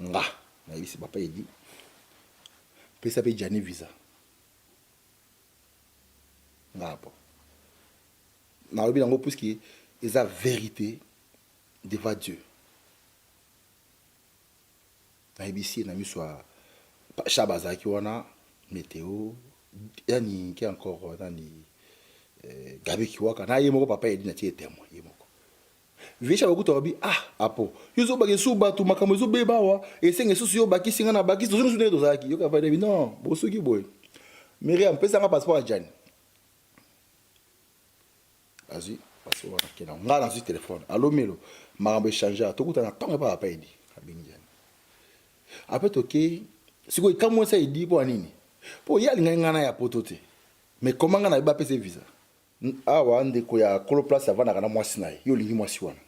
nga na yebisi papa edi pesa pe jani visa nga po na lobi nango puisque eza vérité devant Dieu na yebisi na miso Chaba azalaki wana météo yani ki encore nani Gabi Kiwaka na ye moko papa edi na tie témoin ye moko visha bakuta babi apo yozo ba kesu batu makambo zo beba wa esenge susu yo baki singa na baki zo zo to zaki yo ka fa debi non bosuki boy Miriam pesa nga passeport a Jani azi passeport na kena nga na su téléphone allo melo makambo échanger to kuta na tonga pa papa edi abingi Jani après toke siko ikamwe sa edi po nini po ya linga ngana ya potote mais comment nga na ba pesa visa awa ndeko ya kolo place avant na mwasi na yo lingi mwasi wana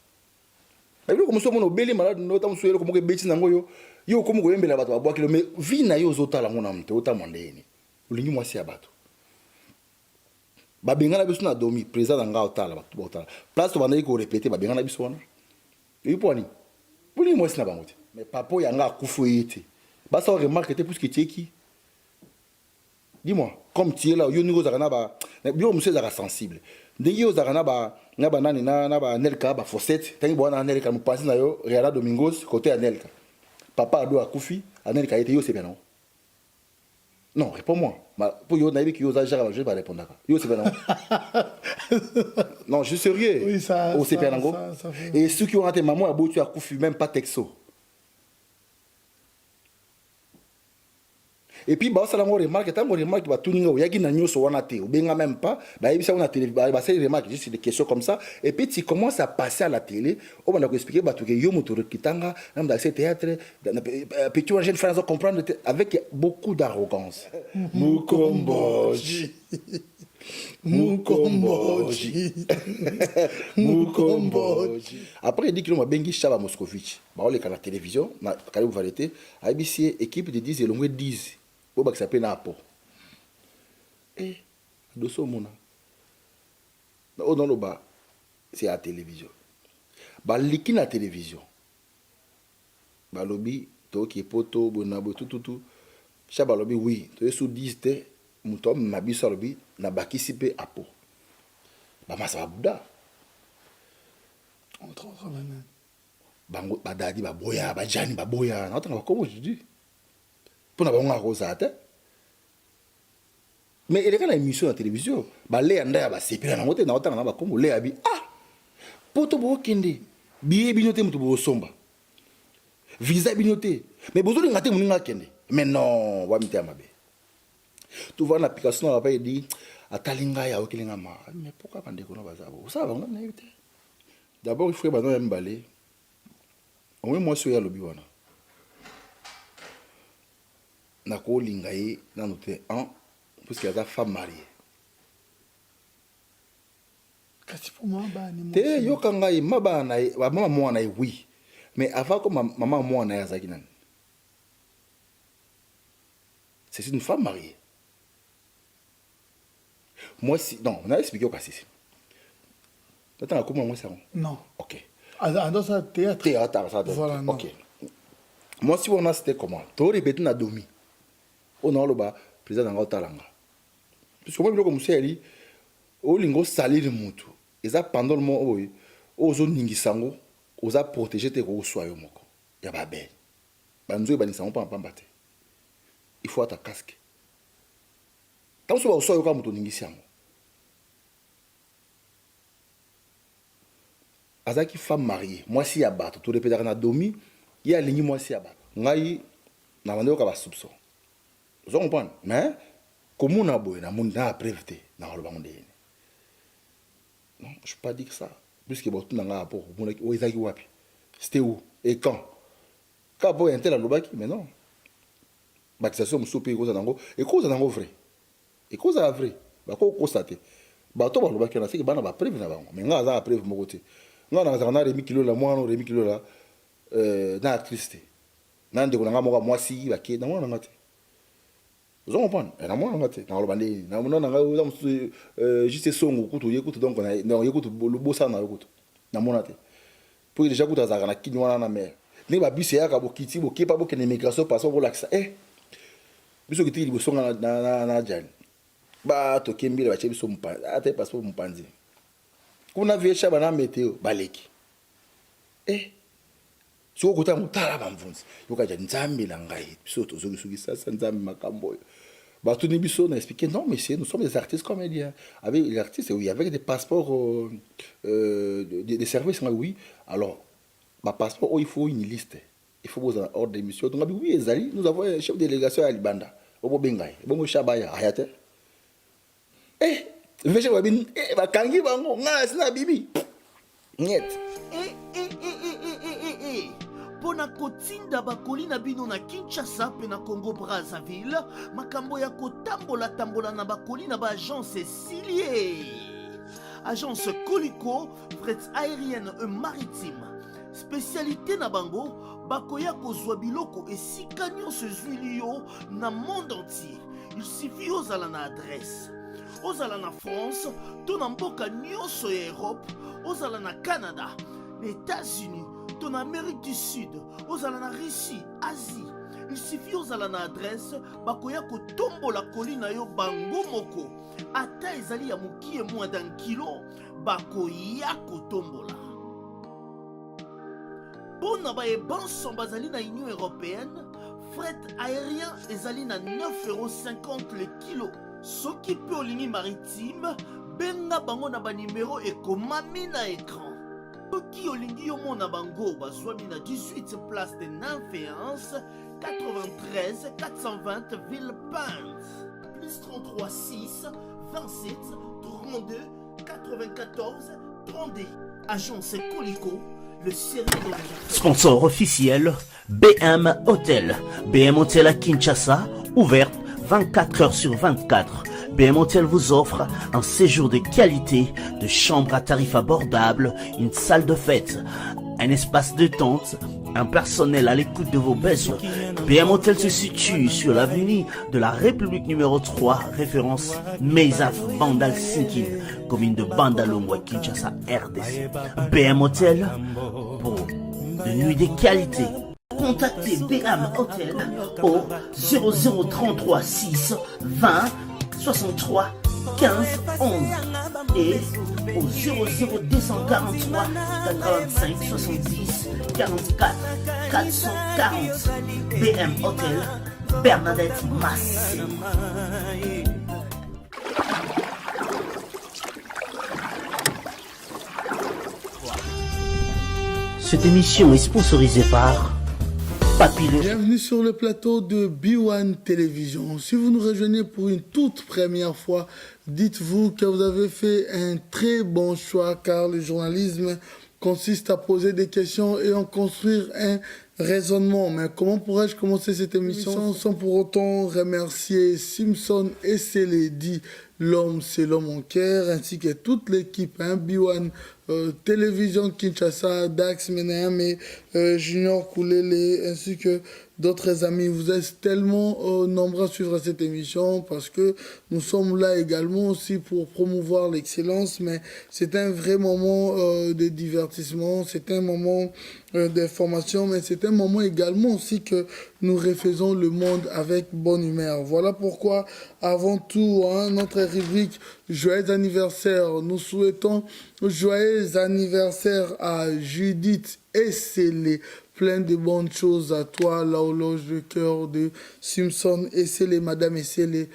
na biloko muso mono beli malade no ta muso yelo komoke beti nango yo komo ko yembela bato babwa kilo mais vi na yo zotala ngona mte ota mondeni lingi mwasi ya bato babengana biso na domi président nga otala bato otala place to bandaki ko répéter babengana biso wana yo poni buli mwasi na bango te mais papo ya nga kufu yete basa remarque te puisque tieki dis-moi comme tu es là yo ningo zakana ba bio monsieur zaka sensible ndenge yo zakana ba na ba nani na ba Nelka ba Fossette tangi bona Nelka mu passe na yo Reala Domingos côté à Nelka papa ado akufi Nelka était yo c'est bien non non réponds-moi pour yo naïbi ki yo za jara je vais répondre yo c'est bien non non je suis sérieux oui ça oh c'est bien non et ceux qui ont raté maman abo tu akufi même pas texto. Et puis bah ça la remarque tant remarque bah tout ningo yaki na nyoso wana te ou benga même pas bah il ça on a télé bah ça remarque juste des questions comme ça et puis tu commences à passer à la télé on va expliquer bah tout que yo moto kitanga même dans ce théâtre puis tu vas jeune faire comprendre avec beaucoup d'arrogance Mukomboji après il dit que l'on bengi Chaba Moscovitch bah on les à la télévision na kali variété ABC équipe de 10 et l'on 10 Boba qui s'appelle Napo. Dosso Mona. Dans le bas, c'est à la télévision. Bah, liquide la télévision. Bah, lobby, to qui est poto, bonabo, tout. Chaba lobby, oui. Tu es sous 10 te, mouton, mabi sur lobby, na baki sipe apo. Bah, ma ça va bouda. On trouve ça même. Bango, bah, dadi, bah, boya, bah, jani, bah, boya. Non, t'as comment je dis? Pour n'avoir un rosate. Mais il y a une émission à la télévision. Bah, les andaya, bah, c'est bien la montée, n'a pas de comme les habits. Pour tout beau kende, billet binoté, moutou beau somba. Visa binoté. Mais besoin de gâter mon kende. Mais non, va m'éter à ma bé. Tu vois l'application, on va dire, à Talinga, ya okilinga ma. Mais pourquoi quand on va savoir? Ça va, on a évité. D'abord, il faut que un balai. Au moins, moi, je suis à l'obiwana. Nako lingaye na noté un parce qu'il y a des femmes mariées. Kasi pour moi ba ni Te yo kangaye maba na maman moi na oui. Mais avant que maman moi na yazaki nan. C'est une femme mariée. Moi si non, on a expliqué au kasi. Attends, comment moi ça? Non. OK. Dans ça théâtre. Théâtre ça. Voilà, non. OK. Moi si on a c'était comment? To répéter na domi. On a le bas président nga talanga parce que moi biloko museli o lingo salir mutu eza pendant le moment oyo ozo ningisango oza protéger te ko soyo moko ya babe banzo ba nisango pa pamba te il faut ta casque tant so ba soyo ka mutu ningisango azaki femme mariée moi si ya bato to répéter na domi ya lingi moi si ya bato ngai na bande ka ba soupçon. Vous comprenez? Mais, comment on a beau, on a prévu dans le monde. Non, je ne peux pas dire ça. Puisque tout le monde a rapport. C'était où? Et quand? Quand vous avez un lobaki, mais non. Baptisation, je suis cause d'ango. Et cause d'ango vrai. Et cause à vrai. Bah, quoi constater? Bah, toi, lobaki, on a fait que bah, on a prévu d'ango. Mais on a prévu mon côté. On a remis kilo là, moi, on a remis kilo là. Dans la triste. Dans le monde, moi, si, bah, qui, dans mon côté. Vous comprenez? Et moi, on va te dans le bandé. Na mon na juste son kutu yekutu donc na yekutu le bossa na yekutu. Na mon ate. Pour déjà kutu azaka na kinwa na mer. ne ba bus ya ka bokiti bokepa bokene migration passeport bolakisa biso kitiki liboso na jani ba tokembile bache biso mpanzi ata passeport mpanzi kuna viesha bana meteo baleki so kota mutala bamvunzi yokaja nzambe la ngai biso tozoki sasa nzambe makambo bato ni biso na expliquer non mais nous sommes des artistes comédiens avec les artistes oui avec des passeports des services oui alors ma passeport il faut une liste il faut poser un ordre d'émission donc oui ezali nous avons un chef de délégation à Libanda obo bengai bongo shabaya hayate veche babin bakangi bango nga sina bibi net pona kotinda bakoli na bino na Kinshasa pe na Congo Brazzaville makambo ya kotambola na bakoli na ba agence Silier agence Coliko fret aérienne et maritime spécialité na bango bakoya kozwa biloko esika nyonso ezwili yo na monde entier il suffit ozala na adresse ozala na France to na mboka nyonso ya Europe ozala na Canada les États-Unis ton Amérique du Sud, ozala na Russie, Asie. Il suffit ozala na adresse, bakoya ko tombo la colline yo bango moko. Ata ezali ya mukie moins d'un kilo, bakoya ko tombola. Pona ba e banson bazali na Union Européenne, fret aérien ezali na 9,50 € le kilo. Soki pe olingi maritime, benga bango na ba numéro ekomami na écran. Qui olingi mona bango bazwami na 18 place de Nanféance 93 420 Villepinte plus 33 6 27 32 94 32 agence Coliko le sérieux de la... Sponsor officiel BM Hotel. BM Hotel à Kinshasa, ouverte 24 heures sur 24. BM Hotel vous offre un séjour de qualité, de chambres à tarifs abordables, une salle de fête, un espace de tente, un personnel à l'écoute de vos besoins. BM Hotel se situe sur l'avenue de la République numéro 3, référence Meizaf Bandal Sinkin, commune de Bandalongwa, Kinshasa, RDC. BM Hotel pour de nuits de qualité. Contactez BM Hotel au 0033 6 20 63 15 11 et au 00243 85 70 44 440 BM Hotel Bernadette Massé. Cette émission est sponsorisée par Papillon. Bienvenue sur le plateau de B1 Télévision. Si vous nous rejoignez pour une toute première fois, dites-vous que vous avez fait un très bon choix car le journalisme consiste à poser des questions et en construire un raisonnement. Mais comment pourrais-je commencer cette émission sans pour autant remercier Simpson et Célédi, l'homme c'est l'homme en cœur, ainsi que toute l'équipe, B1 Télévision Kinshasa, Dax Menem et Junior Koulele, ainsi que d'autres amis. Vous êtes tellement nombreux à suivre cette émission parce que nous sommes là également aussi pour promouvoir l'excellence, mais c'est un vrai moment de divertissement, c'est un moment d'information, mais c'est un moment également aussi que nous refaisons le monde avec bonne humeur. Voilà pourquoi, avant tout, notre rubrique Joyeux anniversaire, nous souhaitons joyeux anniversaire à Judith et Célé. Plein de bonnes choses à toi, la horloge de cœur de Simpson et Célé, Madame et Célé.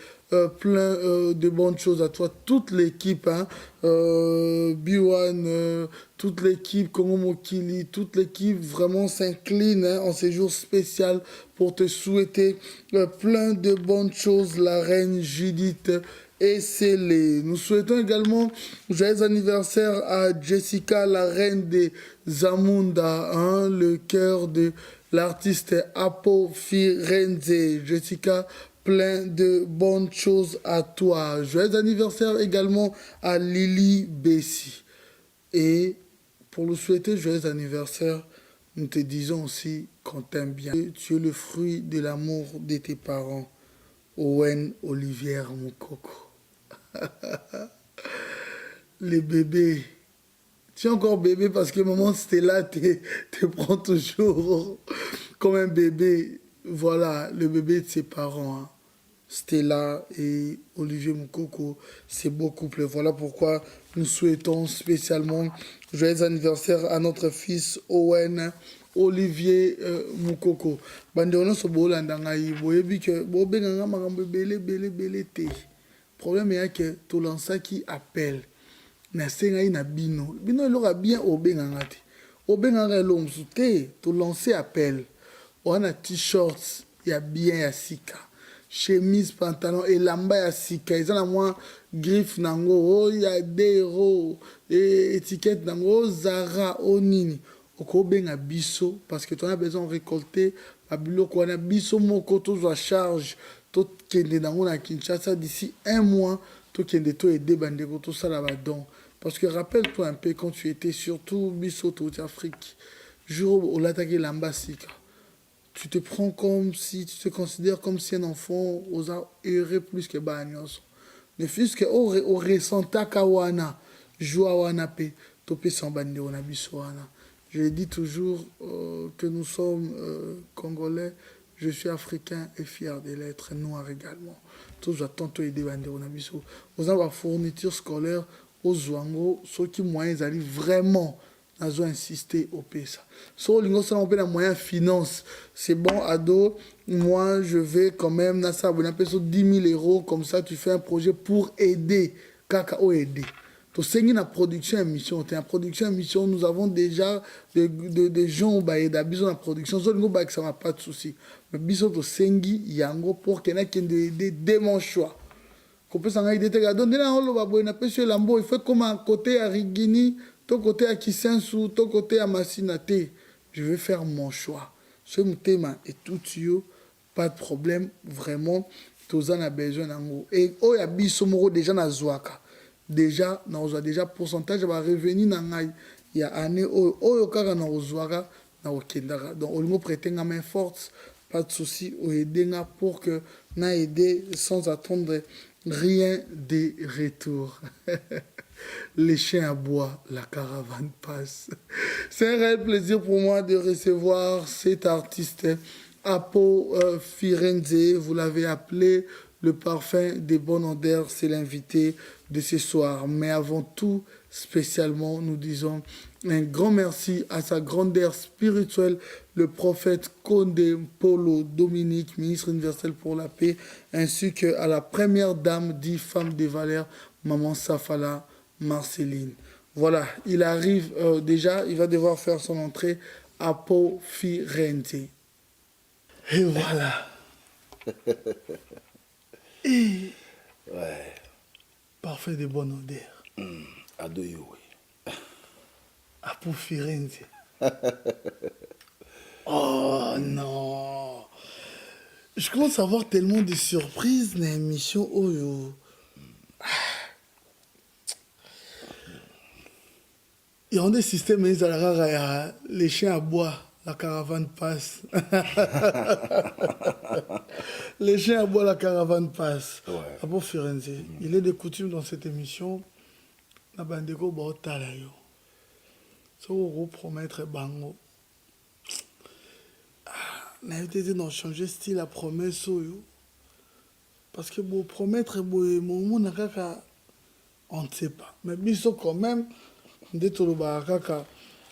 Plein de bonnes choses à toi, toute l'équipe, B1, toute l'équipe, Kongo Mokili, toute l'équipe vraiment s'incline en ces jours spéciaux pour te souhaiter plein de bonnes choses, la reine Judith et Célé. Nous souhaitons également joyeux anniversaire à Jessica, la reine des Zamunda, le cœur de l'artiste Apo Firenze. Jessica, plein de bonnes choses à toi. Joyeux anniversaire également à Lily Bessi. Et pour le souhaiter joyeux anniversaire, nous te disons aussi qu'on t'aime bien. Tu es le fruit de l'amour de tes parents. Owen Olivier Moukoko. Les bébés Tu es encore bébé parce que maman Stella te prend toujours comme un bébé. Voilà, le bébé de ses parents. Hein. Stella et Olivier Moukoko, c'est beau couple. Voilà pourquoi nous souhaitons spécialement joyeux anniversaire à notre fils Owen Olivier Moukoko. Banderono so bolanda ngai boyebi que bobenga makambo belé te. Problème est que tout lança qui appelle na senga na bino. Bino elora bien obenga ngati. Obenga ngai lo msute tout lancer appel. On a t-shirts, il y a bien ya sika. Chemise, pantalon, et lamba ya sika. Ils ont la moins griffe nango, il y a des euros, et étiquette nango, Zara, Onini. Oko benga biso, parce que tu as besoin de récolter, babilo ko na biso moko to à charge, to kende nango na Kinshasa d'ici un mois, to kende to aider bandeko to ça là-bas donc. Parce que rappelle-toi un peu quand tu étais surtout biso to Afrique, jour où l'attaqué lamba sika. Tu te prends comme si, tu te considères comme si un enfant aurait plus que Bagnos. Ne fût-ce que au ressenta kawana, joua wana pe, topé sans bande wana biswana. Je dis toujours que nous sommes Congolais, je suis africain et fier de l'être, noir également. Tous j'attends toi aider bande wana biso. Vous avez la fourniture scolaire aux Zouango, ceux qui moyens arrivent vraiment. Ils ont insisté au PSA. So, l'ingo on a moyen finance. C'est bon, ado. Moi, je vais quand même, Nassa, on appelle ça 10 000 euros. Comme ça, tu fais un projet pour aider. Kakao aider. Tu sais, une production émission. Tu es en production émission. Nous avons déjà des gens qui ont besoin de production. So, l'ingo, ça n'a pas de souci. Mais biso, tu sais, yango pour qu'il y ait aider dès mon choix. Qu'on peut s'en aider. Il faut comme un côté à Rigini. Ton côté à Kisensu, ton côté à Massinate, je vais faire mon choix. Ce thème est tout yo, pas de problème, vraiment, tous en a besoin d'ango. Et oh ya bisomoro déjà na Zouaka. Déjà, on a déjà pourcentage va revenir na ngai. Il y a année oh yo kaka na Zouaka na okendaka. Donc on me prêter la main forte, pas de souci, ou aider pour que na aider sans attendre rien de retour. Les chiens à bois, la caravane passe. C'est un réel plaisir pour moi de recevoir cet artiste, Apo Firenze. Vous l'avez appelé le parfum des bonnes odeurs. C'est l'invité de ce soir. Mais avant tout, spécialement, nous disons un grand merci à sa grandeur spirituelle, le prophète Condé Polo Dominique, ministre universel pour la paix, ainsi qu'à la première dame, dit femme des valeurs, Maman Safala Marceline. Voilà, il arrive déjà, il va devoir faire son entrée à Pau Firenze. Et voilà. Et Ouais. parfait de bonne odeur. Adoyo, oui. À Pau Firenze. Oh non. Je commence à avoir tellement de surprises dans l'émission Oyo. Il y a des systèmes, les chiens à bois, la caravane passe. Les chiens à bois, la caravane passe. Ouais. À Pau Firenze. Il est de coutume dans cette émission, na bandeko baotala yo. So on promettre bango. Na été dans changer style la promesse yo. Parce que bon promettre mon nakaka on ne sait pas. Mais biso quand même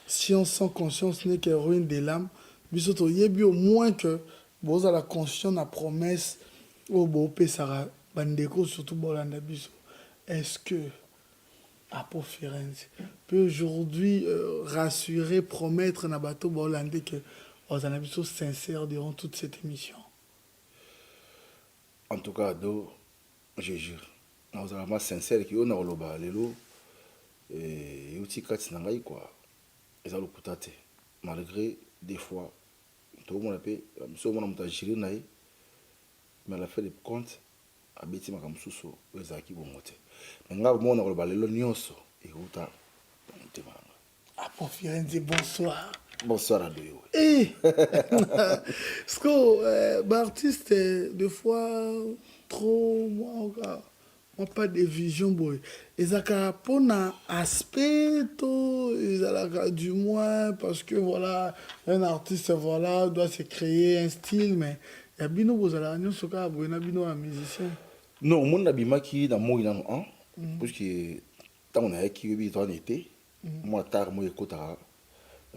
science sans conscience n'est que ruine des lames. Bisoto yebi au moins que vous avez la conscience la promesse au beau Sara bandeko surtout bolanda biso. Est-ce que Apo Firenze peut aujourd'hui rassurer, promettre na bateau bolanda que vous en avez biso sincère durant toute cette émission? En tout cas, je jure. Nous sommes vraiment sincères que nous avons lelo et outil kati na ngai quoi. Eza lokuta te. Malgré des fois tout le monde appelle so mona mutajiri nae mais à la fin des comptes abeti makamsuso ezaki bongote. Mais nga mona ko lelo nyonso et uta mutema. Apo Firenze, bonsoir. Bonsoir à Doyo. Et parce que artiste des fois trop moi moi pas de vision boy. Ezaka pour un aspect du moins parce que voilà un artiste voilà doit se créer un style mais il y a bino bozala nyo soka boy na bino un musicien. Non, mon abimaki dans moi non hein parce que tant on a qui bi dans été moi tard moi écoutera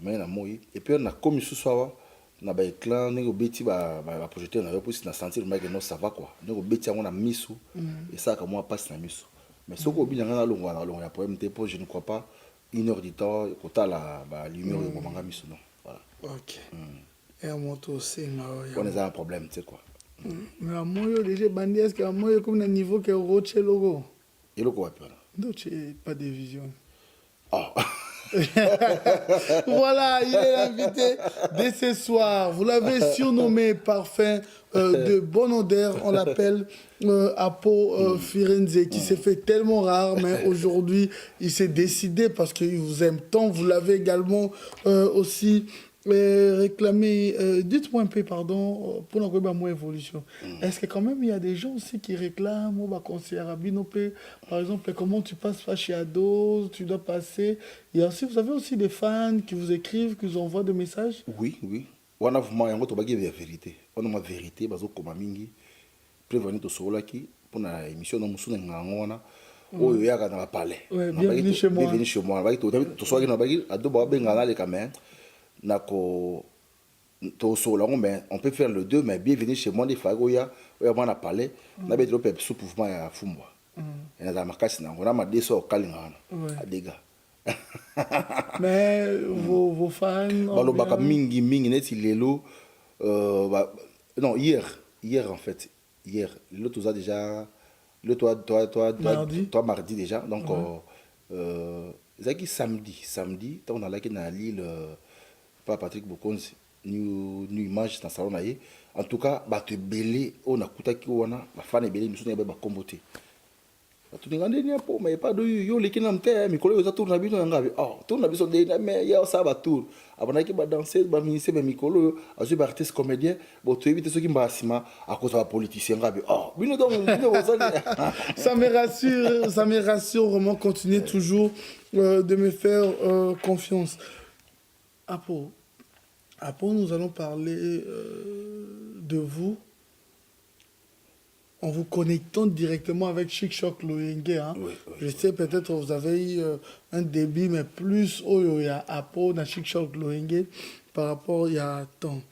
mais na moi et puis on a comme ce soir na ba clan nego beti ba projeter na pour na sentir mais que non ça va quoi nego beti on a misu et ça comme moi passe na misu mais ce qu'on bien na longo ya problème tempo je ne crois pas 1 heure du temps kota la ba lumière de manga misu non voilà OK et à mon tour c'est on a un problème tu sais quoi mais à moi déjà bandi est-ce que à moi comme un niveau que roche logo et le quoi puis non pas de vision ah voilà, il est l'invité de ce soir. Vous l'avez surnommé parfum de bonne odeur. On l'appelle Apo Firenze, qui s'est fait tellement rare, mais aujourd'hui, il s'est décidé parce qu'il vous aime tant. Vous l'avez également aussi réclamé. Dites-moi un peu, pardon, pour notre moins évolution. Est-ce que quand même il y a des gens aussi qui réclament ou conseiller à Binopé, par exemple, comment tu passes pas chez Ado, tu dois passer. Et aussi, vous avez aussi des fans qui vous écrivent, qui vous envoient des messages. Oui. On a vraiment un autre bagage de vérité. On a ma vérité, bazo comme mingi. Prévenir to solaki pour na émission no musuna ngangona. Oh yaka na parler. Bienvenue chez moi. Bienvenue chez moi. Baki to soaki na baki ado ba bengana le caméra. Nako to solo mais on peut faire le deux mais bienvenue chez moi des fagoya on a parlé na betro pe sous mouvement ya fumbwa et na makasi na ngona ma deso kalingana a dega mais vos fans balobaka mingi neti lelo non hier en fait le tout ça déjà le toi mardi déjà donc zaki samedi on a là qui na Lille pas Patrick Bokonzi ni image dans salon naie en tout cas ba te belé on a kutaki wana ba fan belé miso na ba kombote ba tu ngande ni apo mais pas de yo lekina mte mikolo yo za tourna bino ngabe tourna biso de mais ya ça ba tour abana ki ba danser ba ministre ba mikolo azu ba artiste comédien bo tu éviter ceux qui mbasima à cause ba politicien ngabe bino donc ça me rassure vraiment continuer toujours de me faire confiance. Apo, nous allons parler de vous en vous connectant directement avec Chic Choc Loyenge. Hein. Oui. Je sais peut-être que vous avez eu un débit, mais plus il y a Apo dans Chic Choc Loyenge par rapport il y a temps.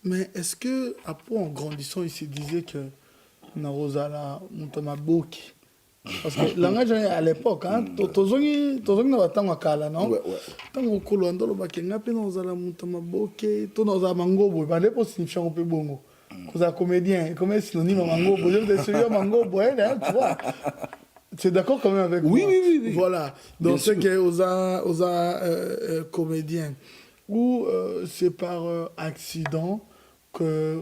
Mais est-ce que Apo, en grandissant, il se disait que Narozala Montamaboki parce que langage à l'époque hein tozongi na batanga kala non tango kolando lo bakenga pe na ozala mutama boke to na ozala mangobo ba lepo signifiant pe bongo koza comédien comme synonyme mangobo je te suis mangobo hein tu vois tu es d'accord quand même avec moi oui voilà donc c'est que oza comédien ou c'est par accident que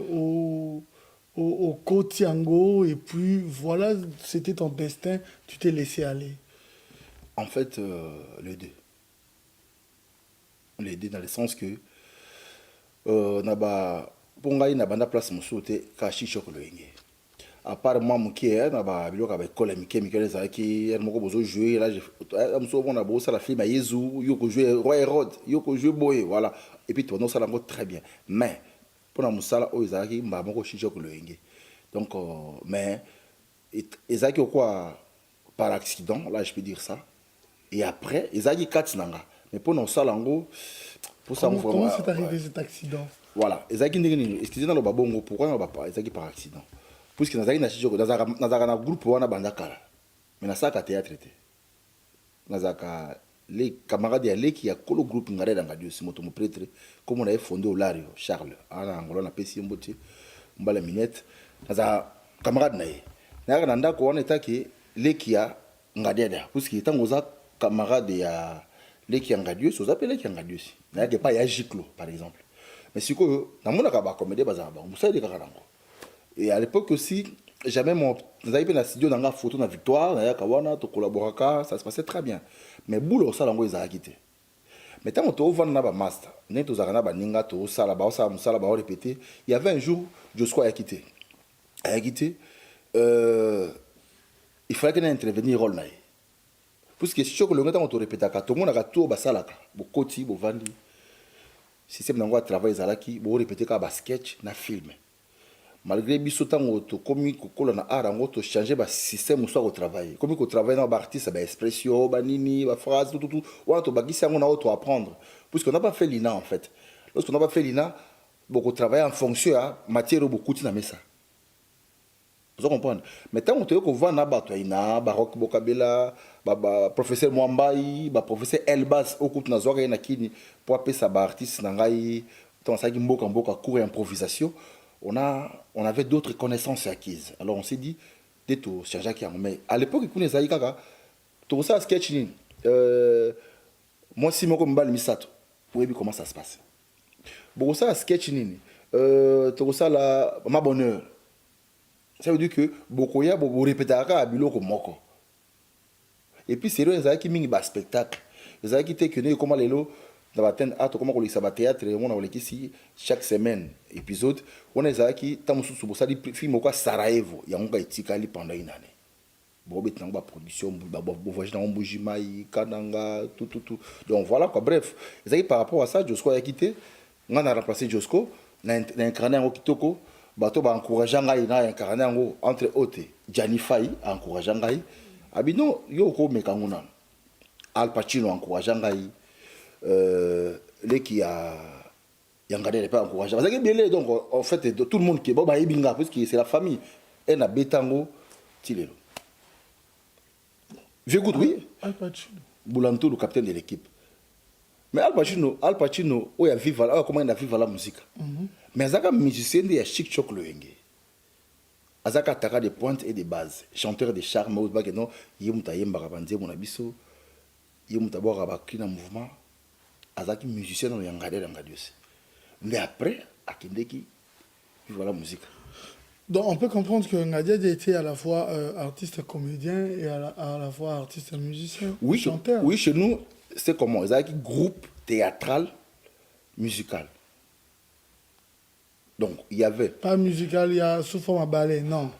au Kotiango, et puis voilà, c'était ton destin, tu t'es laissé aller. En fait, les deux. Les deux dans le sens que Pongai n'a pas place moussoute kachi chok loenge. À part moi mouké na ba biloka ba école Michael Zaki, elle moko bozo jouer là je so bon na bo ça la film à Yezu, yoko jouer Roi Hérode, yoko jouer Boé, voilà. Et puis toi non ça la très bien. Mais pour la musala o Izaki mba moko chicho ko loenge donc mais Izaki quoi par accident là je peux dire ça et après Izaki katnanga mais pour non salango pour ça comment c'est arrivé cet accident voilà Izaki ndenge excusez-moi le babongo pourquoi on va pas Izaki par accident puisque Izaki na chicho na groupe wana bandakala mais na saka théâtre té nazaka les camarades ya leki ya kolo groupe ngare dans radio simoto mo prêtre comme on avait fondé au Lario Charles ana ngolo na pesi mbote mbala minette za camarade na ndako wana etaki leki ya ngadeda puisque tango za camarade ya leki ya ngadio so za pele leki ya ngadio si na ke pas ya Giclo par exemple mais siko na mona ka ba comédie bazaba ba musali ka kanango et à l'époque aussi jamais mon dans la studio dans la photo na Victoire na ya kawana to collaboraka ça se passait très bien mais boulot ça lango ezaki te mais tant to vendre na ba master ne to zakana ba ninga to sala ba musala ba répéter il y avait un jour Joshua a quitté il fallait qu'il intervenir rôle naï parce que choc le temps on te répète à tout le monde a tout basalaka bokoti bovandi système nango a travail zalaki bo répéter ka ba sketch na film malgré biso tango to komi kokola na art ngo to changer ba système soit au travail comme ko travail na ba artiste ba expression ba nini ba phrase tout on to bagisi ngo na auto apprendre parce qu'on n'a pas fait l'INA en fait lorsqu'on n'a pas fait l'INA beaucoup travailler en fonction à matière beaucoup na mesa vous comprenez mais tant on te ko va na bato ina baroque bokabela ba professeur Mwambai ba professeur Elbas okutu na zoka na kini pour appeler ça ba artiste na ngai tant ça ki mboka cours et improvisation on avait d'autres connaissances acquises alors on s'est dit des tout changer qui mais à l'époque il connaissait kaka tout ça sketch ni moi si moko mbali misato vous voyez comment ça se passe bon ça sketch ni tout ça la ma bonheur ça veut dire que beaucoup ya beaucoup répéter à biloko moko et puis c'est les qui mingi ba spectacle les qui te connaît comment les lots dans la tête comment on les sabat théâtre on a les ici chaque semaine épisode on est qui tamu sous ça dit film quoi Sarajevo ya on itikali pendant une année bon bet ba production ba voyage dans Mbujimai Kananga tout donc voilà quoi bref les par rapport à ça Josco a quitté on a remplacé Josco na incarné en kitoko bato ba encourager ngai na incarné ngo entre autres Gianni Fay encourager ngai abino yo ko mekanguna Al Pacino encourager ngai les qui a yangade pas encourager parce que bien donc en fait tout le monde qui bon ba ibinga parce que c'est la famille et na betango tilelo vieux good oui Al Pacino Boulanto le capitaine de l'équipe mais Al Pacino o ya viva comment il a viva la musique mais azaka musicien de chic choc le yenge azaka taka des pointes et des bases chanteur de charme au bas que non yemuta yemba banze mon abiso yemuta bora ba kina mouvement azaki musicien dans yangade aussi mais après akindeki viva la musique donc on peut comprendre que Ngadia était à la fois artiste comédien et à la fois artiste musicien oui chanteur oui chez nous c'est comment azaki groupe théâtral musical. Donc, il y avait... Pas musical, il y a sous forme à ballet, non.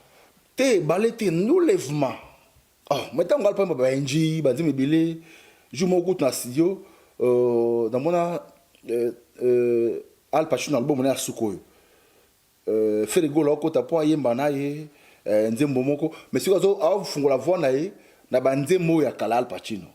Ballet, nous lèvement. Oh, maintenant, on va pas me NG, Badim et Billy. Je m'occupe dans le studio. Dans mon Al Pacino, album, on est à Sukoyo. Fait rigolo, là, côté point, yembana, nzembo moko. Mais si vous avez la voix, na banzemo ya kala Al Pacino.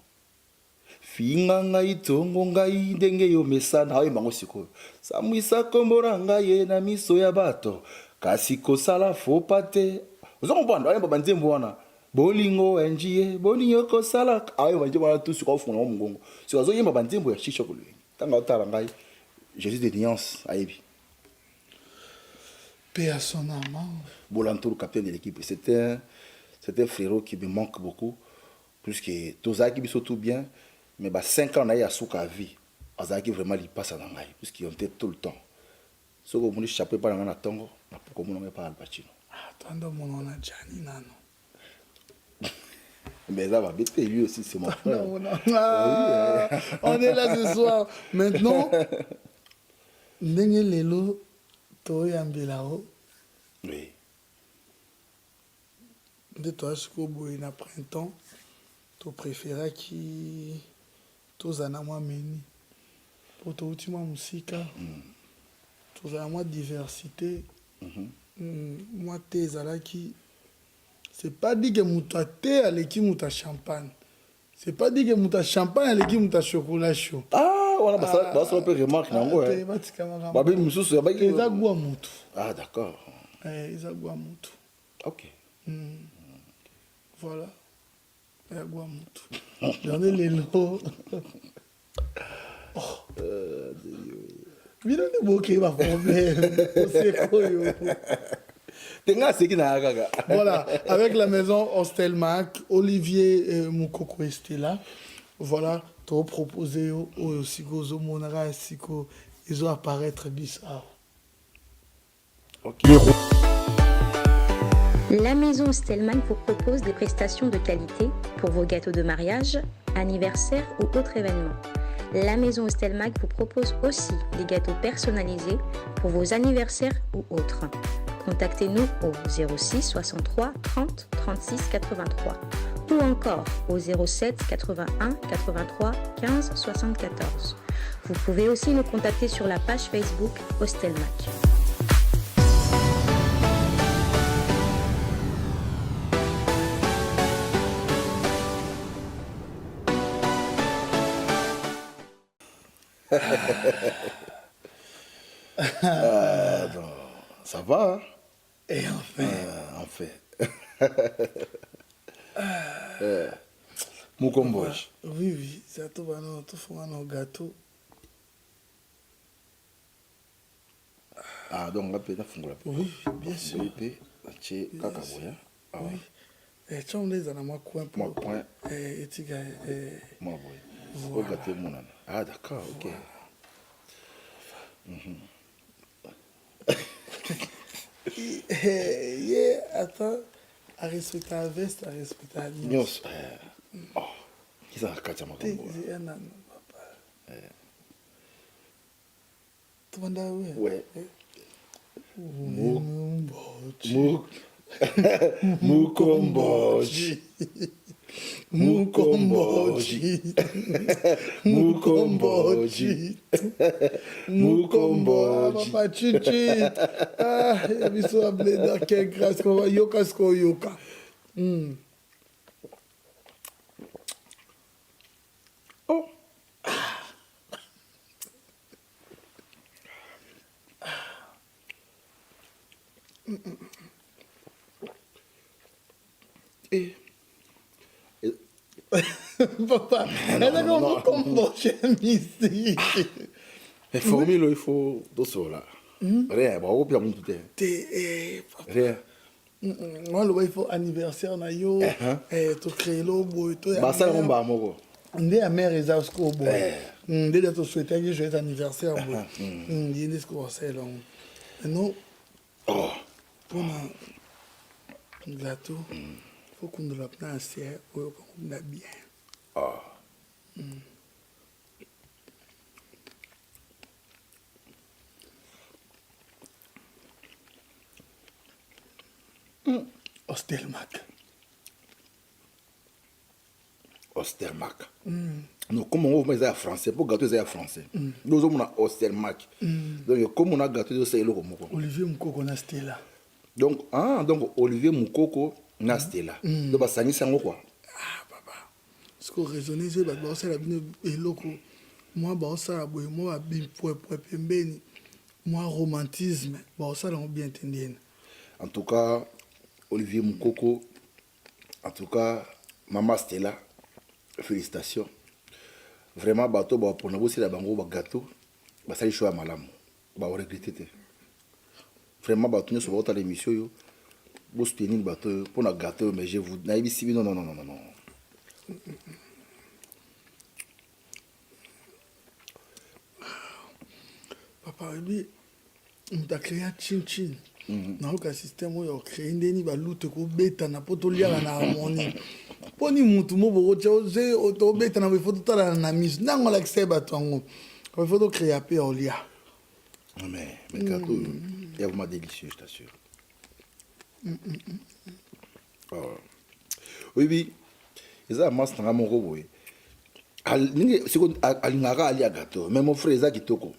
Finga ngai tongo ngai ndenge yo mesana hawe mango sikoyo samwisa kombora ngai na miso ya bato kasi kosala faux pate uzongobanda ayo banzembo wana bolingo enjie bolingo kosala ayo banjembo wana tout sur ofuna omungongo so azo yemba banzembo ya shisha kulwe tanga otala ngai Jésus de nuance ayebi paix à son âme Bolanto le capitaine de l'équipe c'était un frérot qui me manque beaucoup plus que Tozaki biso tout bien. Mais 5 ans, on a eu à souka vie. Azaki vraiment il passe à l'angaï, puisqu'ils ont été tout le temps. Ce que vous échappez pas dans la tongo, pourquoi vous n'avez pas Al Pacino? Attendez, mon nom a Gianni Nano. Mais ça va bien, lui aussi, c'est mon frère. On est là ce soir. Maintenant, Ndenge Lelo, Toy Ambelao. Oui. De toi, ce que vous avez printemps, tu préférais qui. Tozana moi meni pour to ultima musika tozana moi diversité moi tezalaki c'est pas dit que muta te aleki muta champagne c'est pas dit que muta champagne aleki muta chocolat chaud voilà bah ça peut remarquer nango hein babi mususu ya baki ezagwa mutu d'accord ezagwa mutu OK voilà ezagwa mutu j'en ai les lots bino ne boke ba problème c'est koyo tenga c'est qui na gaga voilà avec la maison Hostelmac Olivier Moukoko Estela voilà to proposer au sikozo monara siko ils ont apparaître bizarre. OK. La maison Hostelmac vous propose des prestations de qualité pour vos gâteaux de mariage, anniversaire ou autres événements. La maison Hostelmac vous propose aussi des gâteaux personnalisés pour vos anniversaires ou autres. Contactez-nous au 06 63 30 36 83 ou encore au 07 81 83 15 74. Vous pouvez aussi nous contacter sur la page Facebook Hostelmac. Non, ça va, hein? Et enfin. Mukomboji. Oui, ça tout va non, tout fond un gâteau. Ah, donc on va payer la fongola. Oui, bien sûr. Oui, payer. Tché, kakaboya. Ah Oui. Et tu as des moi coin pour. Moi, point. Et tu as. Moi, oui. Voilà. Gâteau, mon âne. Ah, d'accord, ok. Yeah, attends. À respecter la veste, à respecter la nuit. Nyos. Oh, qui ça a kacha makombo? C'est un an, papa. Tu vas là, Ouais. Mukomboji. Mukomboji. Mukomboji. Mukomboji. Mukomboji. Papa Chichi. Ah, il y a mis sur la blé quelle grâce qu'on va yoka sko yoka. Oh. Et Papa, elle a comme Mukomboji ici. les formules, il faut tout ça là. Rien, bah, on peut pas tout. T'es, papa. Rien. Moi, il faut anniversaire na yo, to créer le boy, to. Bah, ça, on va moko. Ndé a mère est à ce qu'on boy. Ndé de te souhaiter que joyeux anniversaire boy. Ndé ce qu'on sait là. Non. Oh. Pour un gâteau, faut qu'on le prenne à serre, pour qu'on l'a bien. Oh. Hostelmac. Ostermac. Non, comme on va français, pour gâteau, c'est français. Nous avons un Ostermac. Donc, comme on a gâteau, c'est le moko. Olivier Mukoko na Stella. Donc, Olivier Mukoko na Stella. Donc, ça n'y est quoi? Ah, papa. Ce qu'on raisonne, c'est que ça a bien eloko. Moi, ça a bien, moi, bien, pembeni. Moi, romantisme, ça a bien entendu. En tout cas, Olivier Mukoko, en tout cas, Maman Stella, félicitations. Vraiment, bateau, pour nous aussi, la bango, gâteau, ça y est, choix malam. On regrette. Vraiment, bateau, nous sommes à l'émission, vous soutenez le bateau pour le gâteau, mais je vous n'avez pas non, non, non, non, non. Papa, lui, on a créé un chin-chin. Dans le système, on a créé une lutte pour bêta, na poto liara na harmonie. Poni mutu mo bo chose auto bêta na faut tout na mise. Nango la kse batongo. Il faut créer un peu au lia. Mais gâteau, il est vraiment délicieux, je t'assure. Oh. Oui, oui. Ils ont masse dans mon robot. Alingara ali gâteau. Même mon frère Zaki Toko.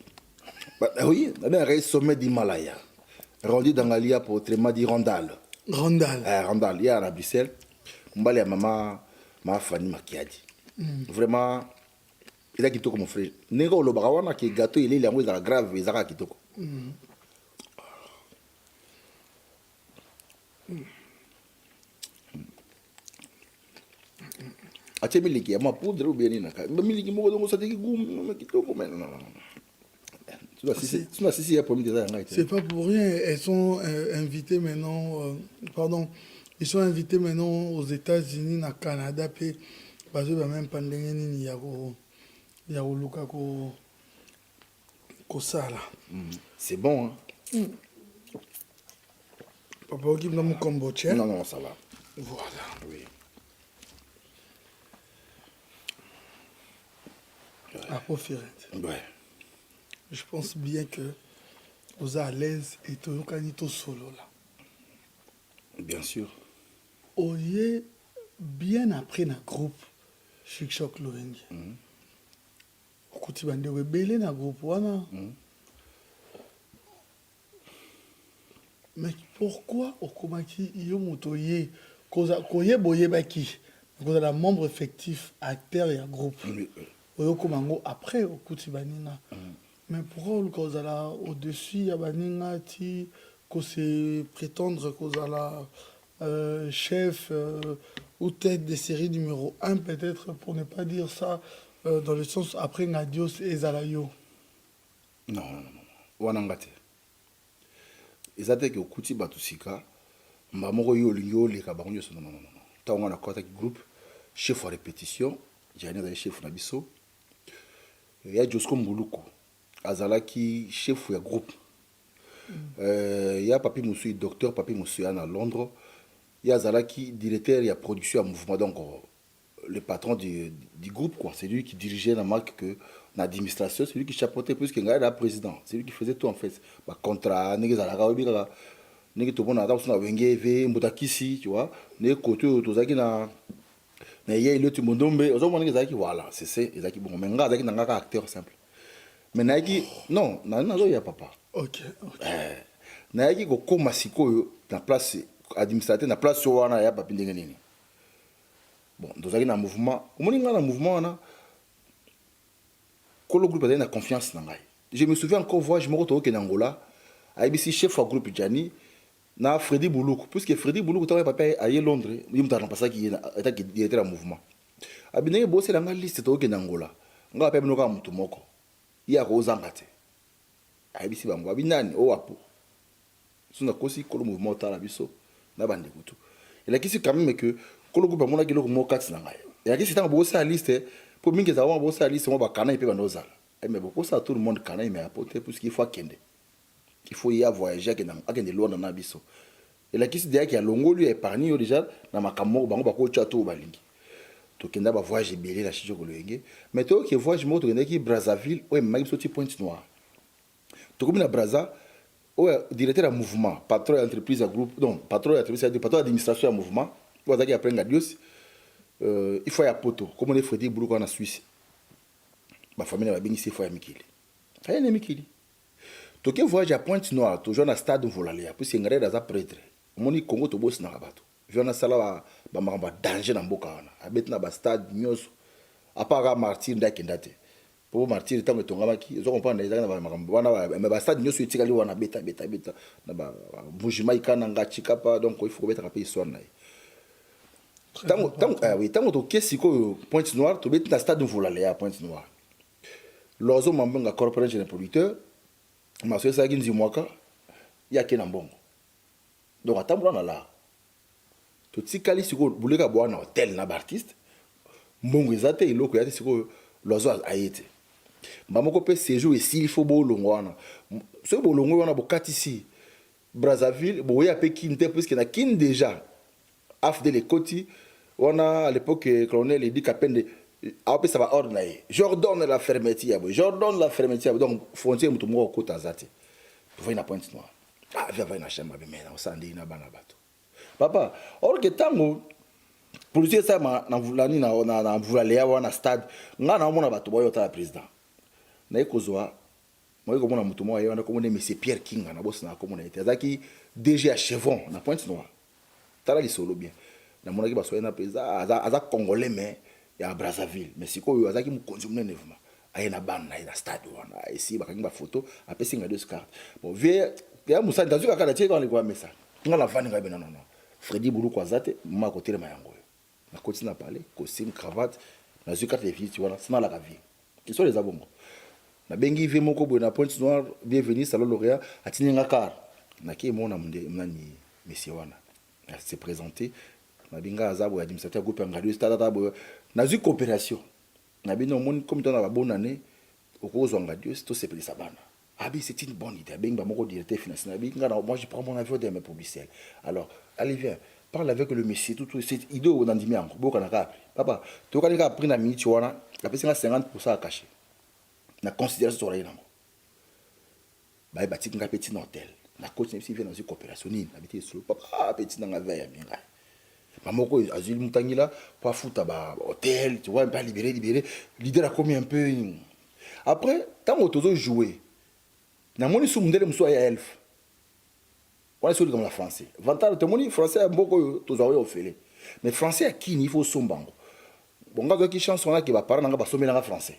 Oui, on a un sommet d'Himalaya. Rendu dans l'Alia pour autrement dit Randall. Randall. Randall, il y a à Bruxelles. On va aller à maman, ma Fanny Makiadi. Vraiment, il a quitté comme mon frère. Négo le barawana qui gâteau, il est là, grave, il a quitté. Ache miliki ya mapoudre ou bien nina. Miliki mo dongo sa tiki gum, no kitoko mais non. C'est pas pour rien, elles sont invitées maintenant, ils sont invités maintenant aux États-Unis, au Canada, puis parce que même pendant il y a Luka ça là. C'est bon, hein? Papa, qui me Cambodge. Non, non, ça va. Voilà. Oui. À Pofirent. Ouais. Je pense bien que vous êtes à l'aise et tout le solo là. Bien sûr. Oye, bien après na groupe Chic Choc Loenge. Okuti bande webele na groupe wana. Mais pourquoi okomaki yo moto ye koye boye baki koza la membre effectif acteur ya groupe. Oyo komango après okuti baninga. Mais pourquoi koza la au-dessus ya baninga ti ko se prétendre koza la chef ou tête de série numéro 1 peut-être pour ne pas dire ça dans le sens après Ngadios et Zalayo. Non. Wanangate. Ezate ke okuti batusika mbamoko yo lingo leka bango so non. Tango na kota groupe chef à répétition, jani za chef na biso. Ya Josco Mbuluku azalaki chef ya groupe. Ya Papi Moussou docteur Papi Moussou à Londres. Il y a Zalaki, directeur et production à mouvement, donc le patron du groupe, quoi. C'est lui qui dirigeait la marque, que l'administration, c'est lui qui chapeautait plus que le président. C'est lui qui faisait tout en fait. Bah, contrat, tu vois, voilà, c'est ça, bon, mais acteur simple. Mais non, il y a papa. Ok. Naïki ko koma sikoyo na place administrateur na place wana ya papi ndenge nini. Bon, dozaki na mouvement, omoninga na mouvement wana ko le groupe a na confiance na ngai. Je me souviens encore voyage moko to ke na Angola, IBC chef wa groupe Jani na Freddy Boulou, puisque Freddy Boulou to papa à Londres, il me t'a passé qui était directeur du mouvement. Abinenge bosse la liste to ke na Angola. Nga pa binoka mutu moko. Ya ko zangate. IBC bango abinani o wapo. Suna kosi ko le mouvement ta la biso na bande kutu. Et là qui c'est quand même que ko le groupe mona ki le mo kati na ngai. Et là qui c'est tant bosse la liste pour mingi za wa bosse la liste mo ba kana ipe banoza. Mais beaucoup ça tout le monde kana mais apporter parce qu'il faut kende. Il faut y avoir voyager akende loin na biso. Et là qui c'est déjà qui a longo lui épargné déjà na makambo bango ba ko chateau balingi. To kenda ba voyage belé la chicho ko lenge. Mais to que voyage mo to kenda ki Brazzaville ouais ma biso ti Pointe Noire. To comme na Brazza ouais directeur à mouvement, patron d'entreprise à groupe, non, patron d'entreprise à patron d'administration à mouvement. Vous avez appris Ngadios. Il faut y a poto. Comme on est Freddy Boulou en Suisse. Ma famille va bénir, il faut y a Mikili. Rien n'est Mikili. To que voyage à Pointe Noire, toujours dans stade où volale, puis c'est ngare dans un prêtre. Mon ni Congo to boss na rabato. Je na sala ba maramba danger na mboka wana. Abet na ba stade nyoso. À part Martin ndakendate. Pour Martin tant que tongamaki, ils ont comprendre les na ba maramba wana mais ba stade nyoso etikali wana beta na ba bujima ikana ngachikapa donc il faut mettre rappeler histoire na. Tango to kesi ko Pointe Noire to bet na stade où volale à Pointe Noire. Lozo mambanga corporation producteur maso ça ginzi mwaka ya kena mbongo donc atambula na la to tikali siko buleka bwana hotel na artiste mbongo ezate iloko yate siko lozo ayete mbamoko pe séjour ici il faut bolongo wana so bolongo wana bokati si Brazzaville boya pe kinte parce que na kin déjà afde les koti wana à l'époque colonel il dit qu'appelle après ça va ordonner j'ordonne la fermeture donc frontière mutu moko kota zate vous na Pointe Noire va na chamba mais na sandi na bana bato papa or que tango police ça na vulani na vulale ya wana stade nga na mona bato boyo ta président na ekozwa moi comme na mutu moko ya na comme monsieur Pierre Kinga na boss na comme na été azaki DG à Chevron na Pointe Noire tala li solo bien na mona ki baso na président aza congolais mais ya Brazzaville mais siko yo azaki mukonzi munene vraiment ayena bana na stade wana ici bakangi ba photo apesi nga deux cartes bon vie ya musa ndazuka kala tie dans les quoi message ngala vani nga benana non Freddy Boulou kwa zate mama ko telema yango na continue à parler costume cravate na zuka carte de visite wana sina la vie qui sont les abongo na bengi vie moko bo na Pointe Noire bienvenue salon lauréat atini nga car na ki mona mnani monsieur wana s'est présenté na binga azabo administrateur groupe ngadu stade bo na zu coopération na bino mon comme dans la bonne année au cause ngadu to c'est pour ça bana abi c'est une bonne idée benga moko directeur financier na binga moi je prends mon avion de mes publicitaires alors allez viens parle avec le monsieur tout cette idée on andimi encore boka na ka papa to ka ka prix na minute wana la pesi 50% à cacher na considération sur la yango ba batik nga petit hôtel na coach si vient dans une coopération ni habité sur papa petit dans la veille bien là mamoko azil mutangila pas fouta ba hôtel tu vois pas libéré leader a commis un peu après tant on jouer na moni sou mundele mso ya elf on est sur comme la français vantar te moni français mboko tozo yo fele mais français à qui il faut sombango bon gars qui chanson là qui va parler nga ba somela nga français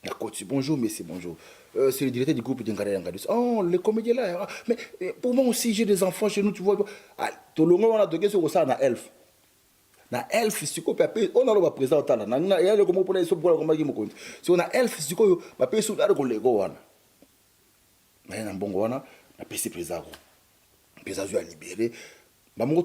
la coach bonjour monsieur bonjour c'est le directeur du groupe d'Ingare Ngadus. Oh, les comédiens là. Mais pour moi aussi, j'ai des enfants chez nous, tu vois. Ah, tout le monde a de sur ça, na elf. Na elf, si on a le président, on a le comment pour les autres, si on a elf, si on a payé sur l'arbre, les gars, mais un bon gars, on a payé président. Président a libéré. Il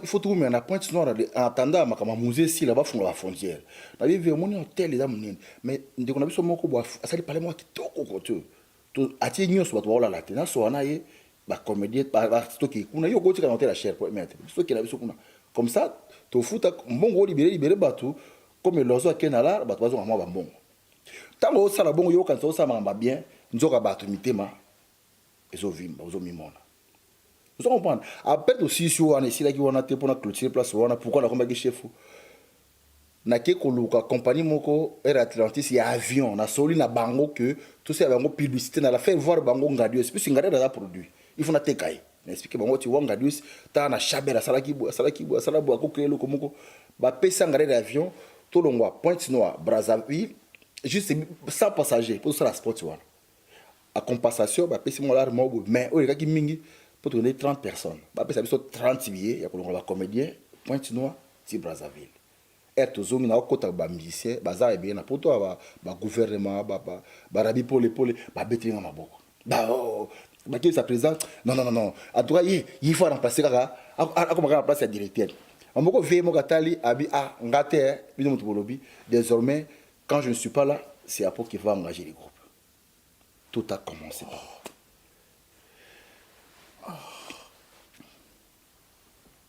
faut trouver un point noir en attendant ma musée si là-bas font la frontière. On a vu mon hôtel les amis mais dès qu'on a vu son mot ça lui parlait moi qui toko côté. To atinyo so batwa la tena so anaye ba comédien ba stocké kuna yo goti ka monter la chair pour mettre. Stocké la biso kuna. Comme ça to futa mbongo libéré bateau comme lozo kenala bato bazo moi ba mbongo. Tango ça la bongo yo kan so ça mamba bien nzoka bato mitema ezo vimba ozo mimona. Vous comprenez? Après aussi, si on a ici, on a pour la clôture place, on a pourquoi la compagnie chef. Na ke koluka compagnie moko Air Atlantis il y a avion na soli na bango que tout ça bango publicité na la faire voir bango ngadios puis ngade da produit il faut na tekai na expliquer bango tu vois ngadios ta na chabela salaki bo ko créer loko moko ba pesa ngade d'avion to longwa Pointe Noire Brazzaville juste 100 passagers pour ça la sport one à compensation ba pesa mo lar mo mais o ki mingi pour donner 30 personnes. Bah, ça veut 30 billets, il y a un comédien, Pointe Noire, c'est Brazzaville. Et tout le monde a un ba musicien, baza bien na poto ba gouvernement, ba rabi pour les ba bété na maboko. Bah qui ça présente? Non. En tout cas, il faut remplacer kaka, comment remplacer le directeur. On moko veille mo katali abi ngate bino mutubolobi. Désormais, quand je ne suis pas là, c'est Apo qui va engager les groupes. Tout a commencé par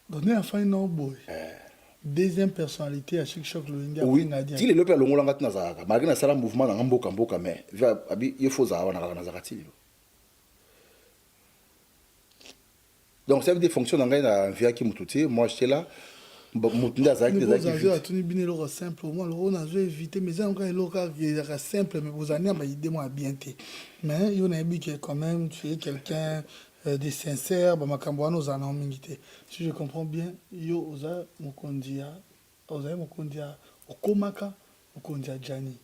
donner un fin non boy. Deuxième personnalité à chaque choc le India. Oui, si les lopes longo langa tnazaka, malgré na sala mouvement na mboka mais abi il faut ça na zakati. Donc ça veut dire fonction dans la vie qui mututi, moi j'étais là mutunda zaki des activités. Vous avez bien le simple moi on a évité mais encore le cas qui est simple mais vous avez idée moi bien té. Mais il y en a qui quand même tu es quelqu'un de sincère, si je comprends bien, yo oza mokondia, okomaka, mokondia Jani.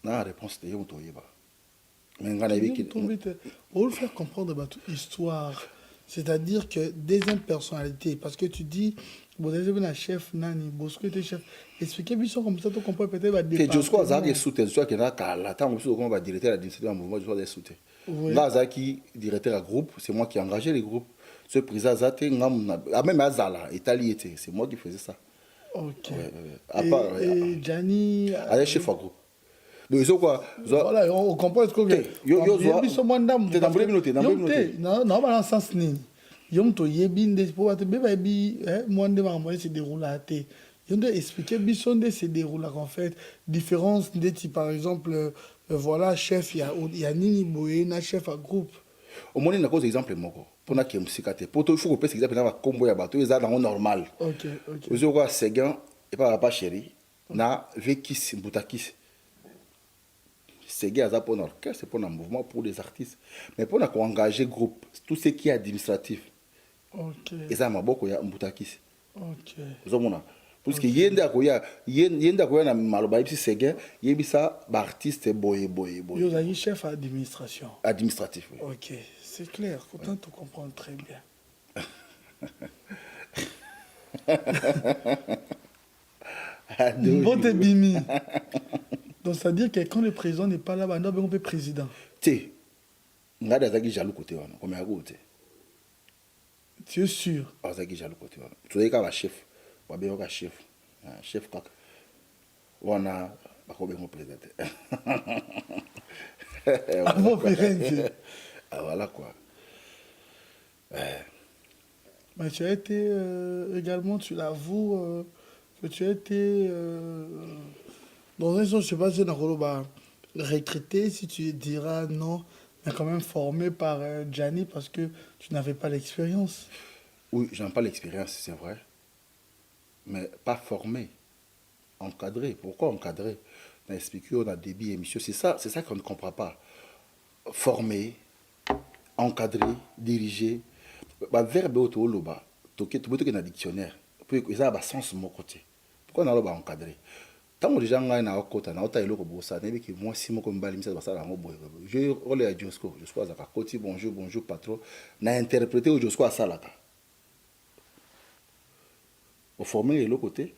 La réponse est yo toyeba. Mais on veut faire comprendre votre histoire, c'est-à-dire que deuxième personnalité, parce que tu dis, vous avez un chef nani, Bosco était chef. Expliquez bien comme ça, tu comprends peut-être va départ. Que Josco Azaki soutient, soit qu'il y a la temps où on va directeur d'un mouvement, je dois les soutenir. Azaki directeur à groupe, c'est moi qui ai engagé les groupes. Ce président Azate, même Azala, Italie était, c'est moi qui faisais ça. Ok. Et Gianni. Allez chef à groupe. Donc ils ont quoi? Voilà, on comprend ce que ils sont moins d'âme. T'es dans le minute, non, dans le sens ni. Yom to yebin des pour te bébé bi moins de moi se déroule à té. Yom de expliquer bison de se déroule en fait différence des types par exemple voilà chef il y a Nini Boye na chef à groupe. Au moins il y a cause exemple moko pour na kemsikate pour il faut que par exemple na combo ya bato ils a dans normal. OK. Vous avez quoi Séguin et pas chéri na vekis mbutakis. Séguin a pour un orchestre, c'est pour un mouvement pour des artistes mais pour engager groupe tout ce qui est administratif. OK. Et ça m'a beaucoup ya mbutakis. OK. Vous avez parce que yenda koya na maloba ipsi Séguin yebisa ba artiste boye. Yo avez chef administration. Administratif. Oui. OK, c'est clair, content de comprendre très bien. Bon bimi. Donc ça veut dire que quand le président n'est pas là, on peut président. Tu ngada zaki jaloux côté wana comme ya côté. Tu es sûr? Zaki jaloux côté wana. Tu es ka chef. Wa be ka chef. Chef kaka. Wana bakobe mo président. Ah bon président. Ah voilà quoi. Mais tu as été également, tu l'avoues, que tu as été dans un sens, je ne sais pas si on a retraité, si tu diras non, mais quand même formé par Gianni parce que tu n'avais pas l'expérience. Oui, je n'ai pas l'expérience, c'est vrai. Mais pas formé. Encadré. Pourquoi encadré? On a expliqué, on a débit émission. C'est ça qu'on ne comprend pas. Formé, encadré, dirigé. Le verbe est au loba. Tu peux dans le dictionnaire. Puis, il y a un sens de mon côté. Pourquoi on a encadré? Tant que les gens ont un côté, on a un bossa, moi, si moi, comme balim, ça va ça, je relais à Josco. Je suis à côté, bonjour, bonjour, patron. On a interprété au Josco à Salaka. Au formé, l'autre côté.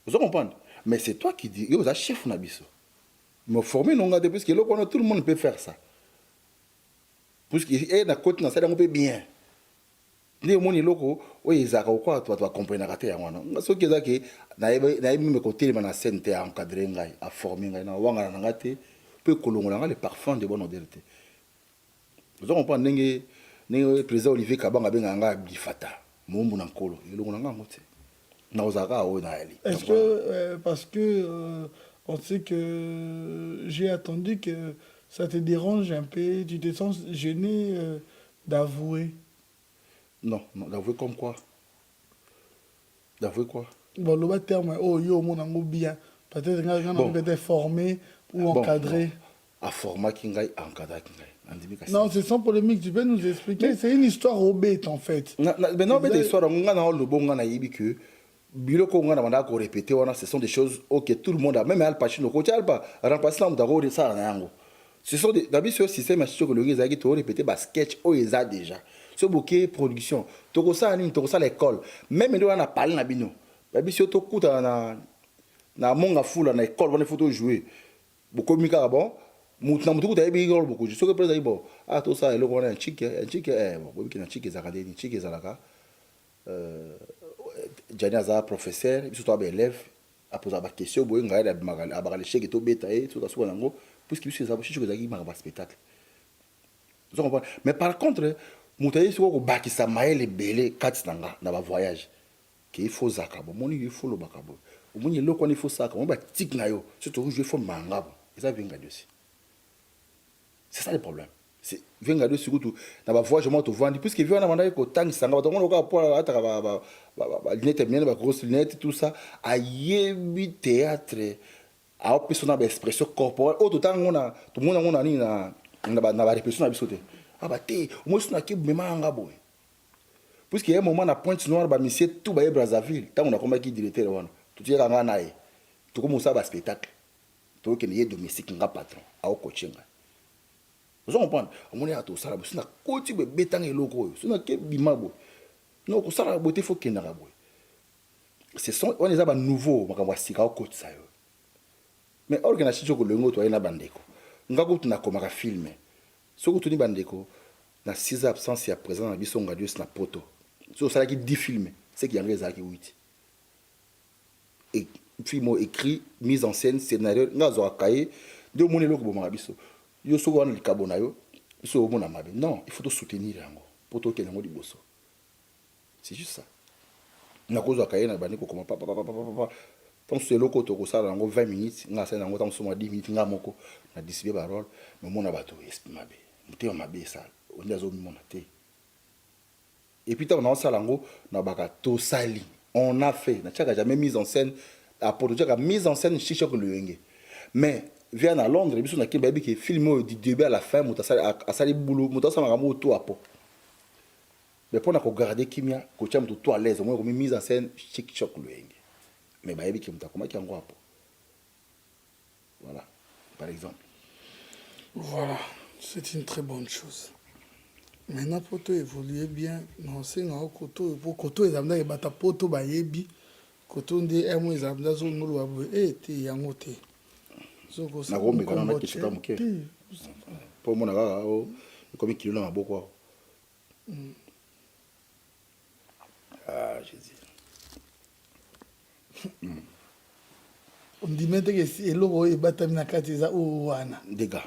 Vous comprenez? Mais c'est toi qui dis, vous êtes chef de l'abisso. Mais formé, non, parce que tout le monde peut faire ça. Parce que est na côté na ça on peut bien. Les gens qui loko, oui, ils ont quoi, tu vas comprendre la terre. Ce qui est que na même côté na scène te encadrer ngai, à former ngai na wanga na ngate, peut colonga les parfums de bonne odorité. Vous comprenez? N'est président Olivier Kabanga benga nga bifata, mombu na nkolo, elongo na nga mote. Na ozaka o na ali. Est-ce que parce que on sait que j'ai attendu que ça te dérange un peu, tu te sens gêné d'avouer? Non, d'avouer comme quoi? D'avouer quoi? Bon, le terme, oh yo, mon ango bien. Peut-être que bon. Peut être formé ou encadré. Bon. À format qui est encadré. Non, c'est sans polémique, tu peux nous expliquer. C'est une histoire obète en fait. Mais non, mais l'histoire, on a le bon, on a dit que. Biloko on a répété, ce sont des choses que tout le monde a. Même Al Pacino, quand Alba remplace là, ça ce sont d'habitude ce système psychologique qui ont répété des sketch où ils ont déjà. Ce bouquet production, tu as ça anime, tu as ça l'école. Même nous on a parlé na bino. D'habitude tu écoutes na monga foule na école, on a photo jouer. Beaucoup mika bon, mutu mutu tu as bien beaucoup. Je sais que peut-être bon, ah tout ça, le on a un chic, bon, qui na chic ezakade, chic ezalaka. Gianni aza professeur, il surtout élève, a posé des questions, il a des chèques et tout bêta et tout ça nango, puisque c'est ça aussi que zaki maraba spectacle. Vous comprenez? Mais par contre, mutaye soko ko bakisa maele belé katinanga na ba voyage. Qu'il faut zakabo, moni il faut le bakabo. Au moins il lo il faut ça, on ba tik na yo, surtout je faut mangabo. Et ça vient de aussi. C'est ça le problème. C'est venga de surtout na ba voyage moi to vendre puisque vient na manda ko tang sanga ba to ko pour ataka ba lunette bien ba grosse lunette tout ça a yebi théâtre a option na expression corporelle au tout temps on a tout monde on a ni na ba répression na bisoté ah ba té moi suna ki memanga boy puisque il y a un moment na Pointe Noire ba monsieur tout ba Brazzaville tant on a comme qui directeur wana tout y nga nae tout comme ça ba spectacle to que ni domestique nga patron a au coaching. Vous comprenez? On est à tout ça, c'est un côté de bétang et logo, c'est un côté bimabo. Non, ça la beauté faut qu'il n'aille. C'est son, on est à nouveau, on va voir au côté ça. Mais organisation que le mot toi est na bandeko. On va goûter na comme un film. Ce que tu dis bandeko, na 6 absences et à présent na biso ngadio na poto. So ça qui 10 films, c'est qu'il y a des qui 8. Et film écrit, mise en scène, scénario, ngazo akaye, de mon eloko bo mabiso. Yo so wana likabo na yo so mona mabe non il faut te soutenir yango pour to kelengo liboso c'est juste ça na kozo akaye na bani ko koma papa tant c'est loko to ko sala yango 20 minutes nga sala yango tant so 10 minutes nga moko na distribuer parole mais mona bato esprit mabe muté mabe ça on yazo mona te et puis on a sala yango na baka to sali on a fait na tchaka jamais mise en scène à pour tchaka mise en scène chicho ko luyenge mais vient à Londres et puis on a qui filme du début à la fin muta à sali boulot muta ça m'a tout à po mais pour na ko garder kimia ko tcham tout à l'aise moi comme mise en scène chic choc luyenge mais ba yebi ki muta comment ki yango apo voilà par exemple voilà c'est une très bonne chose. Maintenant poto évoluer bien non c'est na koto pour koto ezamna e bata poto ba yebi koto ndi emo ezamna zo nulu ba te yango te. Na gombe kana na kishika muke po mona ga o comme kilo na maboko ah jésus on dit maintenant que si eloko e batami na kati za o wana dégâts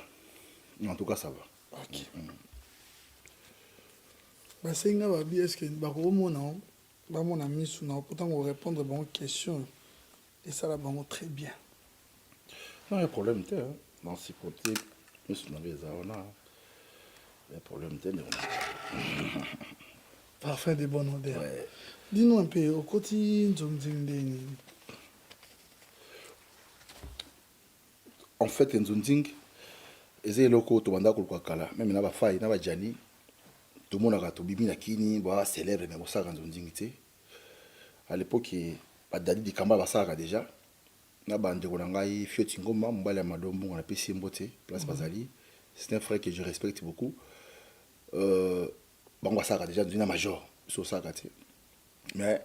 en tout cas ça va OK ba senga ba bi est-ce que ba ko mona ba mona misu na pourtant on répondre à bonne question et ça la bango très bien. Non, il y a un problème, dans ce côté, nous sommes dans les zones. Les problèmes, c'est Parfait de bonne odeur. Ouais. Dis-nous un peu, au quotidien, Nzonzing. En fait, Nzonzing, eza eloko tobanda koluka kala meme na bafai na bajani tomonaka tobibi na kini célèbre mais bosaka Nzonzing te. À l'époque badadi dikamba basalaka déjà na bandeko na ngai Fioti Ngoma mobali ya madombo na pesi mbote place bazali. C'est un frère que je respecte beaucoup. Bango basalaka déjà Nzonzing na major biso osaka te. Mais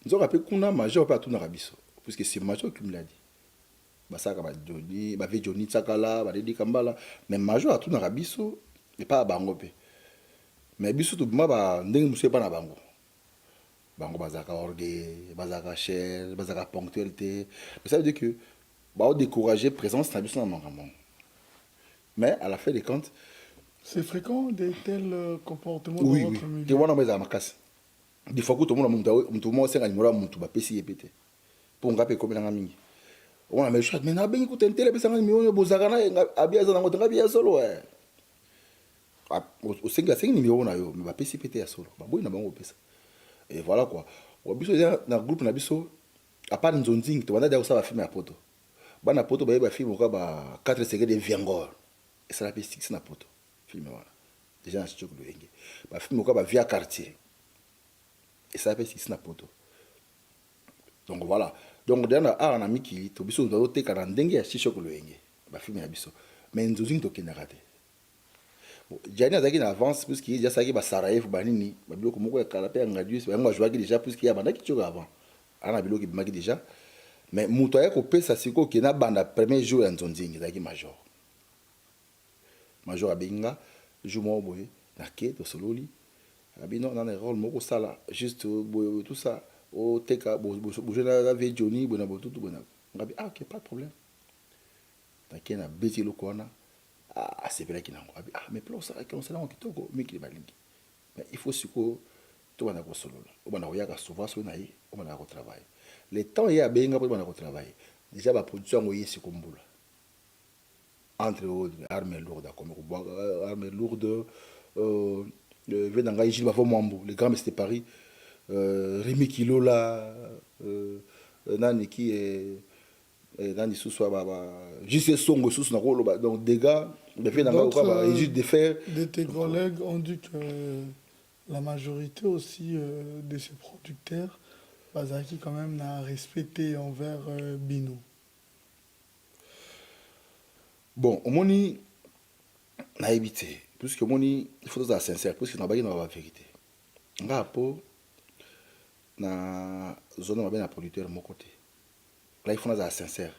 nzoka pe kuna major pe atunaka biso puisque c'est major qui me l'a dit. Basaka ba Johnny ba Johnny Tsakala ba Dedi Kambala mais major atunaka biso et pas bango pe. Mais biso to bima ba ndenge musu pa na bango. Bango bazaka orgueil, bazaka cher, bazaka ponctualité. Mais ça veut dire que ba o décourager présence na biso na mangamon. Mais à la fin des comptes, c'est fréquent de tels comportements oui, dans oui. votre milieu. Tu vois, on a ma casse. Des fois que tout le monde sait que tu vas péter péter. Pour un gars comme un ami. On a mis chat, mais n'a bien écouté un télé, parce que on a bozagana, a bien ça dans votre vie à solo. Au 5 numéro, on a eu, mais va péter péter à solo. Bah, oui, on a bon ça. Et voilà quoi. Au biso dans le groupe, on a biso, à part Nzonzing, tu vas dire ça va filmer à poto. Bah, na poto, bah, film, on a 4 secrets de Viangor. Et ça la péter 6 na poto. Film, voilà. Déjà, un studio de Enge. Bah, film, on a via quartier. Et ça fait 6 na poto. Donc voilà. Donc dans la on a mis qui to biso do te karandenge ya shisho ko loenge. Ba film ya biso. Mais Nzonzing to kinarate. Bon, Jani azaki na avance parce qu'il y a ça qui ba Sarajevo banini, ba biloko moko ya kala pe ngadius, ba ngwa jouaki déjà parce qu'il y a banda ki tchoka avant. Ana biloko bimaki déjà. Mais muto ya ko pesa siko ki na banda premier jour ya Nzonzing azaki major. Major abinga jour mo boye na ke to sololi. Abino dans les rôles moko sala juste tout ça au teka bouger la vie Johnny bona tout bona ngabi ah OK pas de problème také na beti loko wana ah c'est vrai qu'il nango ah mais plan ça qu'on sala kitoko miki balingi mais il faut siko to bana ko solola o bana ko yaka souvent so na yi o bana ko travailler le temps ya benga po bana ko travailler déjà ba production ngo yesi kombula entre autres armes lourdes comme armes lourdes Venanga Gilles Bavo Mambo, le grand c'était Paris, Rémi Kilola, Nani qui est Nani Souswa Baba, juste Songo Sous Narolo, donc des gars, de Venanga juste de faire. De tes collègues ont dit que la majorité aussi de ces producteurs, Bazaki quand même n'a respecté envers Bino. Bon, au moni, n'a évité. Puisque il faut être sincère, puisque nous avons la vérité. Nous avons na zone où un producteur de mon côté. Là, il faut être sincère.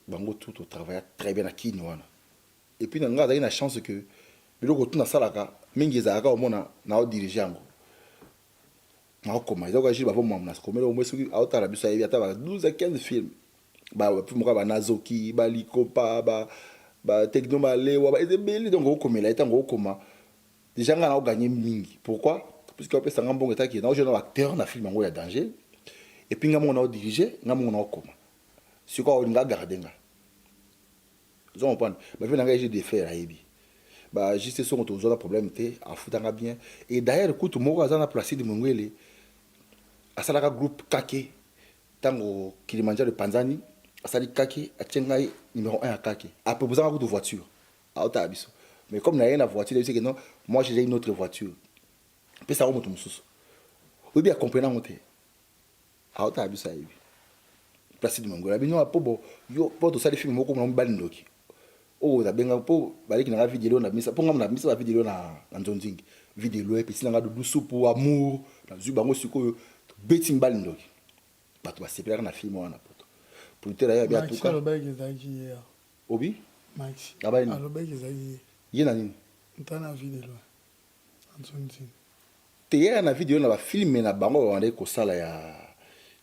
Bango tout travaille très bien à Kinouana. Et puis, nous avons la chance que, le retour dans la salle, mingi zaka au monde na dirigeant. Na koma, ils ont agi ba vont na comme au moins sur autant la busa il y a 12 à 15 films. Ba puis moi ba Nazoki, ba Likopa, ba techno malewa ba ezebeli donc okomela etango okoma déjà nga na gagner mingi pourquoi parce que on peut sanga mbongo etaki na jeune acteur na film ngo ya danger et puis nga mo na diriger nga mo na okoma si quoi on nga garder nga vous comprenez ba vient nga j'ai des faire aibi ba juste son to zona problème té afutanga bien et d'ailleurs écoute mo za na Placide Mongwele asalaka groupe Kake tango Kilimanjaro Panzani asali Kake atyengai numéro 1 à Kake. Après, vous avez une voiture. Mais comme il y a une voiture, il dit que non, moi j'ai une autre voiture. Puis ça remonte mon sous. Oui, bien comprenant monter. Ah, tu as vu ça. Placide Mongola. Mais non, pour tout ça, les films, comme on balinoki. Oh, tu as bien pour balé qui n'a pas vidéo, on a mis ça. Pour moi, on a mis ça vidéo dans Nzonzing. Vidéo, et puis si on a de soupe pour amour, dans Zubango, c'est quoi, betting balinoki. Pas toi, c'est clair, on a filmé, on a pour te là bien tout cas obi Max abani alobeki ezaki yena nini ntana vidéo Nzonzing te ya na vidéo na ba film na bango wande ko sala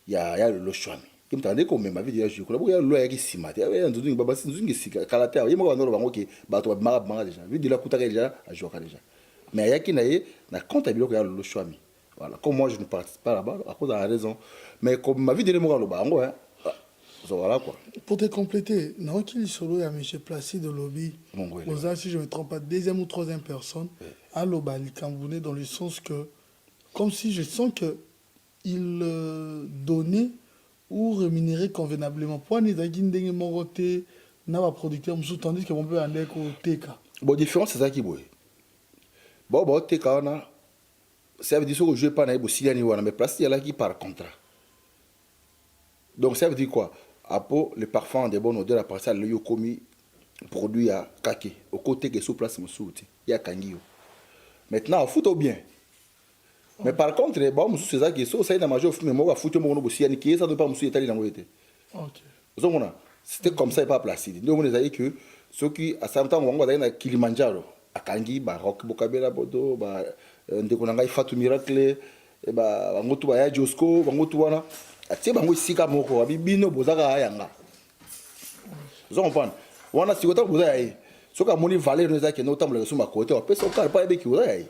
ya lo shwami kimtande ko mema vidéo ya ko ya lo ya kisima te ya Nzonzing baba Nzonzing sika kala te yemo ba ndolo bango ke ba to ba manga déjà vidéo la kutaka déjà a jouer déjà mais ya ki na ye na compte biloko ya lo shwami voilà comme moi je ne participe pas là-bas à cause de la raison mais comme ma vidéo mo lo bango hein Voilà quoi. Pour te compléter, non qu'il solo à M. Placide de Lobby, si je ne me trompe pas, deuxième ou troisième personne, à l'Obali Cambouné, dans le sens que, comme si je sens que il donnait ou rémunérait convenablement. Pour les Agindé Moroté, n'a pas producteur, tandis que mon peut aller au TK. Bon, différence, c'est ça qui est. Bon, TK, ça veut dire que je ne joue pas dans les mais Placide, il y a là qui par contrat. Donc ça veut dire quoi? Après, le parfum de bonne odeur, après ça, le yo commis produit à kake. Au côté que sous place, il y a kangio. Maintenant, on fout au bien. Mais par contre, les bons c'est ça qui est ça, il y a majeur mais moi, foutu mon aussi, il y a ça ne pas monsieur Italie dans le été. Ok. C'était comme ça, il pas placé. Donc, on les a dit que ceux qui, à certains moments, on a Kilimanjaro, à Kangi, Rock Bokabela Bodo, Ndekonanga Fatou Miracle, on a Josco, on a ati bango sika moko abibino bozaka ayanga zo comprendre wana sikota boza yayi soka moni valeur no zaki no tambola suma côté wa pesa okala pa ebeki boza yayi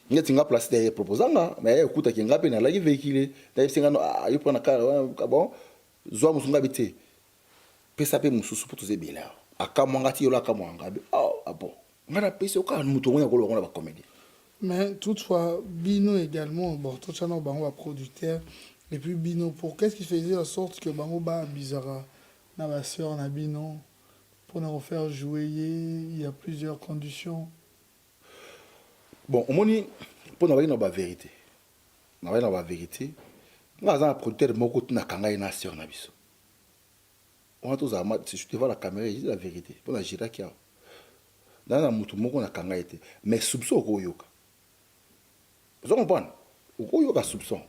ngeti nga place de proposanga mais écoute ki ngape na la ki véhicule na singa no ayo prendre ka bon zo musunga bité pesa pe mususu pour tous ebela akamwanga ti yola akamwanga ah bon ngana pesa okala mutu ngonya ko lokona ba comédie mais toutefois Bino également bon tout ça no bango producteur. Et puis Bino, pour qu'est-ce qui faisait en sorte que Bango ba bizarre na ma soeur na Bino pour nous faire jouer, il y a plusieurs conditions. Bon, au moins pour nous avoir la vérité. Nous avons la vérité. Nous avons un producteur moko na kanga na soeur na biso. On a tous amat, si je te vois la caméra, je dis la vérité. Pour la gira qui a. Dans la mutu moko na kanga été, mais soupçon ko yoka. Vous comprenez? Ko yoka soupçon.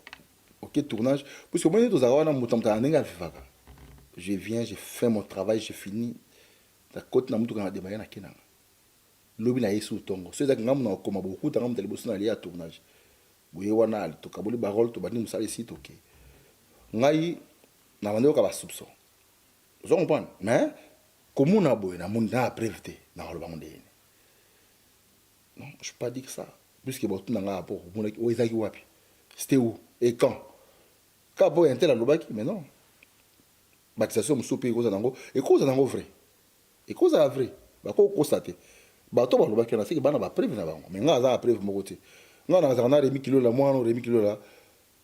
Ok, tournage. Parce que moi, je viens, j'ai fait mon travail, j'ai fini. La côte n'a pas de démarrer na Kenya. L'objet n'a pas tongo. C'est ça que nous avons comme beaucoup de gens qui ont allé à tournage. Oui, on a tout caboli barol, tout bani musali site ok. Ngai na vendre au soupçon. Vous comprenez? Mais comme on a beau, na mon na prévité, na le bango de. Non, je peux pas dire ça. Puisque bon tout n'a pas rapport. Où est-ce qu'il wapi? C'était où et quand? Quand vous êtes là, mais non. Baptisation, vous avez cause d'ango. Et cause d'ango vrai. Et cause à vrai. Bah, quoi constater. Bah, toi, vous avez dit que vous avez prévu. Mais vous avez prévu mon côté. Nous avons remis kilo là, moi, on a remis kilo là.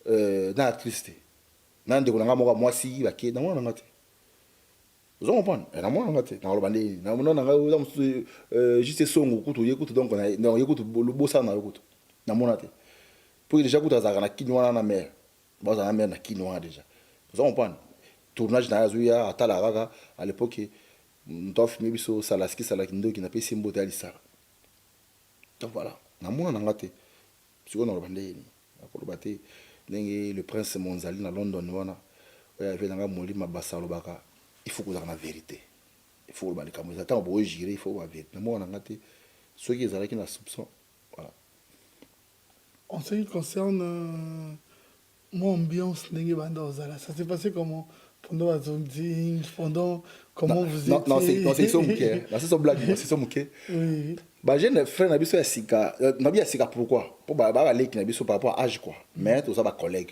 Dans la tristesse. Nous avons moi si, il va quitter. Nous avons vous comprenez? Nous avons bandé. Nous avons juste son coup, écoute donc, on écoute le beau sang dans le coup. Nous avons pour déjà écouter ça, on a qui nous a la mer. Bon, ça a mer na qui nous a déjà. Vous comprenez? Tournage na Azuya à Talaraga à l'époque, nous avons filmé biso Salaski Salakindo qui n'a pas si mbote à l'Issara. Donc voilà, na mona na ngate. Si on a bandé ni, pour battre, le prince Monzali na London wana, il y avait dans moli ma bassa lobaka. Il faut que vous ayez la vérité. Il faut que vous ayez la vérité. Attends, vous gérer, il faut la vérité. Mais moi, on a ngate. Ceux qui ont la soupçon, voilà. En ce qui concerne mon ambiance, ça s'est passé comment pendant la zonding, pendant comment vous étiez. Non, c'est ça mouké. C'est ça blague, c'est ça mouké. Oui. Bah j'ai un frère nabiso ya sika, nabi ya sika pourquoi? Pour bah aller qui nabiso par rapport à âge quoi. Mais tout ça ba collègue.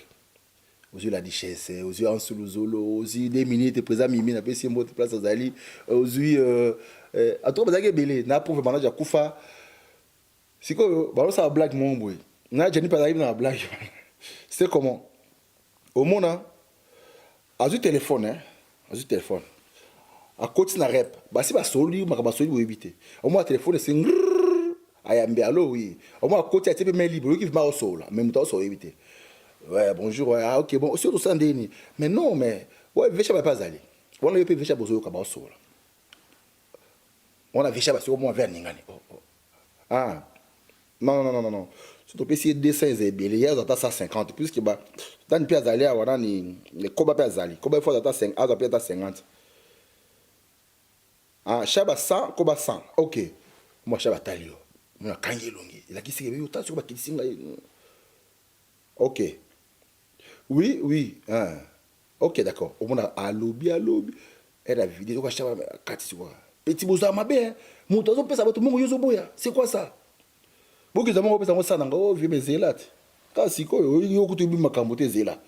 Aux yeux la duchesse, aux yeux Ansulu Zolo, aux yeux des minutes présent Mimi na pesi mot place Azali, aux yeux à toi bazake belé, na pour manager Kufa. C'est quoi bah ça blague mon boy. Na Jenny pas arrive dans la blague. C'est comment? Au monde a du téléphone hein, a du téléphone. À côté na rep, bah si bah soli, ma soli ou éviter. Au moins téléphone c'est ayambe allo oui. Au moins à côté a TP main libre, qui va au sol, même temps sur éviter. Ouais, bonjour, ouais, ah, ok, bon, surtout ça, mais non, mais, ouais, Vécha va pas aller. On a eu Vécha Bozo Kabaso. On a Vécha Basso, moi, vers Ningani. Ah, non. Surtout que si 200 et bien, il y a 150, puisque, bah, dans une pièce d'aller, on a les Koba Piazali. Koba il faut 50, à 50. Ah, Chaba 100, Koba 100, ok. Moi, Chaba Talio. Moi, Kangi Longi. Il a qui s'est réveillé, autant sur qui s'est ok. Oui. Hein. Ok, d'accord. On a à lobby. Elle a vidé. Donc, à petit bosa ma bien. Mon temps, on peut savoir tout le monde. C'est quoi ça? Beaucoup de gens ont pensé ça. Oh, vieux, mais zélat. Quand c'est quoi? Il y a beaucoup de gens qui ont zélat.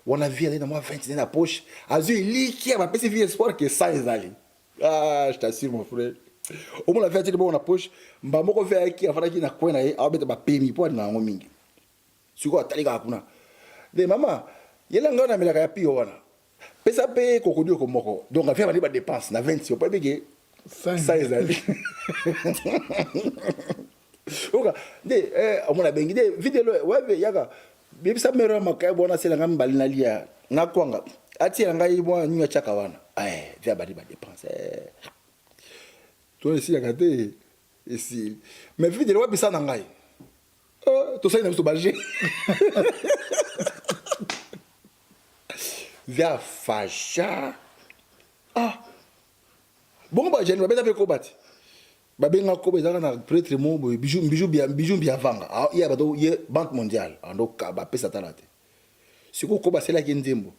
on a vu dans moi 20 dans la poche azui liki ma pesi vie espoir que ça ezali ah je t'assure mon frère au moins la vie bon na poche mba moko fait aki afana ki na kwena e abeta ba pemi po na ngo mingi siko atalika kuna de mama yela ngona melaka ya pio wana pesa pe kokodio ko moko donc affaire ba dépense na 20 yo pas bege ça ezali oka de omona bengi de vidéo webe yaka bibisa mero makaya bona sela ngam balina lia ngakwanga ati ngai mo nyunya chaka wana via ba dépense toi ici yakate ici mais vidéo webisa na ngai to sai na biso baje via facha bon ba jeune ba beta pe ko bati babenga ko bezaka na prêtre mo bijou bien vanga ya bato ye banque mondiale ando ka ba pesa talate siko ko basela ki nzembo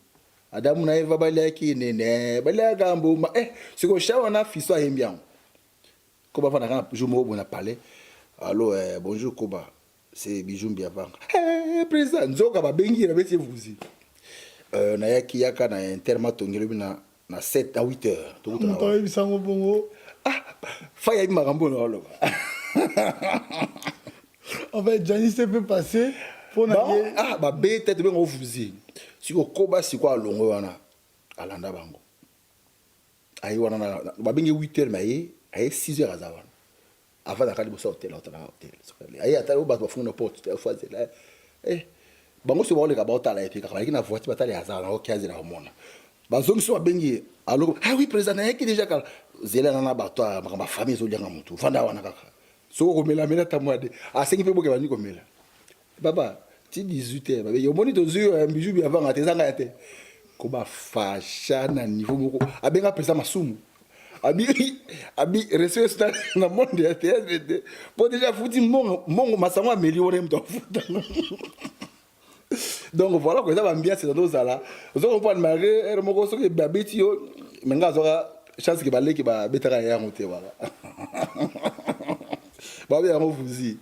adamu na eva bale ki nene bale gambo ma siko shawa na fiso ayembiang ko ba fana kana bijou mo bona parler allo bonjour koba c'est bijou bien vanga président nzoka ba bengi na beti vuzi na yaki yaka na interma tongelo bina na 7 à 8 heures to to bisango bongo Faya marambo na oloba. En fait, Janice peut passer pour na ba bête de ngo fuzi. Siko koba siko alongo wana alanda bango. Ayi wana na ba bengi 8h mais ayi 6h azawana. Avant d'arriver au hôtel hôtel. Ayi ata o ba funa porte fois là. Bango so ba le ka ba otala et puis ka na voiture batale azana o kiazi na homona. Bazongi so bengi alors oui président na qui déjà kala zela na bato ma famille zo lianga mutu fanda wana kaka so ko mela mela tamwade asengi pe boke bani ko mela baba ti 18h baba yo moni to zuyo bijou bi avant atezanga te ko ba fasha na niveau moko abenga pesa masumu abi respect na monde ya théâtre pour déjà futi mongo masango ameliore mto futa. Donc voilà que ça va bien c'est dans nos là vous comprendre malgré moko so ke babeti yo menga zoka chance que balé ki ba betara ya ngote voilà ba bien on vous dit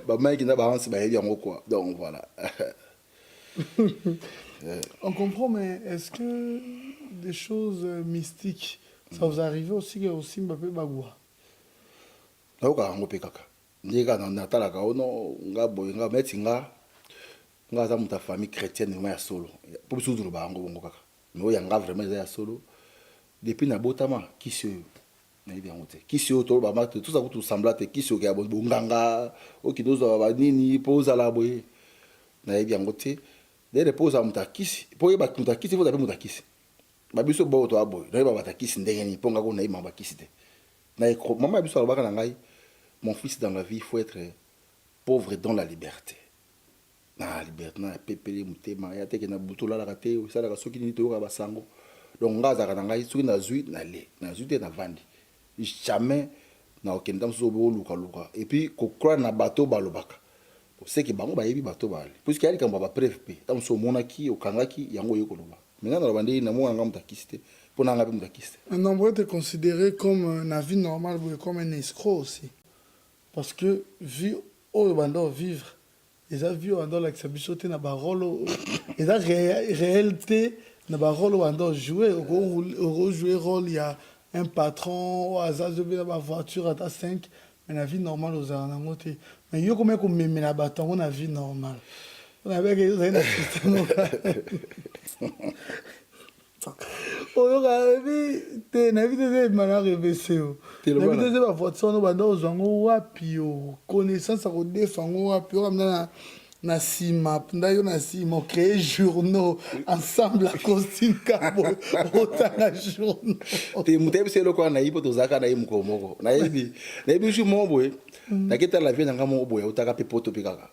ba mai ki na ba hansi ba yebi quoi donc voilà. On comprend, mais est-ce que des choses mystiques ça vous arrive aussi que aussi Mbappé bagua oka ngope kaka ndika na natala ka ono ngabo nga metinga nga za muta famille chrétienne ya solo pour biso ba ngo bongo kaka mais yanga vraiment ya solo depuis na botama kisio na bien ngote kisio to ba mat tout ça tout semblate kisio ke abo nganga okidozo ba nini poza la boye na bien ngote de reposa muta kisi po ba muta kisi faut muta kisi ba biso bo to abo na ba batakisi ndenge ni ponga ko na ima ba kisi te na maman biso alobaka na ngai mon fils dans la vie il faut être pauvre dans la liberté. Na liberté na pepele mutema ya teke na butula la kate o sala ka soki ni to ka basango donc ngaza ka ngai soki na zui na le na zui te na vandi jamais na okenda mso bo luka luka et puis ko croire na bateau balobaka c'est que bango ba yebi bateau bale puisque yali kamba ba preuve pe tam so monaki o kangaki yango yeko loba mais na bandi na mo ngam takiste pour na ngabe mutakiste. Un homme est considéré comme un vie normal comme un escroc aussi parce que vu au bando vivre ils ont vu dans l'exhibition na ba rôle ils ont réalité na ba rôle bando jouer jouer rôle il y a un patron au hasard de la voiture à 5 mais la vie normale aux anangote mais yo comme même na baton on a vie normale on avait que un système oyo te na vie de mana reveseo na vie de ba voiture no bando zongo wapi yo connaissance ko défango wapi yo kamna na sima ndayo na sima créer journaux ensemble à costume cabo otanga journaux te mutebe selo kwa na ipo tozaka na imko moko na yebi ju mombo na keta la vie nga mo boya utaka pe poto pe kaka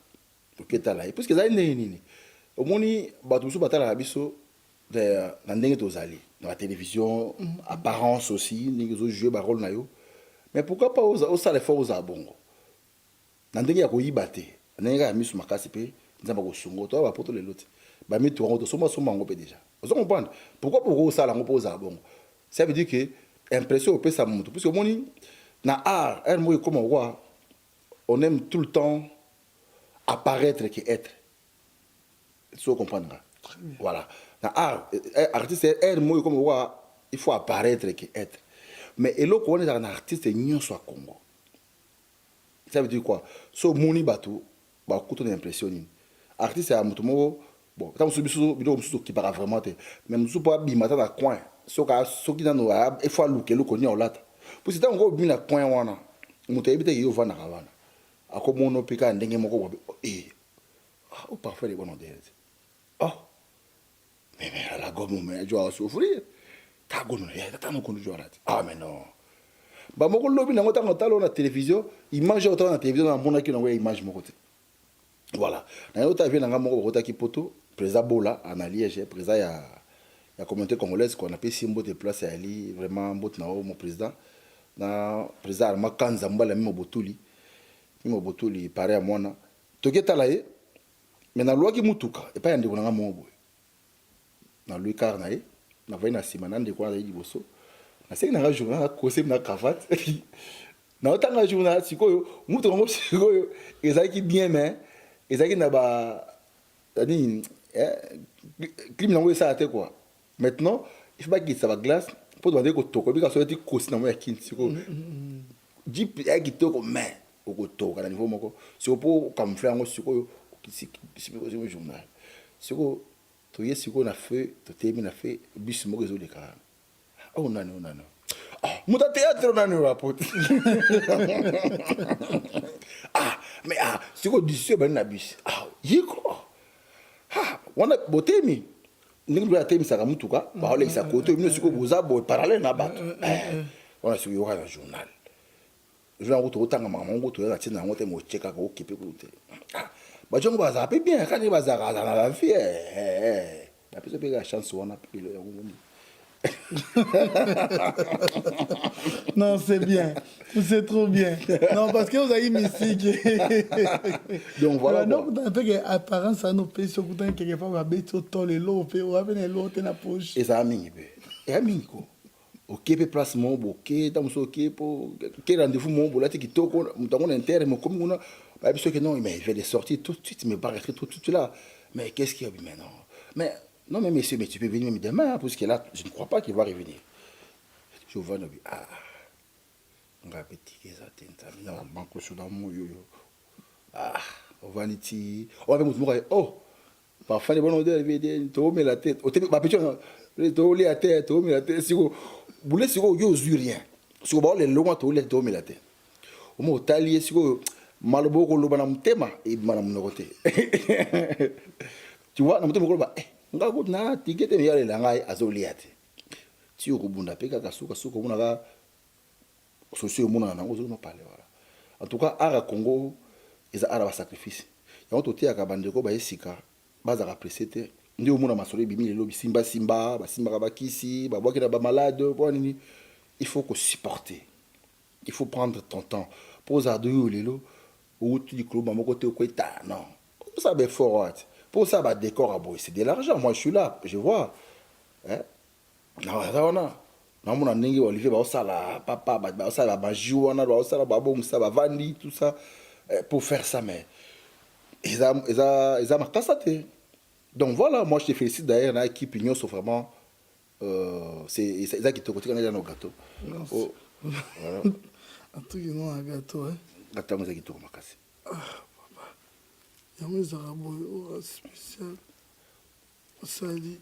keta la parce que za nini omoni batu su batala biso de na ndenge tozali dans la télévision apparence aussi ni zo jouer ba rôle na yo mais pourquoi pas au ça les fois aux abongo na ndenge ya koyibate ndenge ya misu makasi pe nzamba ko sungo to ba poto le lote ba mi to ngo to soma ngo pe déjà vous comprenez pourquoi pour ça la ngo poza bongo ça veut dire que impression au pesa mutu parce que moni na art elle moi comme roi on aime tout le temps apparaître que être. Tu comprends? Voilà. Dans art, artiste, comme il faut apparaître que être. Mais et là, quand on est un artiste, il soit Congo. Ça veut dire quoi? So, Mouni Batou, bah, quand on est impressionné. Artiste, c'est un mouton. Bon, tant que vous qui parle vraiment, même si vous avez un dans coin, ce qui est dans il faut aller le connaître en latte. Pour si tant que vous avez un coin, vous avez évité que vous avez un coin. À quoi mon opéra n'est pas mon oh, parfois les bonnes idées. Oh, mais la gomme, mais je dois souffrir. T'as gomme, t'as non connu jouer. Ah, mais non. Bah, mon lobby n'a pas de la télévision, image autant dans la télévision, dans mon qui n'a image mon côté. Voilà. Dans l'autre avis, dans mon côté qui poto, président Bola, en Liège, président il y a la communauté congolaise qu'on appelle Simbo de place à Ali, vraiment bot na mon président. Na président Arma Kanzamba la même Botuli paraît à moi na. Toketa là mais na loi qui mutuka et pas yandi konanga mo boy. Na lui carnaé, na vai na simana ndeko na liboso. Na seki na journal na kose na cravate. Na otanga journal sikoyo mutu ngo sikoyo ezaki bien mais ezaki na ba tani crime na ça te quoi. Maintenant, il faut pas qu'il ça va glace pour demander que toko bi ka so ti kosi na mo ya kinti sikoyo. Jeep ya ki toko mais au toka na niveau moko. Si pour camoufler ngo sikoyo qui journal. Sikoyo to ye sikoyo na fait to temi na fait bis mo réseau de car. Oh non. Ah, muta théâtre na no rapport. Ah, mais ah, sikoyo d'ici ben na bis. Ah, yiko. Ah, wana botemi. Ningu ya temi saka mutuka, ba ole sa koto, mino sikoyo boza bo parallèle na bato. Wana sikoyo yo journal. Je vais vous tanga maman to ya tina ngote mo cheka ko kipe ko te. Ah, ba jongo ba za pe bien quand il va za na la vie. La personne peut la chance on a pris le Non, c'est bien. C'est trop bien. Non, parce que vous avez mystique. Donc voilà. Donc, dans la apparence, ça nous fait ce que vous avez quelque part, vous avez tout le lot, vous avez l'eau dans la poche. Et ça a mis. Et a mis quoi? Ok, pe place mon ok, tam so ok pour quel rendez-vous mon bola qui toko, on inter, mais comme on a, bah parce que non, mais il fait des sorties tout de suite, mais pas rester tout de suite là. Mais qu'est-ce qu'il y a maintenant? Mais non, mais monsieur, mais tu peux venir même demain, parce que là, je ne crois pas qu'il va revenir. Je vois, ah, on va petit que ça t'entend, on va banco sur la mou yo. Ah, on va niti, on va me oh, parfois les bonnes odeurs, ils te remettent la tête, au télé, bah petit, te remettent la tête, te remettent la tête, si vous voulez, si vous n'osez rien, si vous voulez, le loin, te remettent la tête. Au moins, t'alliez, si vous malbo ko loba na mtema et manam nokote. Tu vois, na mtema ko loba nga ko na tikete yale la ngai azoliate. Ti ko bunda peka kasuka suko muna ga socio muna na ngozo no parler voilà. En tout cas, ara Congo eza ara ba sacrifice. Ya on totia ka bandeko ba esika baza ka presete ndi muna masole bimi lelo simba ba simba ba kisi ba boki na ba malade pour nini. Il faut que supporter. Il faut prendre ton temps. Pour ça de lelo ou tu dis que mon côté au côté non. Pour ça ben fort. Pour ça bah décor à boy, c'est de l'argent. Moi je suis là, je vois. Hein? Non, mon ndenge Olivier ba osala papa ba osala ba jouna ba osala ba bon ça ba vandi tout ça pour faire ça mais ils a marqué ça. Donc voilà, moi je te félicite d'ailleurs dans l'équipe Union c'est vraiment c'est ça qui te côté quand il y a nos gâteaux. Oh, voilà. Un truc non un gâteau hein. Gâteau moi qui te remarque. Ah papa. Il y a mes arabes spécial. Ça dit.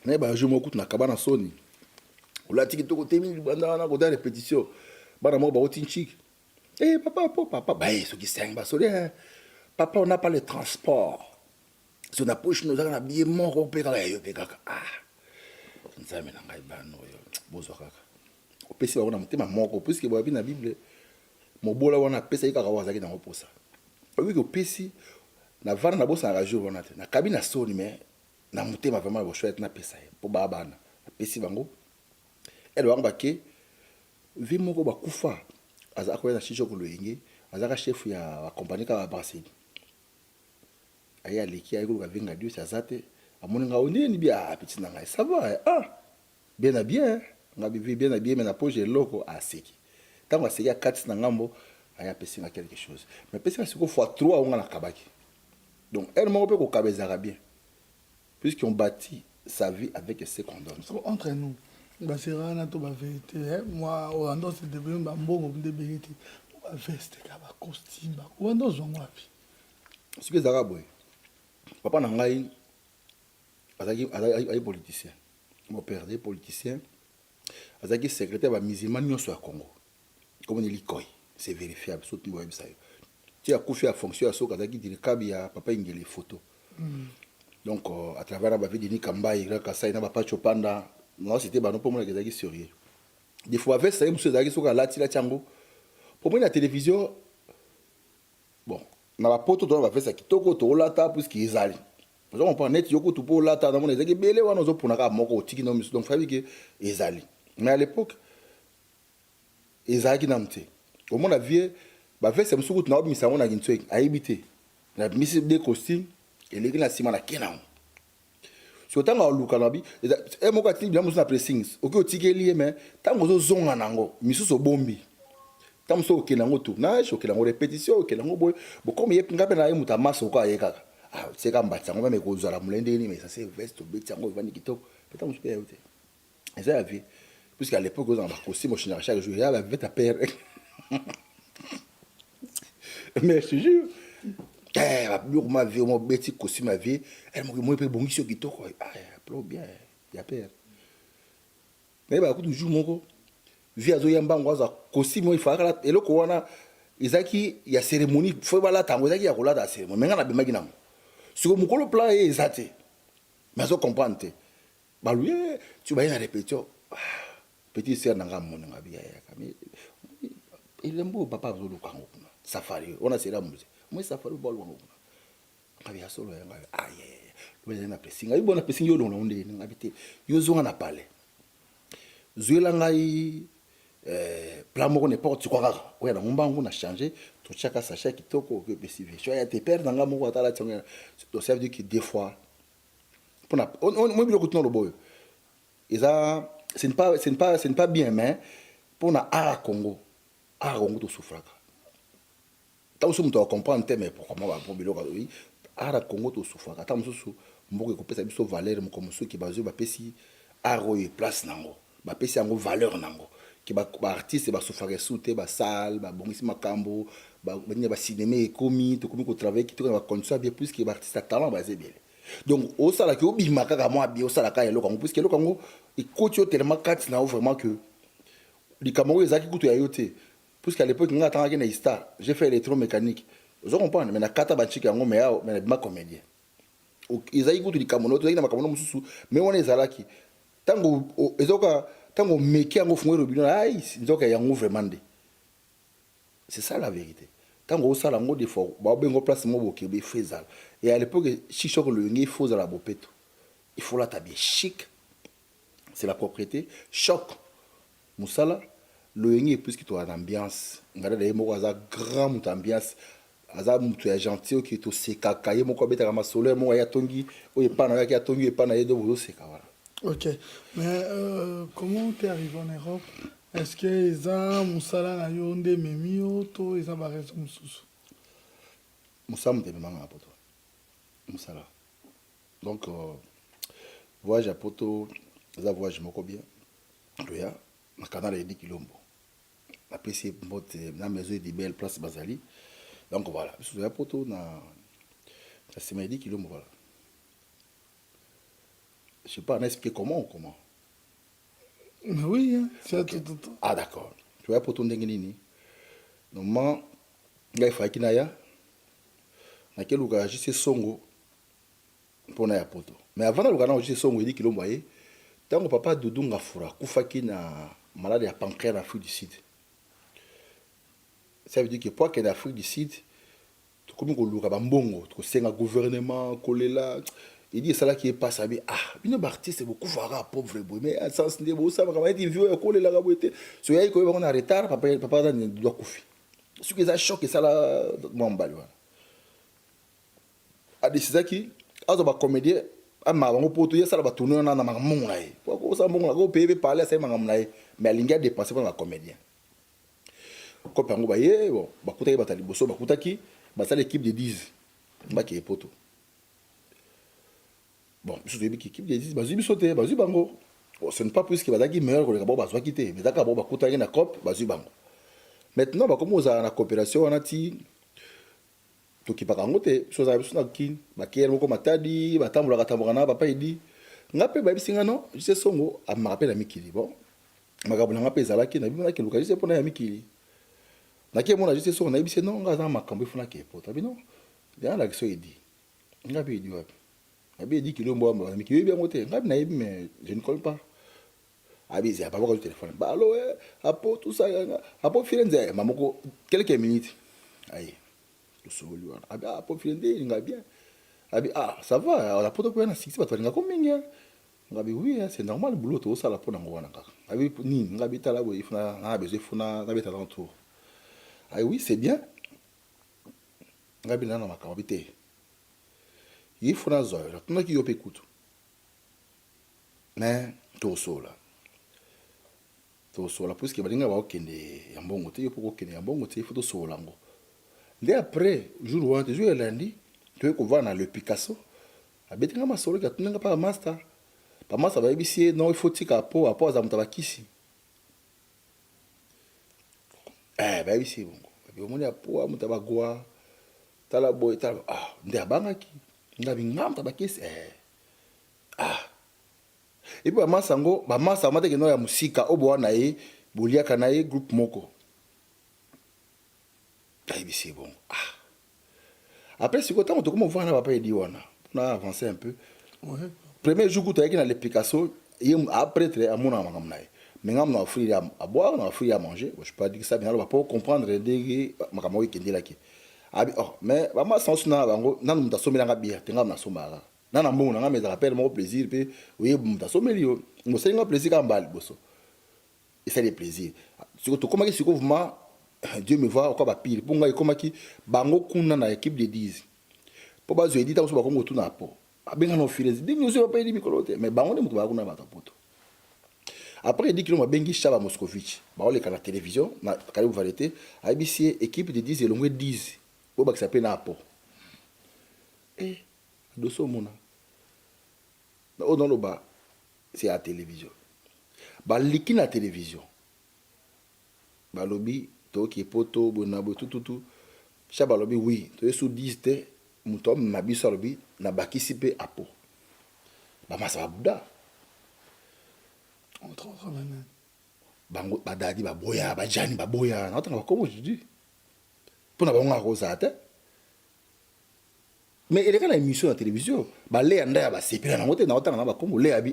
Mais bah je m'écoute na kabana soni. On l'a dit que côté mi banda na côté répétition. Bana mo ba otinchik. Eh papa bah ce qui sing ba soli. Papa on n'a pas le transport. Si on a poche nous a bien mon repé kala yo pe kaka. Ah. Nzame na ngai bano yo. Bozo kaka. Opesi ba ona mutema moko puisque ba bi na Bible. Mobola wana pesa yika ka wazaki na oposa. Obi ko pesi na vana na bosa na jour wana te. Na kabina soni mais na mutema vraiment bo chouette na pesa pour baba na. Pesi bango. Elle wanga ke vi moko ba kufa. Aza ko na shisho ko loyenge. Aza ka chef ya compagnie ka Brasserie. Aya leki ayi ko vinga Dieu ça zate. Amoninga oneni bia petit na ngai. Ça va. Ah. Bien à bien. nga bivi bien habillé mais na poche loko aseki tango aseki a 4 na ngambo aya pesi nga quelque chose mais pesi siko fois 3 on na kabaki donc elle m'a peu ko kabezaka bien puisqu'on bâtit sa vie avec ce qu'on donne entre nous basera na to ba vérité moi on doit se devenu ba mbongo de vérité ba veste ka ba costume ba on doit zongo api ce que zara boy papa na ngai azaki politicien mon père des politiciens azaki secrétaire ba musulman nyonso ya Congo comme ni likoy c'est vérifiable surtout moi ça tu as couché à fonction à soka azaki dirikabi ya papa ingeli photo donc à travers la vie de Nikambaye là ka ça na ba pacho panda non c'était ba non pour moi que azaki sérieux des fois avec ça monsieur azaki soka la tila chango pour moi la télévision bon na ba poto to ba fesa kitoko to lata puisqu'il ezali vous comprenez net yoko to pour lata na mon ezaki belé wana zo pona ka moko tiki no donc fabi que ezali mais à l'époque ezaki namte au moins la vie ba fesa musuku na obimisa mona gintswe aibité na misi de costume et les gens na kenam so tanga luka nabi e moko atili bien musu na pressings oki otiki lié mais tango zo zonga nango misusu bombi tango so okena ngo tournage okena ngo répétition okena ngo boy bo comme ye ngape na ye muta maso ko ayeka ah c'est comme batsa ngo même ko zala mulende ni mais ça c'est veste betsa ngo vani kitoko tango so yote et ça la vie puisqu'à l'époque on a costume au chaque jour il y a la veste à père mais je te jure ma vie mon petit costume ma vie elle m'a peu bon qui kitoko ah pro bien il y a père mais ba ko toujours moko vie azo yamba ngwaza costume il faut kala eloko wana izaki ya cérémonie faut bala tango izaki ya kolata cérémonie menga na bemaki nango siko mukolo plan e ezate mais azo comprendre ba lui tu vas y répétition petit sœur nanga mona ngabi ya kami il aime papa zo lukango safari on a sera musée moi safari bol wango ngabi solo ya ngabi aye le na pressing ayi bona pressing yo lo ndé ngabi te yo zo na parler zuela ngai plan moko n'importe quoi kaka oya na ngombangu na changer to chaka sachet kitoko que besive so ya te perdre nga moko atala tshonga to ça veut dire que des fois pour na moi biloko tno lo boyo eza ce n'est pas bien mais pour na Congo to souffraka tant que tu comprends mais pourquoi moi pour biloko oui Congo to souffraka tant mususu mboko ko pesa biso valeur mo comme ceux qui bazo ba pesi aroye place nango ba pesi yango valeur nango ki ba artiste ba souffrir souté ba salle ba bongisi makambo ba cinéma ekomi to komi ko travailler ki to ba condition bien plus que ba artiste à talent ba zebele donc au sala ki obima kaka moi bien au sala ka yelo kango plus que yelo kango e coach tellement quatre na vraiment que li kamongo ezaki kutu ya yote plus qu'à l'époque nga tanga na star j'ai fait électromécanique vous comprenez mais na kata ba chika yango mais ma comédien ezaki kutu li kamongo to na makambo mususu mais on ezalaki tango ezoka tango meki yango fungwe robino ai nzoka yango vraiment c'est ça la vérité tango osala ngo des fois ba bengo place mo bokebe faisal et à l'époque chichok le ngi faut la bopeto il faut la tabier chic c'est la propriété choc musala le ngi plus que toi l'ambiance ngada de mo za grand ambiance aza mutu ya gentil qui to sekaka ye moko beta kama solaire mo ya tongi o epana ya tongi epana ye do bo seka voilà. Ok, mais comment tu es arrivé en Europe? Est-ce que les gens musala na yonde memio to ils ont raison mususu? Musala mte memanga poto. Musala. Donc voyage à poto, ça voyage moko bien. Loya, na canal de Kilombo. Après c'est na maison de belle place Bazali. Donc voilà, je à poto na c'est midi Kilombo voilà. Je sais pas, on explique comment. Mais oui, hein, c'est okay. tout. Ah d'accord. Tu vois pour ton dengenini. Normalement, il faut qu'il n'aille. Na quel lugar juste songo pour na poto. Mais avant le lugar na juste songo il dit qu'il l'ont voyé. Tant que papa Doudou ngafura kufaki na malade ya pancréas en Afrique du Sud. Ça veut dire que pour que en Afrique du Sud, tu comme ko lugar bambongo, tu senga gouvernement kolela. Il dit ça là qui est pas sabi une artiste beaucoup fara pauvre boy mais à sens de ça va être vieux école la gaboté so yai ko on a retard papa dans doit kufi ce qui est choqué ça là mon bali voilà a décidé qui azo ba comédien ama bango poto ya sala ba tourner na makamona e ko sa mbongo ko payer parler ça mangam na mais alingi a dépenser pour un comédien ko pango ba ye bon bakuta ba tali boso bakuta ki ba ça l'équipe de 10 ba ki poto bon je dis équipe de 10 ba zu bisote ba zu bango ce n'est pas plus que ba daki meilleur ko le ba zo quitter mais daka ba bakuta na cop ba zu bango maintenant ba comme oza na coopération on a ti to ki paka ngote so za biso na kin ba kier moko matadi ba tambola na papa idi ngape ba bisinga no je sais songo a me rappelle mikili bon makabona ngape zalaki na bimona ke luka je sais pona ya mikili na ke mona je sais songo na bise no ngaza makambo ifuna ke pota bino bien la so idi ngape idi wapi ngape idi kilo mbo ba mikili bien ngote ngape na ibi mais je ne connais pas abi c'est pas beaucoup de téléphone bah allo apo tout ça apo firenze mamoko quelques minutes aïe le solo abi apo firenze il va bien abi ah ça va on a pas de quoi na 6 ba tolinga combien ngabi oui c'est normal boulot to ça la pona ngwana kaka abi ni ngabi tala bo ifuna na besoin funa na beta dans tour ah oui c'est bien ngabi na makambo bité ifuna zo la tuna ki yope kutu mais to sola to sola parce que balinga ba okende ya mbongo te yopo okende ya mbongo te faut sola ngo nde après jour ou un jour lundi tu ko va na le Picasso abetinga masolo ka tunanga pa master pa master ba bisie non il faut tika po apo za mutabakisi ba bisie bongo ba moni apo mutabagwa tala boy tala ah nde abangaki ngabi ngam tabakisi et puis ba masa mateke no ya musika obo na ye boliaka na ye groupe moko c'est bon après si côté on te comment voir na papa dit wana on a avancé un peu ouais premier jour que tu as dans les Picasso et après très à mon amam na mais ngam na offrir à boire na offrir à manger je peux pas dire ça bien alors pas comprendre des makamo weekend là qui abi oh mais ba masa sona bango nanu mutasomela ngabia tenga na somara nana mbongo na ngame za rappel mon plaisir pe oui mutasomeli yo mo senga plaisir ka mbali boso et c'est le plaisir surtout comment que surtout vraiment Dieu me voit encore pire pour moi comme qui bango kuna na équipe de 10 pour ba zo edita so ba kongo tuna po abenga no filez dit nous pas dit mikolote mais bango ne mutu ba kuna mata poto après il dit que ma bengi Chaba Moscovitch ba ole kana télévision na karibu variété ABC équipe de 10 et longwe 10 pour ba qui s'appelle na po dosso mona o dans le bas c'est à télévision ba liki na télévision ba lobby to ki poto bonabo tout Chaba lobi oui to sous 10 te mutom mabiso lobi na bakisi pe apo ba masa buda on trouve même bango badadi ba boya ba jani ba boya na tanga comme je dis pour na bango rosate mais il y a une émission à la télévision ba le anda ba sepela na ngote na otanga na ba comme le abi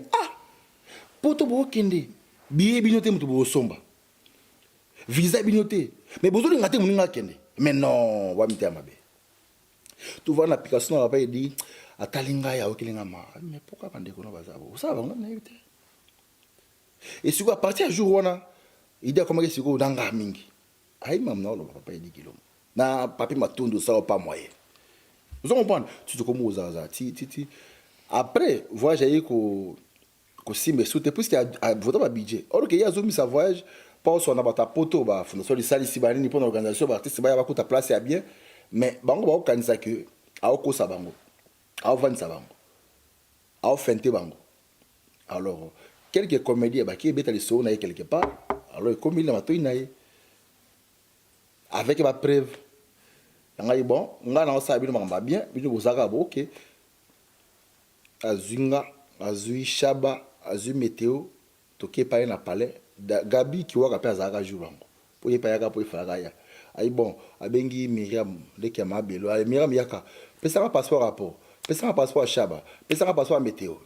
poto bo kende biye binote mutu bo somba visa binote mais bozo ngate muninga kende mais non wa mite amabe tu vois l'application là va dit atalinga ya okilinga ma mais pourquoi bande ko no bazabo ça va ngana yite et si quoi à partir du jour wana il a comment que si ko danga mingi ai mam na lo papa dit kilo na papi matondo ça pas moyen vous comprenez tu te comme aux aza ti après voyage aí ko si mais sous te plus qu'il a voter ba budget or que il y a zomi sa voyage pas sur na bata poto ba fondation de salisi ba ni pour l'organisation ba artiste ba ya ko ta place ya bien mais bango ba organiser que a ko sa bango a vendre sa bango a fente bango alors quelques comédiens ba qui beta les so na quelque part alors comme il na mato inaye avec ma preuve ngai bon nga na sa bino mamba bien bino bozaka bo OK azinga azui Chaba azui météo toke pa na palais Gabi qui waka pe azaka jour bango po ye pa yaka po ifaka ya ai bon abengi Miriam leki ma belo ai Miriam yaka pesa ma passeport rapport pesa ma passeport Chaba pesa ma passeport météo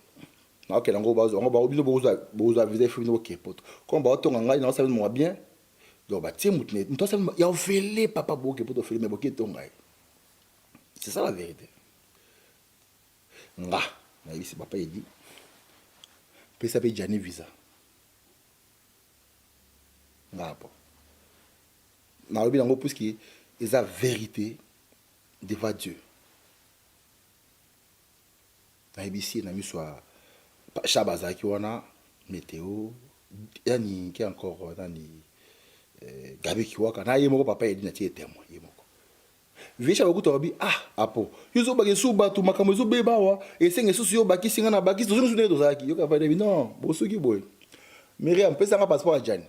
na OK lango bazo ngo bino bozo visa fino OK poto comme ba tonga ngai na sa bino bien donc ba tie mutne nto sa ya ofele papa boke poto ofele mais boke tonga c'est ça la vérité nga na ici papa il dit pesa pe jani visa nga po na lobi nango parce que ils a vérité devant Dieu na ici na miswa Chaba zaki wana météo yani qui encore nani Gabi Kiwaka na yemo papa edi na tie témoin yemo visha bakuta babi apo yuzo baki suba tu makambo zo beba wa esenge susu yo baki singa na baki zo zo zaki yo ka fa debi non bosuki boy Miriam pesa nga passeport à Jani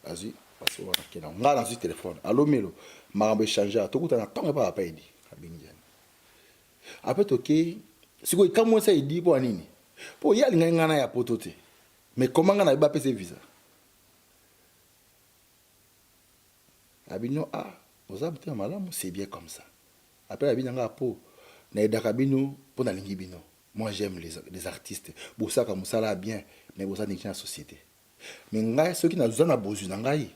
azui passeport à kena nga na su téléphone allo melo makambo échanger to kuta na tonga pa papa edi abini Jani après toke siko ikamwe sa edi po nini po ya linga ngana ya potote mais comment nga na ba pesa visa Abino vous avez malamu c'est bien comme ça après abino nga po na edaka bino po na lingi bino moi j'aime les artistes bosaka musala bien mais bosa niki na société mais ngai ceux qui na zona bozu na ngai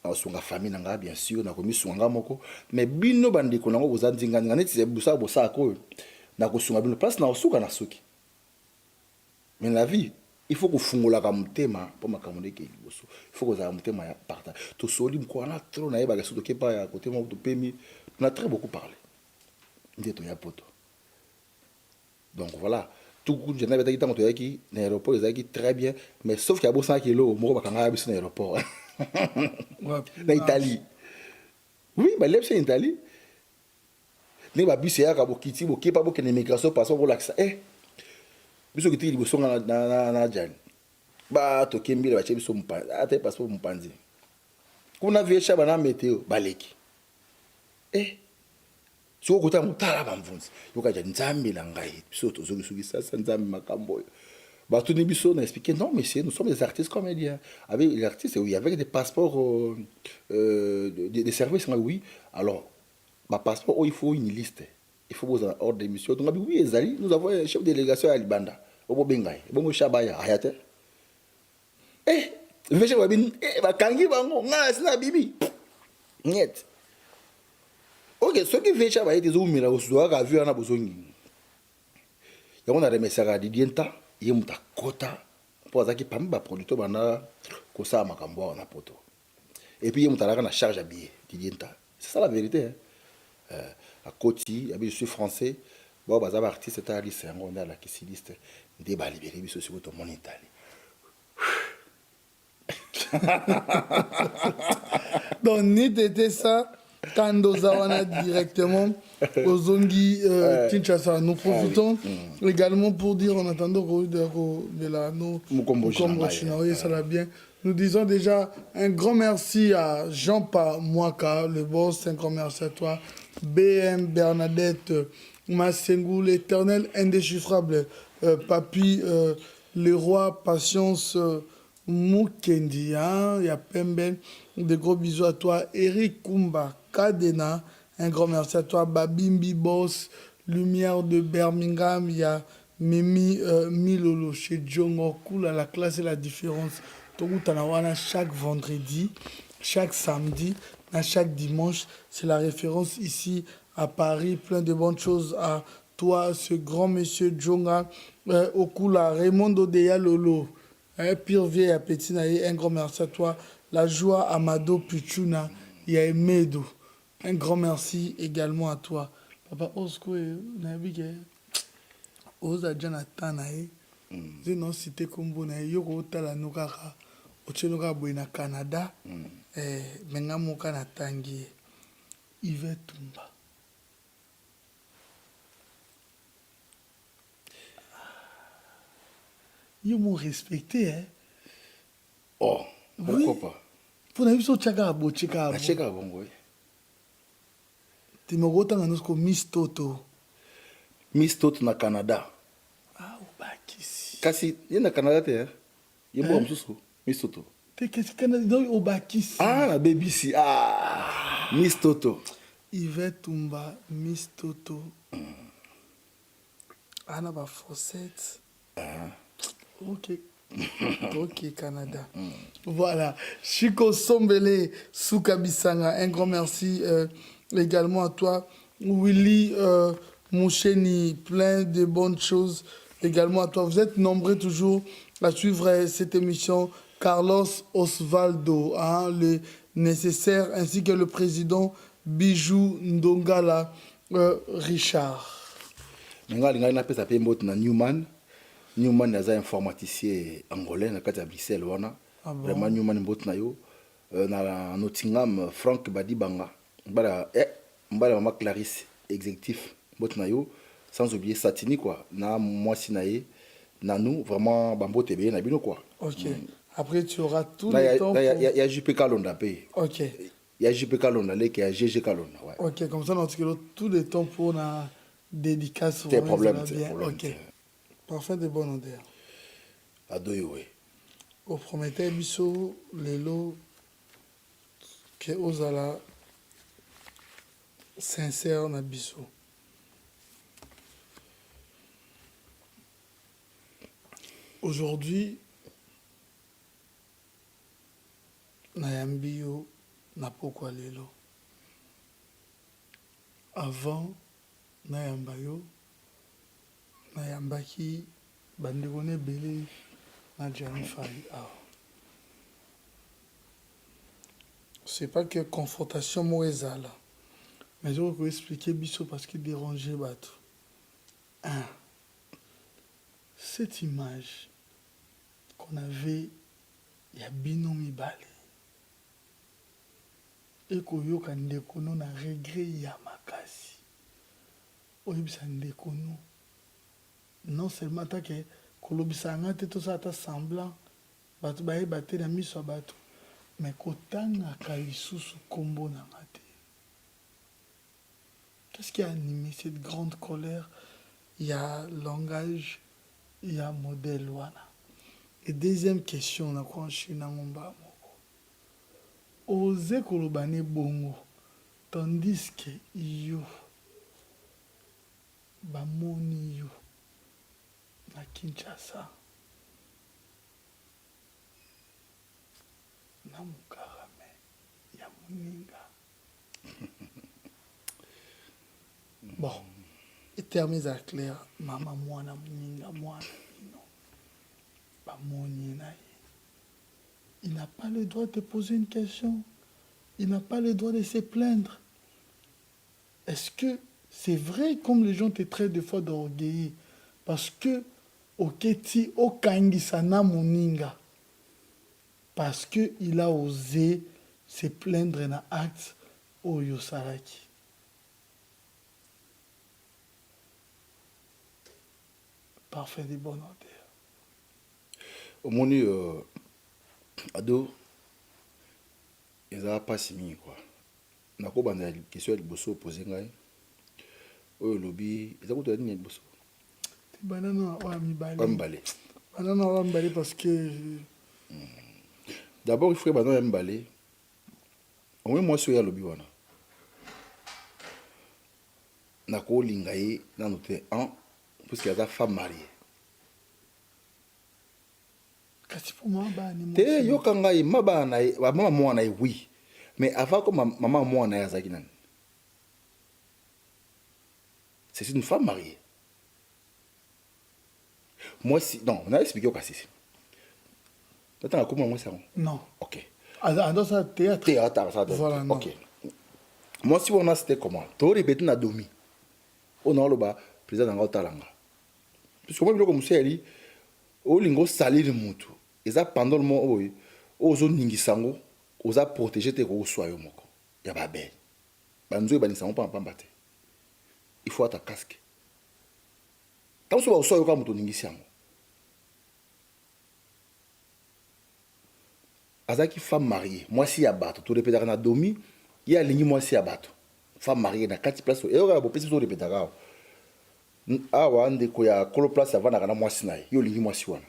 asunga famille na ngai bien sûr na komi sunga moko mais bino bandiko nango boza ndinga neti se bosa ko na kosunga bino place na osuka na soki mais la vie il faut que fungola ka mutema po makambo ke liboso il faut que za mutema ya partage to soli mko na trop na yeba ka soto ke pa ya côté mo to pemi on a très beaucoup parlé ndeto ya poto donc voilà tout coup je n'avais pas dit tant que yaki na aéroport ezaki très bien mais sauf qu'il y a beau 100 kg moko bakanga biso na aéroport na Italie oui bah l'Epse en Italie ne ba biso ya ka bokiti bokepa bokene migration passeport pour l'accès biso kiti liboso na Jani ba to kembile ba chebiso mpanzi ate passeport mpanzi kuna viesha bana météo baleki soko kota mutala bamvunzi yoka ja nzambe la ngai biso to zoki sasa nzambe makambo ba tout biso na expliquer non mais nous sommes des artistes comédiens avec les artistes oui avec des passeports des services oui alors ba passeport il faut une liste il faut vous ordre d'émission donc oui ezali nous avons un chef de délégation à Libanda obo bengai bongo shabaya ayate veche wabin bakangi bango nga sina bibi net ok ce qui veche ba ite zo umira uswa ka vu ana bozongi yango na remesaka didienta yemuta kota po azaki pamba ba producteur bana ko sa makambo na poto et puis yemuta la na charge à billet didienta c'est ça la vérité à Koti je suis français bon bazaba artiste ta ali c'est on a la kissiliste de ba libérer biso sur to mon Italie donc n'était ça Kandozawana directement aux Zongi Kinshasa. Nous profitons également pour dire en attendant de la Mukombo Chinaoye, ça va bien. Nous disons déjà un grand merci à Jean-Pa Mwaka, le boss, un grand merci à toi, BM Bernadette Massengou, l'éternel indéchiffrable, Papi, le roi Patience Mukendi, il y a Pemben, des gros bisous à toi, Eric Kumba, Kadena, un grand merci à toi, Babimbi Boss, Lumière de Birmingham, il y a Mimi Milolo chez Djongo, cool à la classe et la différence. Chaque vendredi, chaque samedi, chaque dimanche, c'est la référence ici à Paris, plein de bonnes choses à toi, ce grand monsieur Djonga, Okula, Raymond Odeya Lolo, Pire vieille appétit, un grand merci à toi, la joie Amado Pichuna, il y a Medo. Un grand merci également à toi. Papa Osko, Oza Jonathan, je n'ai cité comme bon, Yoko Talanokara, Ochenoka Buena Canada, Mengamoka Natangi, Yves Tumba. Ils m'ont respecté, hein? Oh, pourquoi pas? Pour nous, ils ont tchakabo, tchakabo. Tchakabo, oui. Tu me retends à nous Miss Toto. Miss Toto na Canada. Ah, au Bakissi. Kasi, il y a na Canada, tu es? Il y a un peu Miss Toto. Tu qu'est-ce qu'il y a au Bakissi? Ah, la BBC. Ah, Miss Toto. Yvette Tumba, Miss Toto. Anna ba Fossette. Ok. Ok, Canada. Voilà. Chico Sombele, Soukabisanga, un grand merci également à toi. Willy Moucheni, plein de bonnes choses également à toi. Vous êtes nombreux toujours à suivre cette émission. Carlos Osvaldo, hein, le nécessaire, ainsi que le président Bijou Ndongala Richard. Newman. Newman est un informaticien angolais na kati ya Bruxelles wana. Vraiment Newman mbot na yo na Nottingham Franck Badibanga. Mbala mama Clarisse exécutif mbot na yo sans oublier Satini quoi. Na moi sinaye na nous vraiment bambote bien na bino quoi. OK. Après tu auras tout là, le temps. Il y a JP Kalonda payé. OK. Il y a JP Kalonda là qui a GG Kalonda ouais. OK, comme ça on a tout le temps pour la dédicace. C'est problème, OK. Parfait de bonne odeur. Adoyo oui. Au prometteur biso lelo que ozala sincère na biso. Aujourd'hui nayambi yo na pokwa lelo. Avant nayamba yo nayambaki bandeko nebele na Johnny Faye. C'est pas que confrontation moi ezala, mais je vais expliquer biso parce qu'il dérangeait bato. Cette image qu'on avait il y a bino mibale et koyoka ndeko no na regret ya makasi oyebisa ndeko no non seulement ta ke kolobisa nga te to sa ta semblant bato bayeba te na miso ya bato mais kotangaka lisusu kombo na nga te. Qu'est-ce qui a animé cette grande colère? Il y a langage, il y a modèle wana. Et deuxième question na kwa nshina ngomba moko oze koloba ne bongo tandis que yo bamoni yo na Kinshasa na mukarame ya moninga. Bon, et termine à clair, maman mwana moninga mwana bino bamoni na ye. Il n'a pas le droit de poser une question. Il n'a pas le droit de se plaindre. Est-ce que c'est vrai comme les gens te traitent des fois d'orgueilleux parce que oketi okangisa na moninga parce que il a osé se plaindre na acte oyo salaki. Parfait de bonne odeur. Au moni ado eza pas simi quoi. Nako banda question ya liboso poser ngai. Oyo lobi eza kuto ni liboso. Banana wa mibale. Mbale. Banana wa mibale parce que d'abord il faut banana mbale. Au moins moi sur ya lobi wana. Nako lingaye na noté en parce qu'il y a des femmes mariées. Kasi pour moi ba ni te yo kanga i maba na mama mwana oui mais avant que maman mwana ya zaki nan c'est une femme mariée. Moi si non on a expliqué au cas ici. Attends comment moi ça non. OK. Dans ça théâtre ça voilà, non. OK. Moi si on a c'était comment to répéter na domi on a le bas président nga talanga parce que moi biloko museli o lingo salir mutu eza pendant le moment oyo ozo ningisango oza protéger te ko soyo moko ya ba belle banzo ba nisango pa pamba te il faut ta casque tant so ba soyo ka mutu ningisango azaki femme mariée moi si ya bato to répéter na domi ya lingi moi si ya bato femme mariée na kati place et oka bo pesi to répéter ka awa ndeko ya kolo place avant na mwasi na yo lingi mwasi wana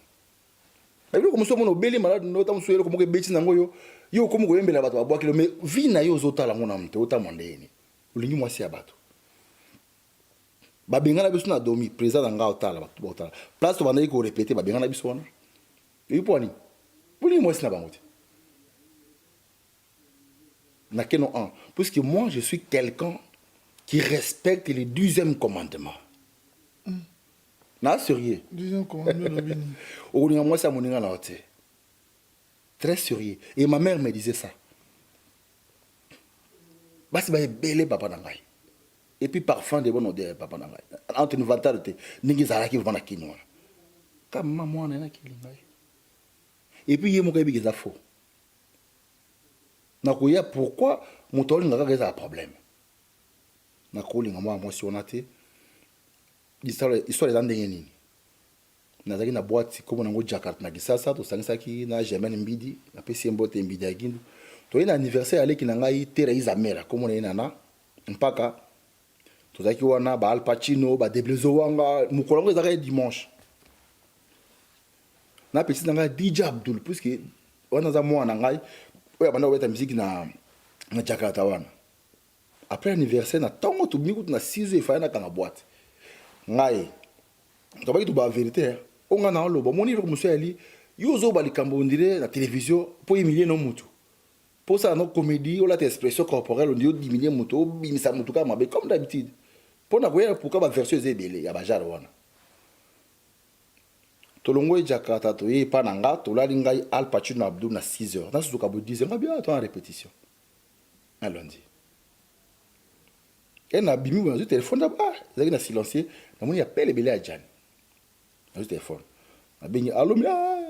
na bilo komuso mono beli malade no ta muso yelo komoke beti nango yo komo ko yembela bato babwa kilo mais vi na yo zotala ngona mte ota mondeni lingi mwasi ya bato babengana biso na domi président nga otala bato botala place to banda ko répéter babengana biso wana yo poni buli mwasi na bangote na keno un puisque moi je suis quelqu'un qui respecte le 10e commandement. Na sérieux. Disons comment mieux le béni. Au moins ça mon na hote. Très sérieux. Et ma mère me disait ça. Basi ba belé papa nangai. Et puis parfum de bonne odeur papa nangai. Entre une vantale te ningi zara ki vana kinwa. comme maman on a kilinga et puis il m'a dit que ça faux na koya pourquoi moto linga ka ça problème na ko linga moi si on a été histoire dans ndenge nini nazaki na boîte comme nango Jakarta na kisasa to sangisaki na Germaine Mbidi na pesi mbote Mbidi ya Gindu to ina anniversaire aleki na ngai tera izamera comme on ina na mpaka to zaki wana ba Al Pacino ba Deblezo wanga mukolongo ezaka dimanche na pesi na ngai DJ Abdul puisque wana za mwana ngai oya banda weta musique na Jakarta wana après anniversaire na tongo to bikutu na 6 heures fa na kanga boîte ngai to ba itu ba vérité onga na lobo moni ko musali yozo ba likambo ndire na télévision po humilier no mutu pour ça no comédie ou la expression corporelle on dit diminuer mutu bimisa mutu kama be comme d'habitude pour na koya pourquoi ba version zebele ya ba jar wana to longo Jakarta to e pa nanga to la lingai Al Pacino Abdou na 6 heures dans ce cas 10 heures bien attends en répétition allons-y et na bimi dans le téléphone d'abord il a silencieux na moni appelle belé a Jan dans le téléphone na bengi allo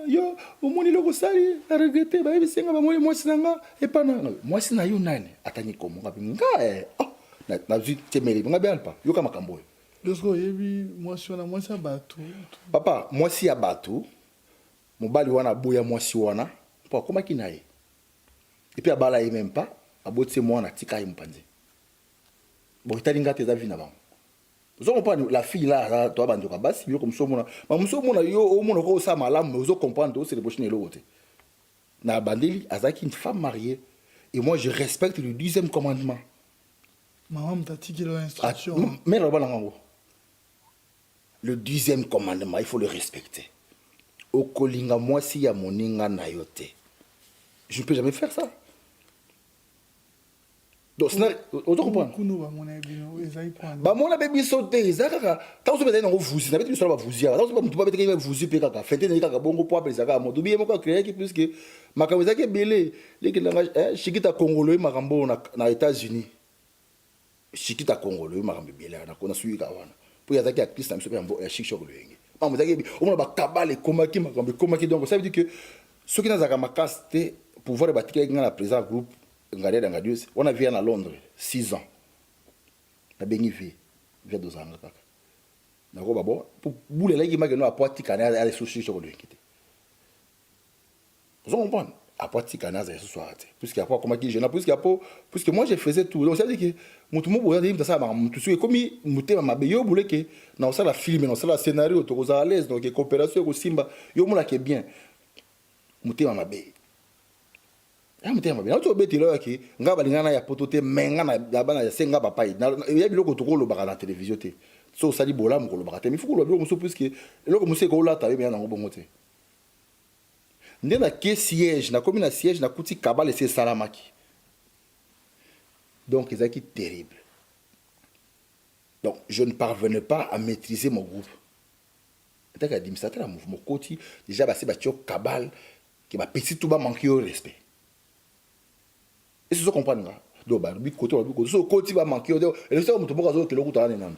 yo omoni loko sali na regretter ba bisenga ba moni mwasi nanga e pa na mwasi na yo nani atani komo ngapi nga na zi temeli nga bien pas yo kama kamboy lorsque yebi mwasi wana mwasi abatu papa mwasi abatu mobali wana boya mwasi wana po koma kinaye et puis abala ye même pas abotse mwana tika ye mpanzi bon italinga te za vina ba vous comprenez la fille là toi bandoka basi yo comme somona ma musomona yo o mona ko sa malamu vous comprendre c'est le prochain l'autre na bandeli azaki une femme mariée et moi je respecte le 10e commandement maman mtati ki la instruction mais là bana ngo le 10e commandement il faut le respecter au kolinga moi si ya moninga na yote je ne peux jamais faire ça. Donc, on comprend. Bah, mon bébé sauté, ça, quand vous mettez dans vos vous, n'avez pas de vous dire. Quand vous mettez dans vous, vous payez, faites des cas, bon, pour appeler ça, mon double, mon créé qui plus que ma cause qui est belé, les qui n'ont Chiquita Congolais, ma rambo na États-Unis. Chiquita Congolais, ma rambo belé, on a suivi Kawana. Pour y attaquer à Christ, on a un chic choc. On a kabal et komaki, ma rambo komaki. Donc, ça veut dire que ceux qui n'ont pas casse, pour voir les bâtiments dans la présence groupe. On a vécu à Londres 6 ans. On a béni vie. Via 2 ans. D'accord, bon. Pour bouler là, il m'a dit à Poitiers, canard, à les soucis sur le quitter. Vous comprenez? À Poitiers, canard, à ce soir. Puisqu'il y a pas comment dire, puisque moi je faisais tout. Donc ça veut dire que mon tout le monde regarde dans ça, tout ce comme il montait ma béyo boulé que dans ça la film, dans ça la scénario, tout aux à l'aise, donc coopération au Simba, yo mon là qui est bien. Monter ma béyo. Amutema bien to beti lo yaki ngaba lingana ya potote menga na bana ya senga papa ya biloko to ko lo baka na télévision te so sali bola mo ko lo baka te mi fuko lo biloko muso puisque eloko muso ko la ta bien na ngobongo te ndena ke siège na comme na siège na kuti kabale c'est salamaki donc c'est qui terrible donc je ne parvenais pas à maîtriser mon groupe tant qu'administrateur à mouvement koti déjà ba c'est ba tio kabal qui ba petit tout ba manquer au respect. Et c'est ce qu'on comprend là. Donc, bah, le côté, ce côté va manquer. Et c'est comme tout le monde qui est là.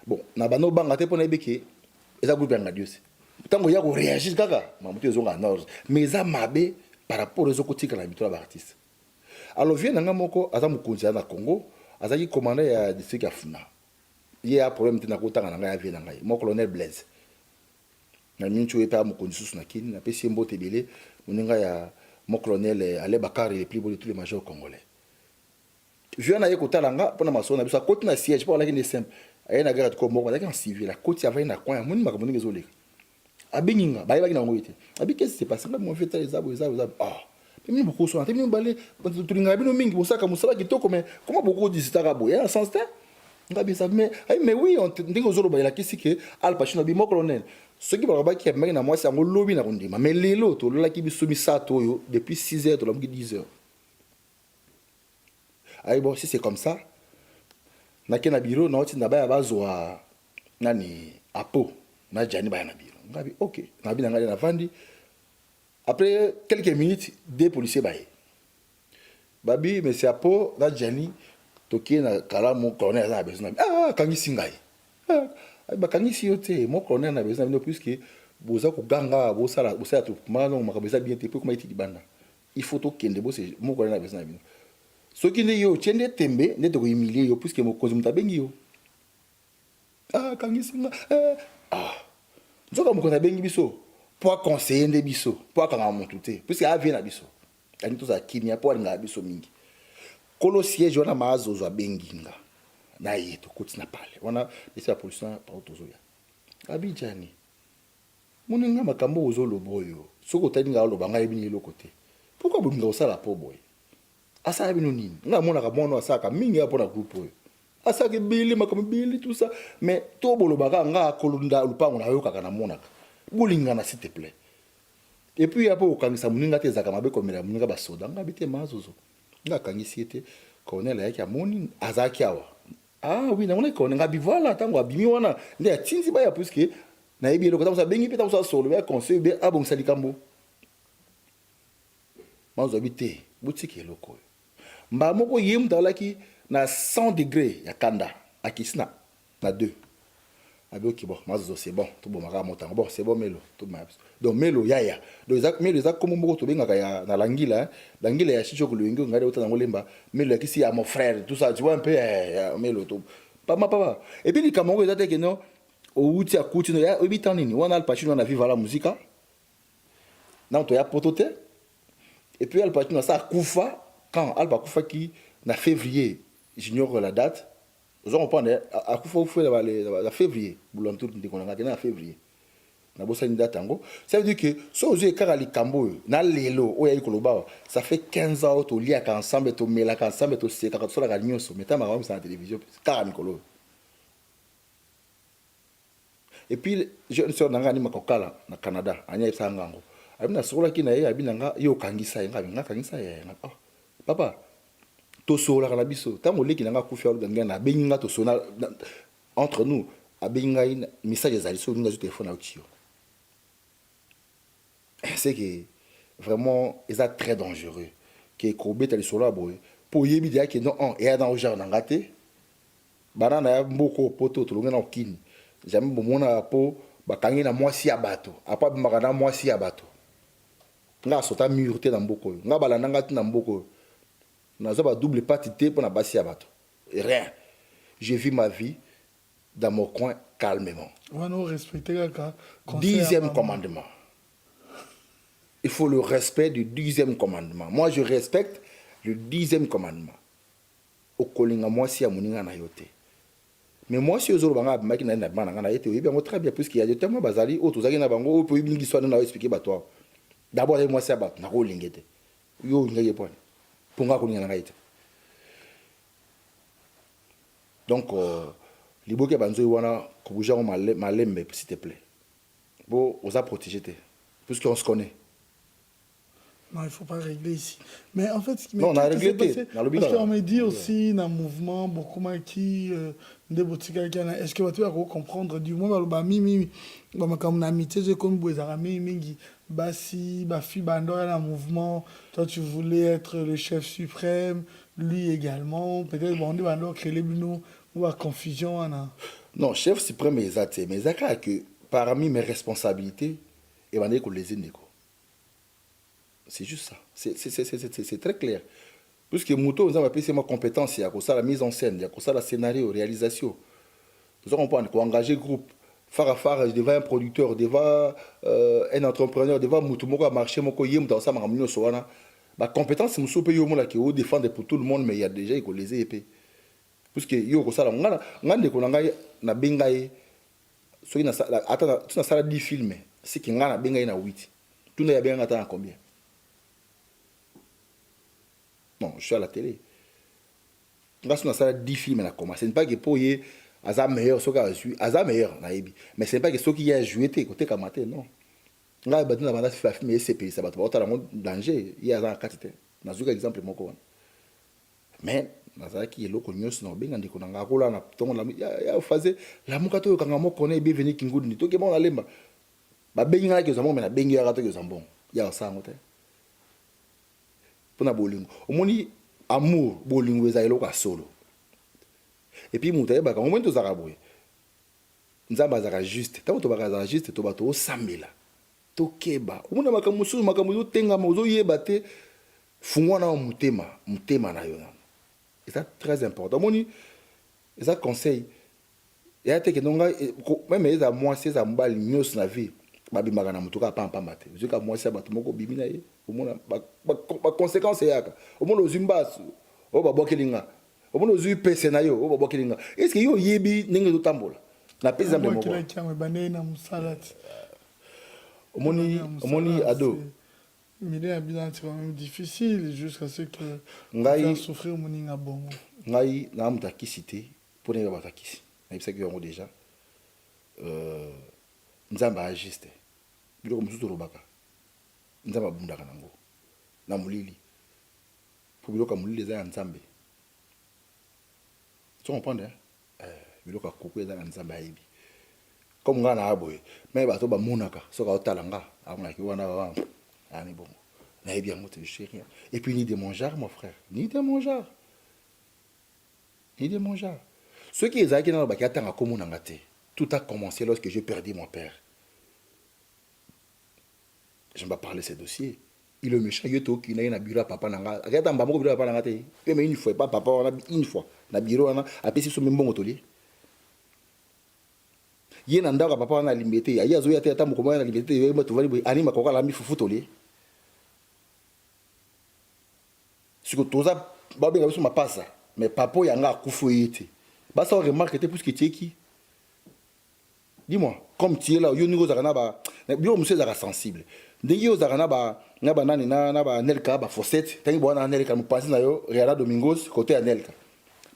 Bon, na bano bangate pour n'ébéquer. Et ça, vous bien Dieu. Tant que y a réagir, gaga, ma moitié ont en ordre. Mais ça m'a bé par rapport aux côtés que l'habitude d'artiste. Alors, vient dans moko, à ça me conseille na Congo, à ça qui commandait à des trucs à Funa. Il y a un problème de n'importe quoi dans la vie dans mon colonel Blaise. Na minchu eta mo kondisus na kin, na pesi mbote belé, moninga ya mon colonel Ale Bakari le plus beau de tous les majors congolais. Je viens à Yekotalanga pour ma sonne, ça côté na siège pour la guerre simple. Aye na guerre de Congo, la guerre civile, la côte avait na coin, mon ma communique zolé. Abininga, ba yaki na ngoité. Abi qu'est-ce qui s'est passé? Moi fait les abos, ah. Mais beaucoup sont, mais balé, tu l'inga bino mingi, pour ça comme ça qui toko mais comment beaucoup disent ça rabo, il y a un sens là. Mais oui, on dit aux autres, il a qu'est-ce que Al Pacino bi mon colonel. Ce qui va qui est moi c'est un lobby na kondima mais les lots là qui bisumi ça to depuis 6 heures to la 10 heures. Aïe bon si c'est comme ça na kena bureau na oti na ba bazwa nani apo na jani ba na bureau. Ngabi OK, na bi na ngali na vandi. Après quelques minutes des policiers baé. Babi mais c'est apo na jani toki na kala mon colonel za besoin. Ah kangi singai. Ba kangi si yote mo colonel na besoin no puisque boza koganga bosala to mano makabeza bien te po kuma iti libanda il faut to kende bo se moko na besa na bino soki nde yo tiende tembe nde to humilier yo puisque mokonzi mutabengi yo kangisinga nzoka mokonzi abengi biso po conseiller nde biso po akanga mutu te puisque avie na biso ani to za kimia po alinga biso mingi kolo siège wana mazozo abenginga na yeto koti na pale wana esi la pollution par tozoya abijani muninga makambo ozoloba oyo soki otalinga aloba ngai bini eloko te pourquoi bolinga osala po boye asala bino nini nga monaka mwana asalaka mingi ya mpona groupe oyo asalaka ebele makambo ebele tout ça mais to bolobaka nga akolonda lupango nayokaka na monaka bolingana s'il te plaît et puis apo okangisa moninga te ezaka mabe komela moninga basoda nga bite mazozo nga akangisi ete colonel ayaki amoni azalaki awa oui namona colonel nga bivala ntango abimi wana nde atindi baya puisque nayebi eloko ntango abengi mpe ntango asolo be conseil be abongisa likambo mazozo abi te botiki eloko oyo mba moko ye mutu alaki na 100 degré ya kanda akisi na 2 abi ok bon mazozo c'est bon to bomaka motango bon c'est bon melo to maps donc melo yaya donc melo eza komo moko to bengaka ya na langila ya chicho ko luingo ngare utana ngolemba melo akisi ya mon frère tout ça tu vois un peu melo to papa et puis likambo eza te que non outi akuti no ya obitani ni wana alpachino na viva la musique na to ya potote et puis alpachino ça kufa quand alba kufa qui na février j'ignore la date vous on prend à kufa la février boulon tout de qu'on a na février na bossa ni date ngo ça veut dire que so ozo ekara likambo na lelo oya ikoloba ça fait 15 ans to liaka ensemble to melaka ensemble to seka ka sola ka nyonso metama ngam sa télévision kara mikolo et puis je ne sais nanga ni makokala na Canada anya isa ngango abina sola ki na ye abina nga yo kangisa nga kangisa ye nga papa to sola kana biso tango leki nanga kufi au ganga na benga to sona entre nous abenga ina message ezali so nga téléphone au tio c'est que vraiment c'est très dangereux que kobeta les sola boy pour yebi dia que non et dans genre nangate banana ya mboko poto to longa na okini jamais bomona po bakangi na mwasi ya bato apa bimaka na mwasi ya bato nga sota murte na mboko nga balanda ngati na mboko naza ba double partité pour na basi ya bato rien je vis ma vie dans mon coin calmement. On va respecter le 10e commandement. Il faut le respect du 10e commandement. Moi je respecte le 10e commandement. Au kolinga mwasi ya muninga na yote. Mais moi si ozolo banga maki na bana na yote oui bien très bien puisqu'il y a des témoins bazali auto zaki na bango au puis bingi swana na expliquer ba toi. D'abord les mwasi ya ba na ko lingete. Yo ngaye point. Ponga ko ninga na yote. Donc liboke banzo wana ko buja ko malembe s'il te plaît. Bon, on a protégé puisqu'on se connaît. Non, il ne faut pas régler ici. Mais en fait, ce qui non, on a réglé. Parce qu'on me dit aussi dans le mouvement, beaucoup qui des boutiques est-ce que tu vas comprendre du moins bah mimi comme une amitié je comme Bouezarami mingi basi bafi bando dans le mouvement toi tu voulais être le chef suprême lui également peut-être bon on bando créer les bureaux ou à confusion non chef suprême exact mais ça que parmi mes responsabilités et bandé ko les indéco. C'est juste ça. C'est très clair. Puisque Mouto, nous avons appelé ma compétence, il y a ça la mise en scène, il y a ça la scénario, réalisation. Nous avons engager groupe. Phare, devant un producteur, devant un entrepreneur, devant Mouto, Moko marché, Moko Yem, dans ça, Maramino Soana. Ma compétence, c'est Mousso Peyo Mola qui est défendre pour tout le monde, mais il y a déjà les épées. Puisque yo, ça, on a des Konangaï, na Bengaï, attends, tu n'as ça 10 films, c'est qu'il y a Bengaï na 8. Tout n'a bien atteint combien? Non, je suis à la télé. Grâce à ça, 10 films, ce n'est pas que pour y avoir meilleur, meilleur, mais ce n'est pas que ceux qui ont joué, côté Kamate, non. Là, il y a des films, SCP, ça va être un danger. Il y a un cas, un exemple, mais nazala ki eloko nyonso na benga ndiko na ngakola na tongo la ya faze la mukato kanga mo connaît be venir kingudu ni to ke bon na lemba ba benga ke zamo me na benga ya rato ke zambon ya sango te pona bolingo omoni amour bolingo eza eloko solo et puis mutaye ba ka momento za kaboye nzambe azaka juste ntango tobaka azaka juste toba toosambela tokeba omona makambo mosusu makambo ozotengama ozoyeba te fungwa na motema na yo nano eza très important omoni eza conseil eya teke nonga meme eza mwasi eza mobali nyonso na vie babimaka na motuka apampamba te ozoka mwasi ya bato moko bimi na ye omona baconséquence eyaka omona ozwi mbasu oyo babwakelinga omona ozwi pese na yo oyo babwakelinga estce yo oyebi ndenge ezotambola napesi zambe moko omoni ado milieu ya bilan c'est quand même difficile jusqu'à ce que ngai souffrir moninga bongo ngai na muta kisi te pour ne ba kisi na bisaki yango déjà nzamba agiste biloko mususu robaka nzamba bundaka nango na mulili pour biloko mulili eza ya nzambe tu comprends biloko kuku eza na nzamba yebi comme nga na aboye mais bato ba monaka soka otalanga amona ki wana wa ani bon na yebi yango te je sais rien et puis ni de mon genre mon frère ni de mon genre ce qui est na ba ki atanga komona ngate tout a commencé lorsque j'ai perdu mon père. Je ne vais pas parler de ces dossiers. Il est méchant, il est au qui n'a bureau à papa nanga. Regarde un bambou bureau à papa nanga te. Mais une fois pas papa on a une fois. Na bureau on a après si son même bon hôtelier. Yé nanda ka papa on a limité. Aya zo ya te ata mukoma na limité. Yé ma tuvali ani makoka la mi fufu hôtelier. Ce que toza ba benga biso ma passa. Mais papa yanga kufu yete. Ba ça remarque te plus que qui. Dis-moi, comme tu es là, yo nigo zakana ba, bio monsieur zaka sensible. Ndenge yo zakana ba, na ba nani na ba Nelka ba Fossette, tangi bo na Nelka mu passer na yo, Reala Domingos côté Nelka.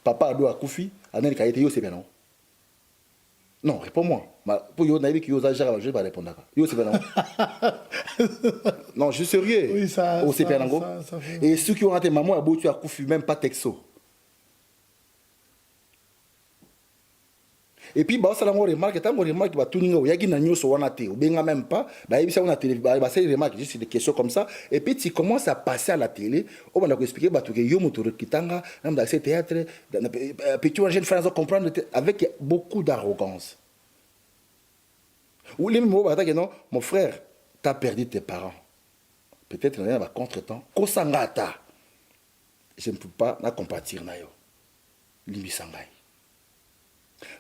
Papa ado akufi, Nelka était yo c'est bien non. Non, réponds-moi. Pour yo na ki yo za jara, je vais répondre. Yo c'est bien non. Non, je suis sérieux. Oui, ça. Oh c'est bien non. Et ceux qui ont raté maman a beau tu akufi même pas texto. Et puis bah ça la remarque tant remarque bah tout ningo yaki na nyoso wana te obenga même pas bah yebisa on a télé bah ça remarque juste des questions comme ça et puis tu commences à passer à la télé on va expliquer bah tout que yo moto kitanga dans ce théâtre puis tu vois jeune frère comprendre avec beaucoup d'arrogance ou les mots bah que non mon frère t'as perdu tes parents peut-être il y a un contretemps kosangata je ne peux pas na compatir na yo libisangai.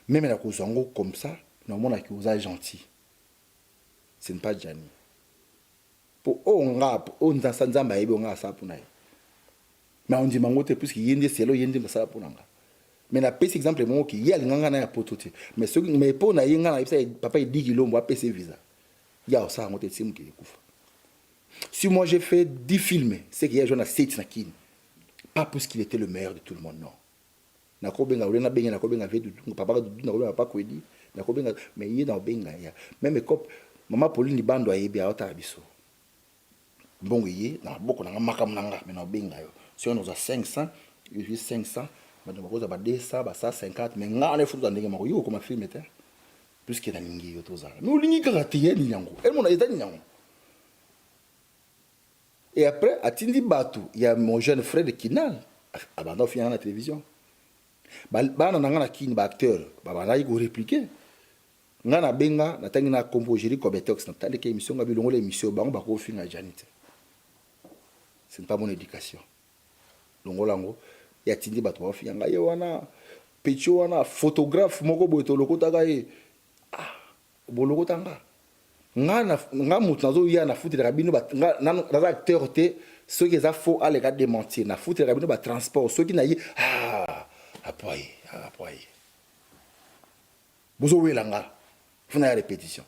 Même la cause comme ça, normalement qui vous a gentil. Ce n'est pas Gianni. Pour on rap, on dans sa nzamba ebe on a ça pour naï. Mais on dit mangote plus qu'il y a des selo yende ça pour nanga. Mais na pèse exemple mon qui y a nganga na potote. Mais ce mais pour na yenga na papa il dit qu'il on va payer visa. Ya ça ngote tsimu ki kufa. Si moi j'ai fait 10 films, c'est qu'il y a Jonas State na kin. Pas parce qu'il était le meilleur de tout le monde non. Na kobenga ulena benga na kobenga vedu papa na kobenga papa kwedi na kobenga mais yé dans benga ya même cop maman Pauline bando ayebi ata biso bongo yé na boko na makam nanga mais na benga yo si on a 500 je 500 madame ko za ba 200 ba 150 mais ngale fu za ndenge mako yo comme film était plus que na ningi yo toza mais ulingi karate ye ni yango elle mona ezani yango et après atindi batu il y a mon jeune frère de Kinal abandon fina na télévision bana nanga na kini ba acteur ba na ko répliquer ngana benga na tangi na composer ko betox na tande ke émission ngabi longo l'émission bango ba ko finga janite c'est pas mon éducation longo lango ya tindi ba to finga ngaye wana pecho wana photographe moko boto lokota ga e ah boloko tanga ngana ngamutu nazo ya na futi de rabino ba na acteur te ceux qui za faux aller ga démentir na futi de rabino ba transport ceux qui na yi appuyer. Bozo welanga. Funa répétition.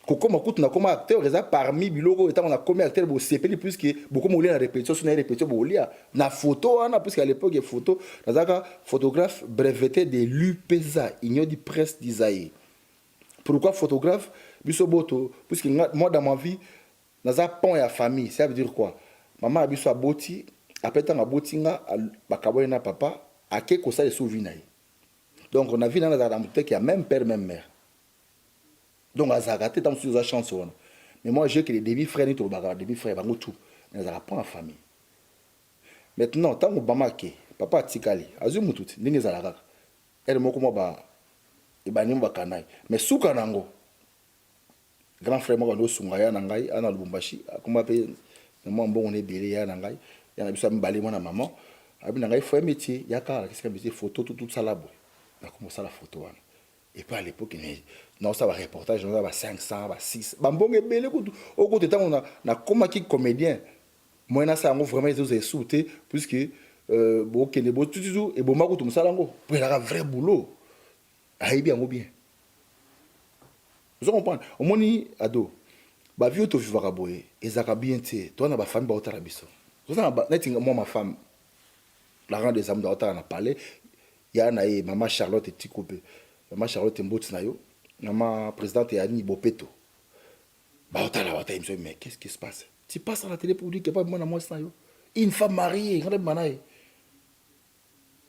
Kokoma kutu na koma acteur eza parmi biloko étant on a comme acteur bo CP plus que beaucoup moulé la répétition sur na répétition bo lia na photo ana parce qu'à l'époque les photos nazaka photographe breveté de l'UPESA union du presse d'Isaïe. Pourquoi photographe biso boto puisque moi dans ma vie naza pont ya famille ça veut dire quoi maman biso aboti après tant aboti nga bakabona na papa à quel cosa de souvinaï. Donc on a vu dans la ramute qui a même père même mère. Donc à Zagate dans sous la chance mais moi j'ai que les débits frères ni tout bagarre débits frères bango tout mais ça pas en famille. Maintenant tant que bamake papa tikali azumututi ndenge zalaka elle moko mo ba et banim bakanai mais suka nango grand frère moko ndo sunga ya na ngai ana Lubumbashi akoma pe moi bon on est belé ya na ngai ya na biso mbali mona maman abi na ngai faut métier ya ka qu'est-ce que métier photo tout ça là boy na comment ça la photo wana et puis à l'époque non ça va reportage on va 500 va 6 ba mbonge belé ko au côté tant on a comme qui comédien moi na ça vraiment ils ont sauté puisque bon que les beaux tout et bon mako tout ça lango pour il a un vrai boulot aïe bien ou bien vous comprenez au moni ado ba vie to vivra boye ezaka bien té toi na ba famille ba otala biso vous na ba netinga moi ma femme la grande des âmes dans otala na parler ya na e maman Charlotte Tikope maman Charlotte Mboti na yo maman présidente Annie Bopeto ba otala mais qu'est-ce qui se passe tu passes à la télé pour dire que pas moi na moi ça yo une femme mariée regarde manaï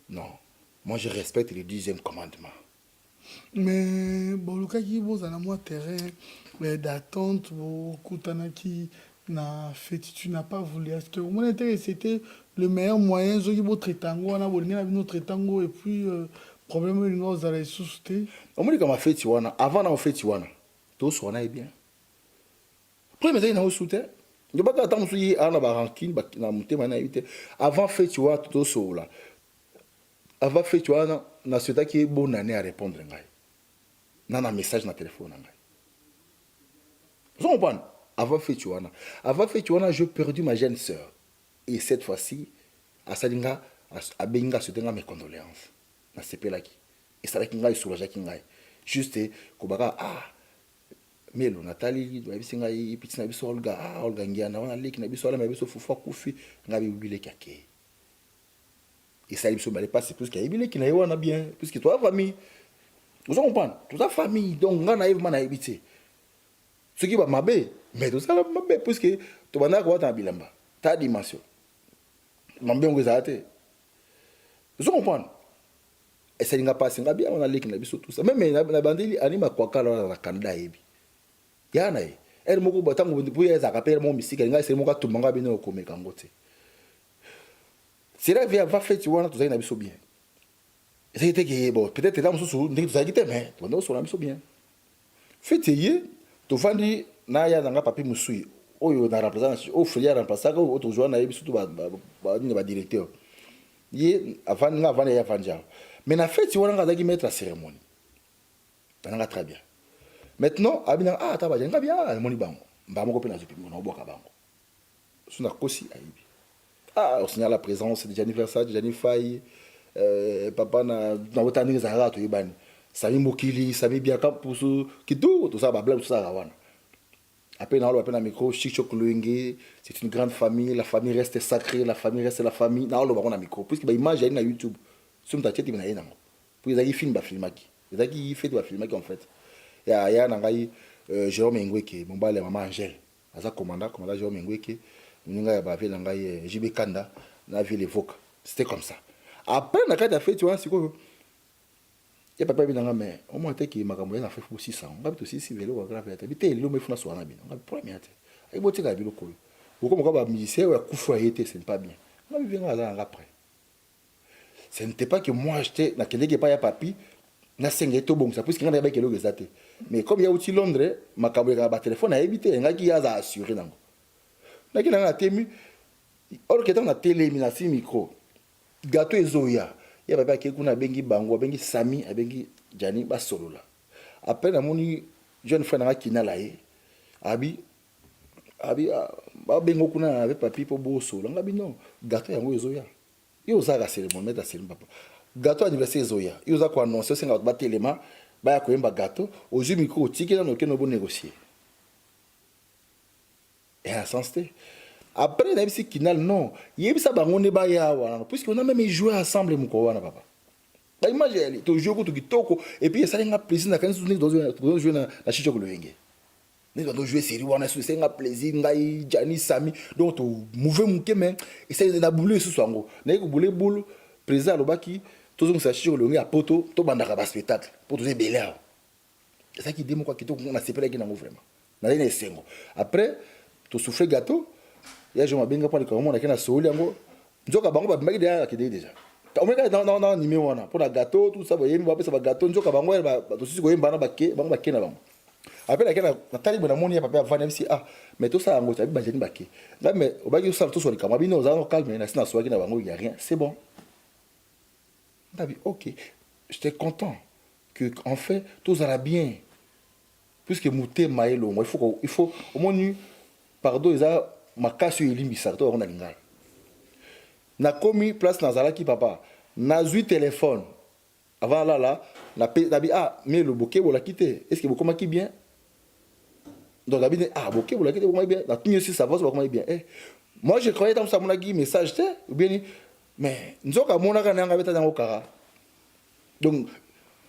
non moi je respecte le 10e commandement. Mais bon, le cas qui vous a moi terrain d'attente, Kutanaki na fait, tu n'as pas voulu. Est-ce que mon intérêt c'était le meilleur moyen, je dis votre tango, on a volé avec notre tango et puis problème nous allait souster. On me dit comme a fait Tiwana, avant on fait Tiwana, tout soit na bien. Premier mais na souté. Je pas attendre sur ana ba rankine ba na monter mana éviter. Avant fait Tiwana tout so là. Avant fait Tiwana na souta qui est bonne année à répondre ngai. Nana message na téléphone ngai. Vous comprenez? Avant fait Tiwana, j'ai perdu ma jeune sœur. Et cette fois-ci, à Salinga, à Benga, je donne mes condoléances. Na sepelaki. Et ça là qui ngai soulagé qui ngai. Juste kobaka Melo Nathalie, doit bisinga yi pitina biso Olga, Olga ngiana wana leki na biso ala biso fufa kufi ngabi ubile kake. Et ça biso balé pas c'est plus qu'il y a ibile qui na wana bien, puisque toi famille. Vous comprenez? Toute la famille donc ngana yeba na habité. Ce qui va mabé, mais tout ça mabé puisque tu vas na quoi ta bilamba. Ta dimension. Mambé on ngezate. Vous comprenez? Et ça n'inga pas singa bien on a leki na biso tout ça. Même na bandeli anima kwa kala na Canada yebi. Yana e elle moko batango pour ya za rappel mon mystique nga c'est moko tumanga bino komeka ngote. C'est là via va fait tu vois tout ça na biso bien. C'était que bon peut-être là on se dit ça qui mais on se biso bien. Fait yé to vandi na ya nga papi musui oyo na représenter au frère remplaçant au to joindre na biso tout ba directeur. Yé avant ya vanja. Mais na fait tu vois nga za mettre la cérémonie. Tanga très bien. Maintenant, abina taba jenga bien moni bango. Mbamo ko pena zopi ngona oboka bango. Suna kosi aibi. On signale la présence de anniversaire de Janifai papa na botani za to ibani. Sami mokili, sami biaka pusu kido to ça ba blague tout ça rawana. Après na lo apena micro Chichok Luenge, c'est une grande famille, la famille reste sacrée, la famille reste la famille. Na lo ba na micro puisque ba image na YouTube. Sum ta tete na yena. Pour ils film ba filmaki. Ils qui fait ba filmaki en fait. Ya nangai Jérôme Ngweke mombale maman Angèle aza commandant Jérôme Ngweke ninga ya bavela ngai JB Kanda na ville Evoque c'était comme ça après na kata fait tu vois siko ya papa binanga mais au moins teki makambo ya fait 600 ngabi to 6 velo wa grave ta bité lelo mefuna so na bino ngabi premier ate ai boti ka bilo ko ko ba musicien wa kufu ayete c'est pas bien ngabi venga là après ce n'était pas que moi j'étais na keleke pas ya papi na senga to bon ça puisque ngana ba kelo gezate mais comme il y a aussi Londres makabo ya ba téléphone a évité ngaki ya za assurer nango na kina na temi or que na télé mina si micro gâteau ezoya ya baba ke kuna bengi bango bengi Sami bengi Jani ba solola après na moni jeune frère na kina la ye abi ba bengo kuna avec papi po boso nga bino gâteau yango ezoya yo za ga cérémonie mettre cérémonie papa gâteau anniversaire zoya ils ont quoi annoncer c'est ba téléma ba ya koyemba gâteau au jeu micro tiki na no bon négocier et à sens après la musique kinal non yebisa bango ne ba ya wana puisque on a même joué ensemble mko wana papa ba image elle to jeu ko to kitoko et puis ça nga plaisir na quand nous jouer na Chichok Luenge nous doit jouer série wana c'est nga plaisir ngai Jani Sami donc to mouver muke mais et ça na boulé ce soir na ko boulé boule président lobaki tous ça Chichok Luenge a poto to bandaka ba spectacle pour tous belé c'est ça qui dit moi kitoko na sepela ki nango vraiment na ina esengo après to souffler gâteau ya je m'abenga pas le comment na kena soli yango nzoka bango ba maki déjà Au moins dans numéro wana pour la gâteau tout ça voyez moi ça va gâteau njoka bango ba aussi ko yemba na bake bango bake na bango après la kena natali bona moni ya papa avant si ah mais tout ça ngo tabi bajeni bake là mais au baki ça tout sur le camp bino za calme na sina soaki na bango il y a rien c'est bon David OK j'étais content que en fait tout ça va bien puisque mouté maelo il faut au moins pardon ils ma casse ilimbisa to on a lingala na komi place nazala ki papa na zui téléphone avant là na bi ah mais le bouquet vous la quitter est-ce que vous comment qui bien donc David ah bouquet vous la quitter comment bien la tout aussi ça va comment bien moi je croyais dans ça mon agi message te ou bien mais nzoka mona kana nga beta dans kara donc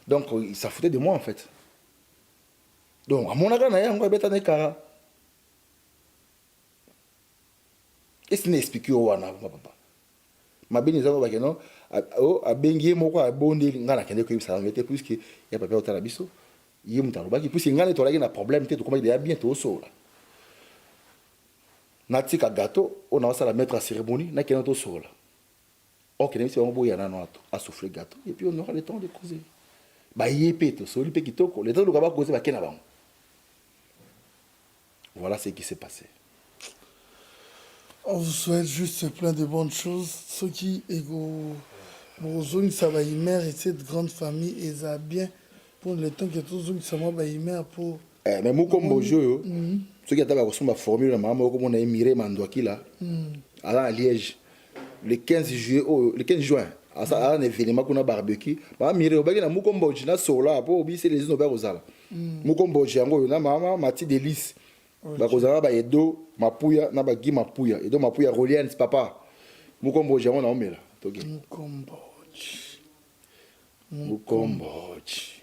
il s'en foutait de moi en fait donc à mon kana nga beta dans kara et ce n'est expliqué au wana papa ma bini zango bakeno a bengi moko a bondi ngana kende ko ibisa ngete puisque ya papa otala biso yi mutalo baki puisque ngana to la na problème te to comment il est bien to so la na tika gâteau on a ça la mettre à cérémonie na kena to so la OK ne on boya na no a souffler gâteau et puis on aura le temps de causer ba yepé to so li pe kitoko le temps de ba causer ba kena bango voilà ce qui s'est passé. On vous souhaite juste plein de bonnes choses. Ceux qui ont ça va y mère et cette grande famille et ça bien pour le temps que tous ça va y mère pour. Mais moi comme bonjour, ceux qui attendent la formule maman comme on a émiré Mandoaki là, à Liège, le 15 juillet, le 15 juin, à ça un événement qu'on a barbecue, maman miré au bagage na moi comme bonjour na sola pour obéir les uns aux autres. Moi comme bonjour ngo na maman mati délice. Bakozana ba edo mapuya na bagi mapuya edo mapuya Rolians papa mukombo jango na omela toki mukomboji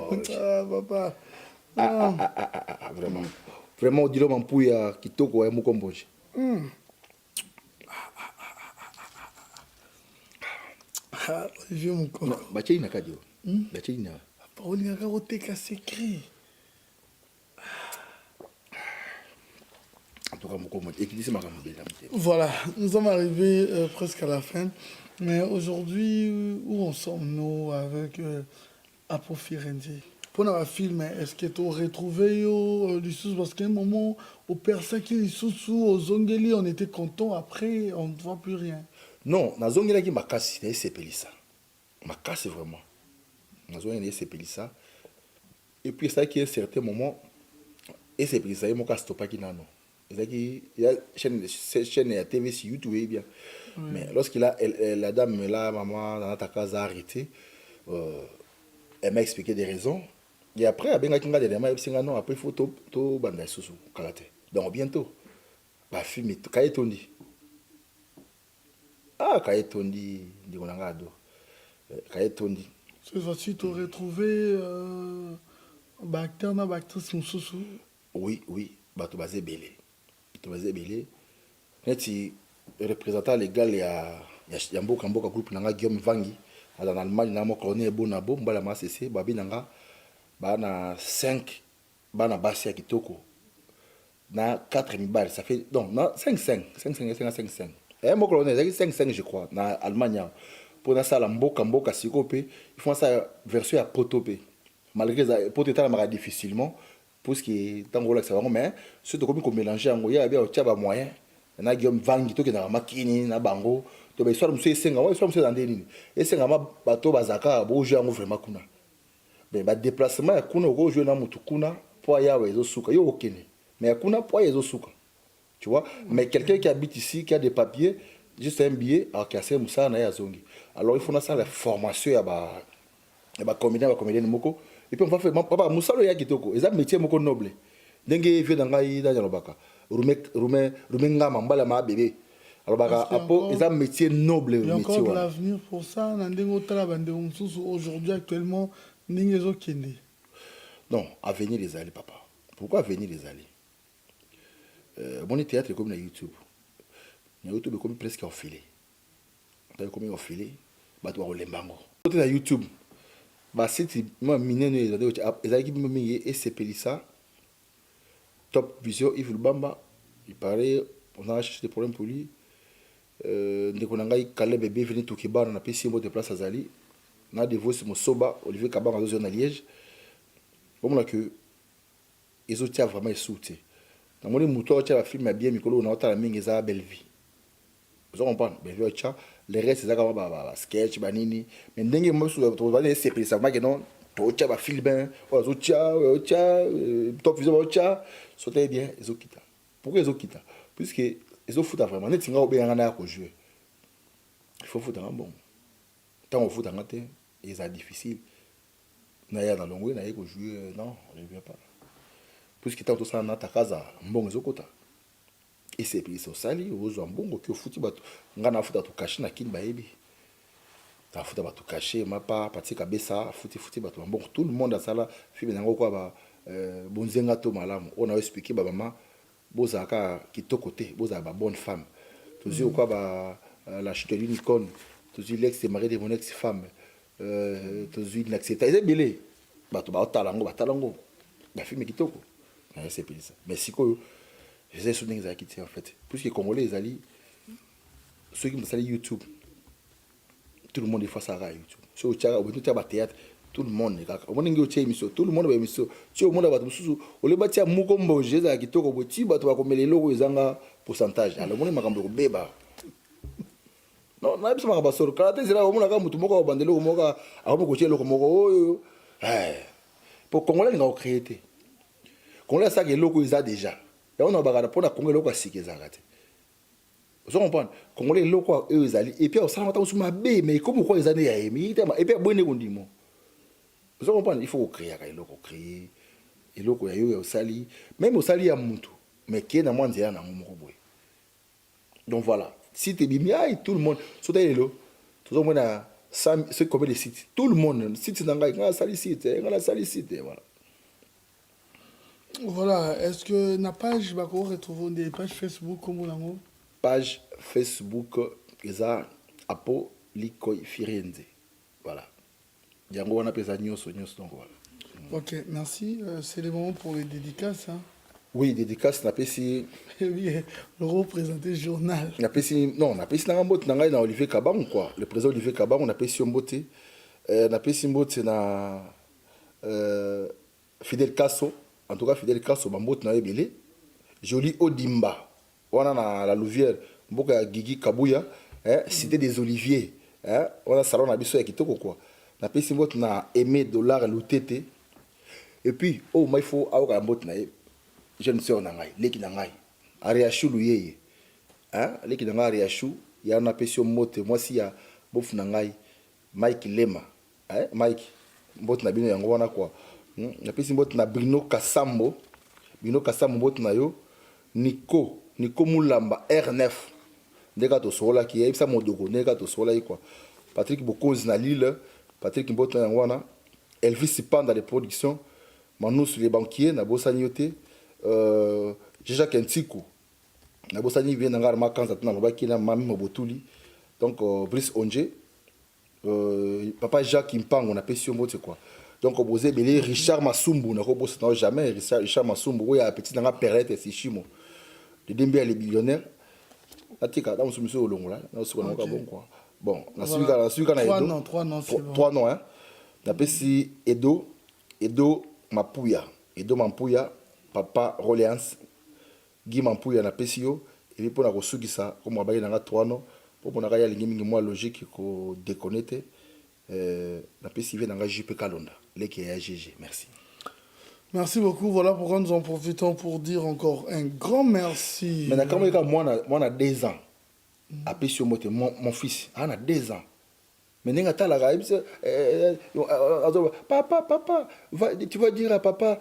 ah papa vraiment dilo mapuya kitoko ya mukomboji je mukombo bache ina kadio bache ina voilà, nous sommes arrivés presque à la fin. Mais aujourd'hui, où en sommes-nous avec Apo Firenze? Pour notre film, est-ce que tu as retrouvé l'Issous? Parce qu'à un moment, au Persa qui l'Issous, au Zongeli, on était content. Après, on ne voit plus rien. Non, na Zongeli qui m'a cassé, c'est Pélissa. M'a cassé vraiment. C'est Pélissa. Et puis ça qui est un certain moment et c'est Pélissa il m'a cassé pas qui nano. Il y a chaîne à TV sur YouTube bien. Mais lorsqu'il a la dame là maman dans ta case a arrêté elle m'a expliqué des raisons et après a benga kinga de ma singa non après photo to banda susu kalate. Donc bientôt ba film Kayetondi. Ah Kayetondi ndikolanga ado. Kayetondi. Cette fois-ci, tu as retrouvé Bacteur na Bactrice Moussoussou? Oui, Bato Bazé Belé. Bato Bazé Belé. Neti représentant légal ya Mboka groupe nanga Guillaume Vangi. En Allemagne, na mo colonel Bonabo, mbala ma cc, babi nanga bana 5 bana basi ya kitoko. Na 4 mibal, ça fait donc na 5. Et mo colonel 5 je crois na Allemagne. Pour ça la mboka sikopé ils font ça version à potopé malgré ça pour être là difficilement parce que tant que ça va mais surtout comme mélanger en goya bien au tchaba moyen na Guillaume Vangi to ke na makini na bango to ba histoire monsieur senga wa histoire monsieur dandeni et senga ma bato bazaka bo jouer en vraiment kuna ben ba déplacement ya kuna ko jouer na mutu kuna pour ya wa ezo suka yo okene mais kuna pour ya ezo suka tu vois mais quelqu'un qui habite ici qui a des papiers juste un billet à casser Moussa na ya zongi. Alors il faut ça la formation à ba comédien moko et puis on va faire papa Moussa le ya kitoko et ça métier moko noble ndenge vieux dans ngai da lobaka rume ngama mbala ma bébé alors baka apo et ça métier noble il y a métier encore de l'avenir pour ça na ndenge otala bande Moussoussou aujourd'hui actuellement ndenge zo kende. Non, avenir les alliés papa. Pourquoi avenir les alliés mon théâtre comme na YouTube. Na YouTube comme presque enfilé. T'as comme enfilé, bah toi lembango. Côté na YouTube, bah site moi mineno ezaki mingi et c'est Pélissa. Top Vision Yves Lubamba, il paraît on a cherché des problèmes pour lui. Ndeko na ngai Caleb bébé venu Tokiba na pesi mo de place azali. Na divorce mo soba Olivier Kabanga dans na Liège. Bon là que ils ont tia vraiment souté. Na moni muto tia la film bien mikolo na ota la mingi za belle vie. Vous comprenez? Belle vie tia les restes za ba sketch banini. Mais ndenge mo so to ba ne c'est ça que non to tia ba film o zo tia top vision tia sauter bien ils ont quitté. Pourquoi ils ont quitté? Puisque ils ont foutu vraiment net singa obéanga na ko jouer. Il faut foutre un bon. Tant on fout en matin, c'est difficile. Naya dans l'ongwe, naya ko jouer non, on ne vient pas. Puisque tant tout ça na ta casa, bon ezokota. Et c'est puis ça sali, ozo mbongo que fouti bato, ngana futa to cacher na kin baebi. Ta futa bato cacher, ma pa patika besa, futi bato mbongo tout le monde a ça là, fi benango kwa ba bonzenga to malamu. On a expliqué ba maman bozaka kitoko te, bozaka ba bonne femme. Toujours quoi ba la chute de l'unicorne, toujours l'ex mari de mon ex-femme, toujours inacceptable. C'est belé. Bato ba talango. Ba film kitoko. C'est plus ça. Mais si quoi j'ai souvenir ça qui en fait. Puisque les Congolais ils allaient ceux qui me salent YouTube. Tout le monde des fois ça à YouTube. Sur le théâtre, au théâtre, tout le monde est là. Au monde ngi émission, tout le monde va émission. Tu au monde va mususu, au le batia mukombo jeza kitoko boti bato ba komela logo ezanga pourcentage. Alors monde makambo ko beba. Non, na bisa makaba soro. Kala te zira au monde ka mutu moko bandelo moka, ako ko chelo ko moko oyo. Pour Congolais nga créer té. Congolais ça que logo ils a déjà. Et on a bagara pour na Congolais logo sikeza kate. Vous comprenez? Congolais logo eux ils ali et puis on s'en va sur ma bé mais comme quoi ils années ya emi et puis bonne kondimo. Vous comprenez? Il faut créer ka logo créer et logo ya yo sali même au sali ya mutu mais qui na mwanzi ya na moko boy. Donc voilà, si tu bimia et tout le monde sauter là tout le monde a ce combien de sites tout le monde site nanga nga sali site voilà. Voilà, est-ce que na page va retrouver des pages Facebook comme on page Facebook eza apo likoi Firenze. Voilà. Yango wana pesa nyonso donc voilà. Ok, merci. C'est le moment pour les dédicaces. Hein? Oui, dédicace na pesi. Oui, le représenté journal. Na pesi non, na pesi na mbote na ngai na Olivier Kabang quoi. Le président Olivier Kabang on a pesi mbote. Na pesi mbote na Fidel Kasso. En tout cas Fidel Kasso mbote na ebele. Joli Odimba. On a la Louvière, Mboka Gigi Kabuya, cité des Oliviers. On a salon à Bissou et Kitoko quoi. Na pesi mbote na Aimé Dollar Lutete. Et puis, oh, il faut avoir un mbote na jeune sœur na ngai, leki na ngai. Ariachu luyeye. Leki na ngai Ariachu, ya na pesi mbote, moi si ya bof na ngai, Mike Lema. Mike, mbote na bino yango wana quoi. Na pesi mbote na Bruno Kassambo. Bruno Kassambo mbote na yo. Nico Moulamba R9 ndeka to sola ki yebisa modoko ndeka to sola quoi. Patrick Bokoz na Lille, Patrick Mbota ngwana, Elvis Panda de production, Manous les banquiers na Bosanioté, Jeja Kentiku na Bosani vient ngar makanza tuna babaki na mami mobotuli. Donc Brice Onje, papa Jacques Mpango na pesio mbote quoi. Donc obosé belé Richard Masumbu na ko bosse na jamais Richard Masumbu oui a petit na perrette si chimo. De Dembe les billionnaires atika dans soumission au long là na so na ka bon quoi bon na suika na Edo 3 noms hein na pesi Edo Mapuya papa Roleance Guy Mapuya na pesi yo et puis pour na kosukisa comme abaye na 3 noms pour na ka ya lingi mingi moi logique ko déconnecter na pesi vient na JP Kalonda leki ya GG merci. Merci beaucoup. Voilà pourquoi nous en profitons pour dire encore un grand merci. Mais quand moi, a 2 ans. Après, sur mon fils, on a 2 ans. Mais papa, tu vas dire à papa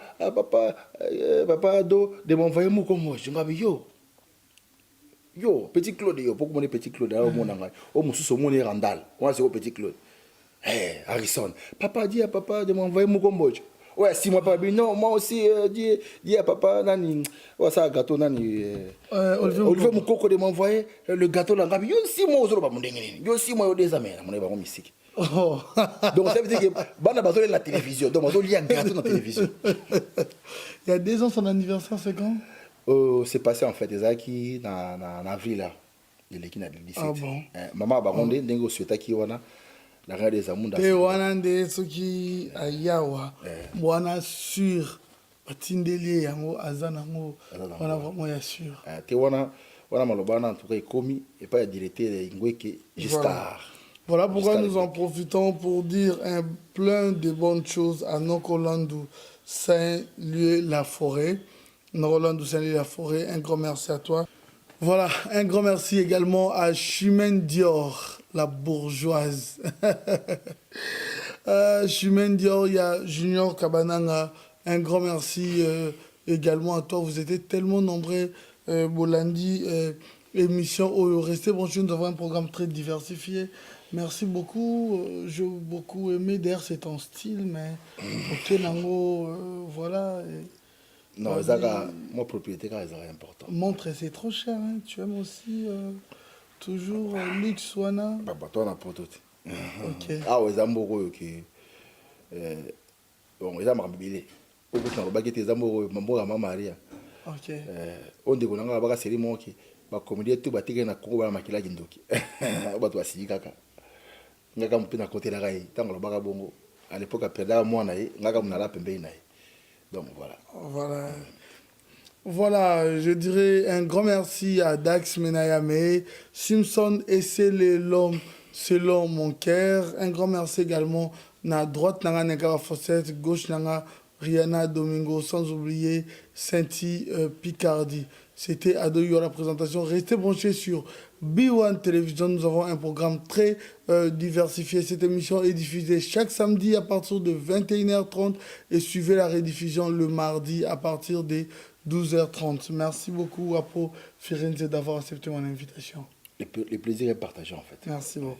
Ado de m'envoyer mon comme moi. Je dis yo, petit Claude, pourquoi mon petit Claude, oh, mon sous mon Randall, moi c'est au petit Claude. Harrison, papa dit à papa de m'envoyer mon comme moi. Ouais, si moi pas bien, non, moi aussi, dis à papa, nani, ouais, ça, gâteau, nani, Olivier Moukoko de m'envoyer le gâteau là, yo, si moi, je ne sais pas, yo, si moi, des amis, mon évasion mystique. Donc, ça veut dire que, bah, on a la télévision, donc, on a un gâteau dans la télévision. Il y a 2 ans, son anniversaire, c'est quand? c'est passé en fait ezalaki na ville là eleki na 17. Ah bon? Maman bango nde ndenge oswetaki wana na radio des amunda Pe wana nde soki ayawa wana sur batindeli yango aza nango wana vraiment ya sûr. te wana maloba wana en tout cas ekomi et pas ya directeur Ngweke Gistar. Voilà pourquoi nous en profitons pour dire plein de bonnes choses à Nokolandou Saint-Lieu la Forêt. Nokolandou Saint-Lieu la Forêt, un grand merci à toi. Voilà, un grand merci également à Chimène Dior, la bourgeoise. Chimène Dior, il y a Junior Kabananga, un grand merci également à toi. Vous étiez tellement nombreux, Bolandi, émission restez branchés, nous avons un programme très diversifié. Merci beaucoup, j'ai beaucoup aimé, d'ailleurs c'est ton style, mais ok, Nango, voilà. Non, moi propriété c'est important. Montre, c'est trop cher, hein. Tu aimes aussi toujours luxe, wana. Bah, toi, on a pour tout. Ok. Ah, ouais, Zamboro, ok. Bon, ils ont marbilé. Au bout de la baguette, ils ont marbilé, Maria. Ok. On dit qu'on a la série, moi, qui va communiquer tout, bâtir un congo, makila jindoki. On va toi, si kaka. Nga kama pina côté la raille, tant que le baga bongo. À l'époque, à perdre moi, nga kama na la pembe naï. Donc voilà. Voilà. Voilà, je dirais un grand merci à Dax Menayame, Simpson et c'est l'homme selon mon cœur. Un grand merci également à droite Nanga Negara Fossette, gauche Nanga Rihanna Domingo, sans oublier Sainty Picardi. C'était Adoyo à la présentation. Restez branchés sur B1 Télévision. Nous avons un programme très diversifié. Cette émission est diffusée chaque samedi à partir de 21h30 et suivez la rediffusion le mardi à partir des 12h30. Merci beaucoup, Apo Firenze, d'avoir accepté mon invitation. Le plaisir est partagé en fait. Merci beaucoup.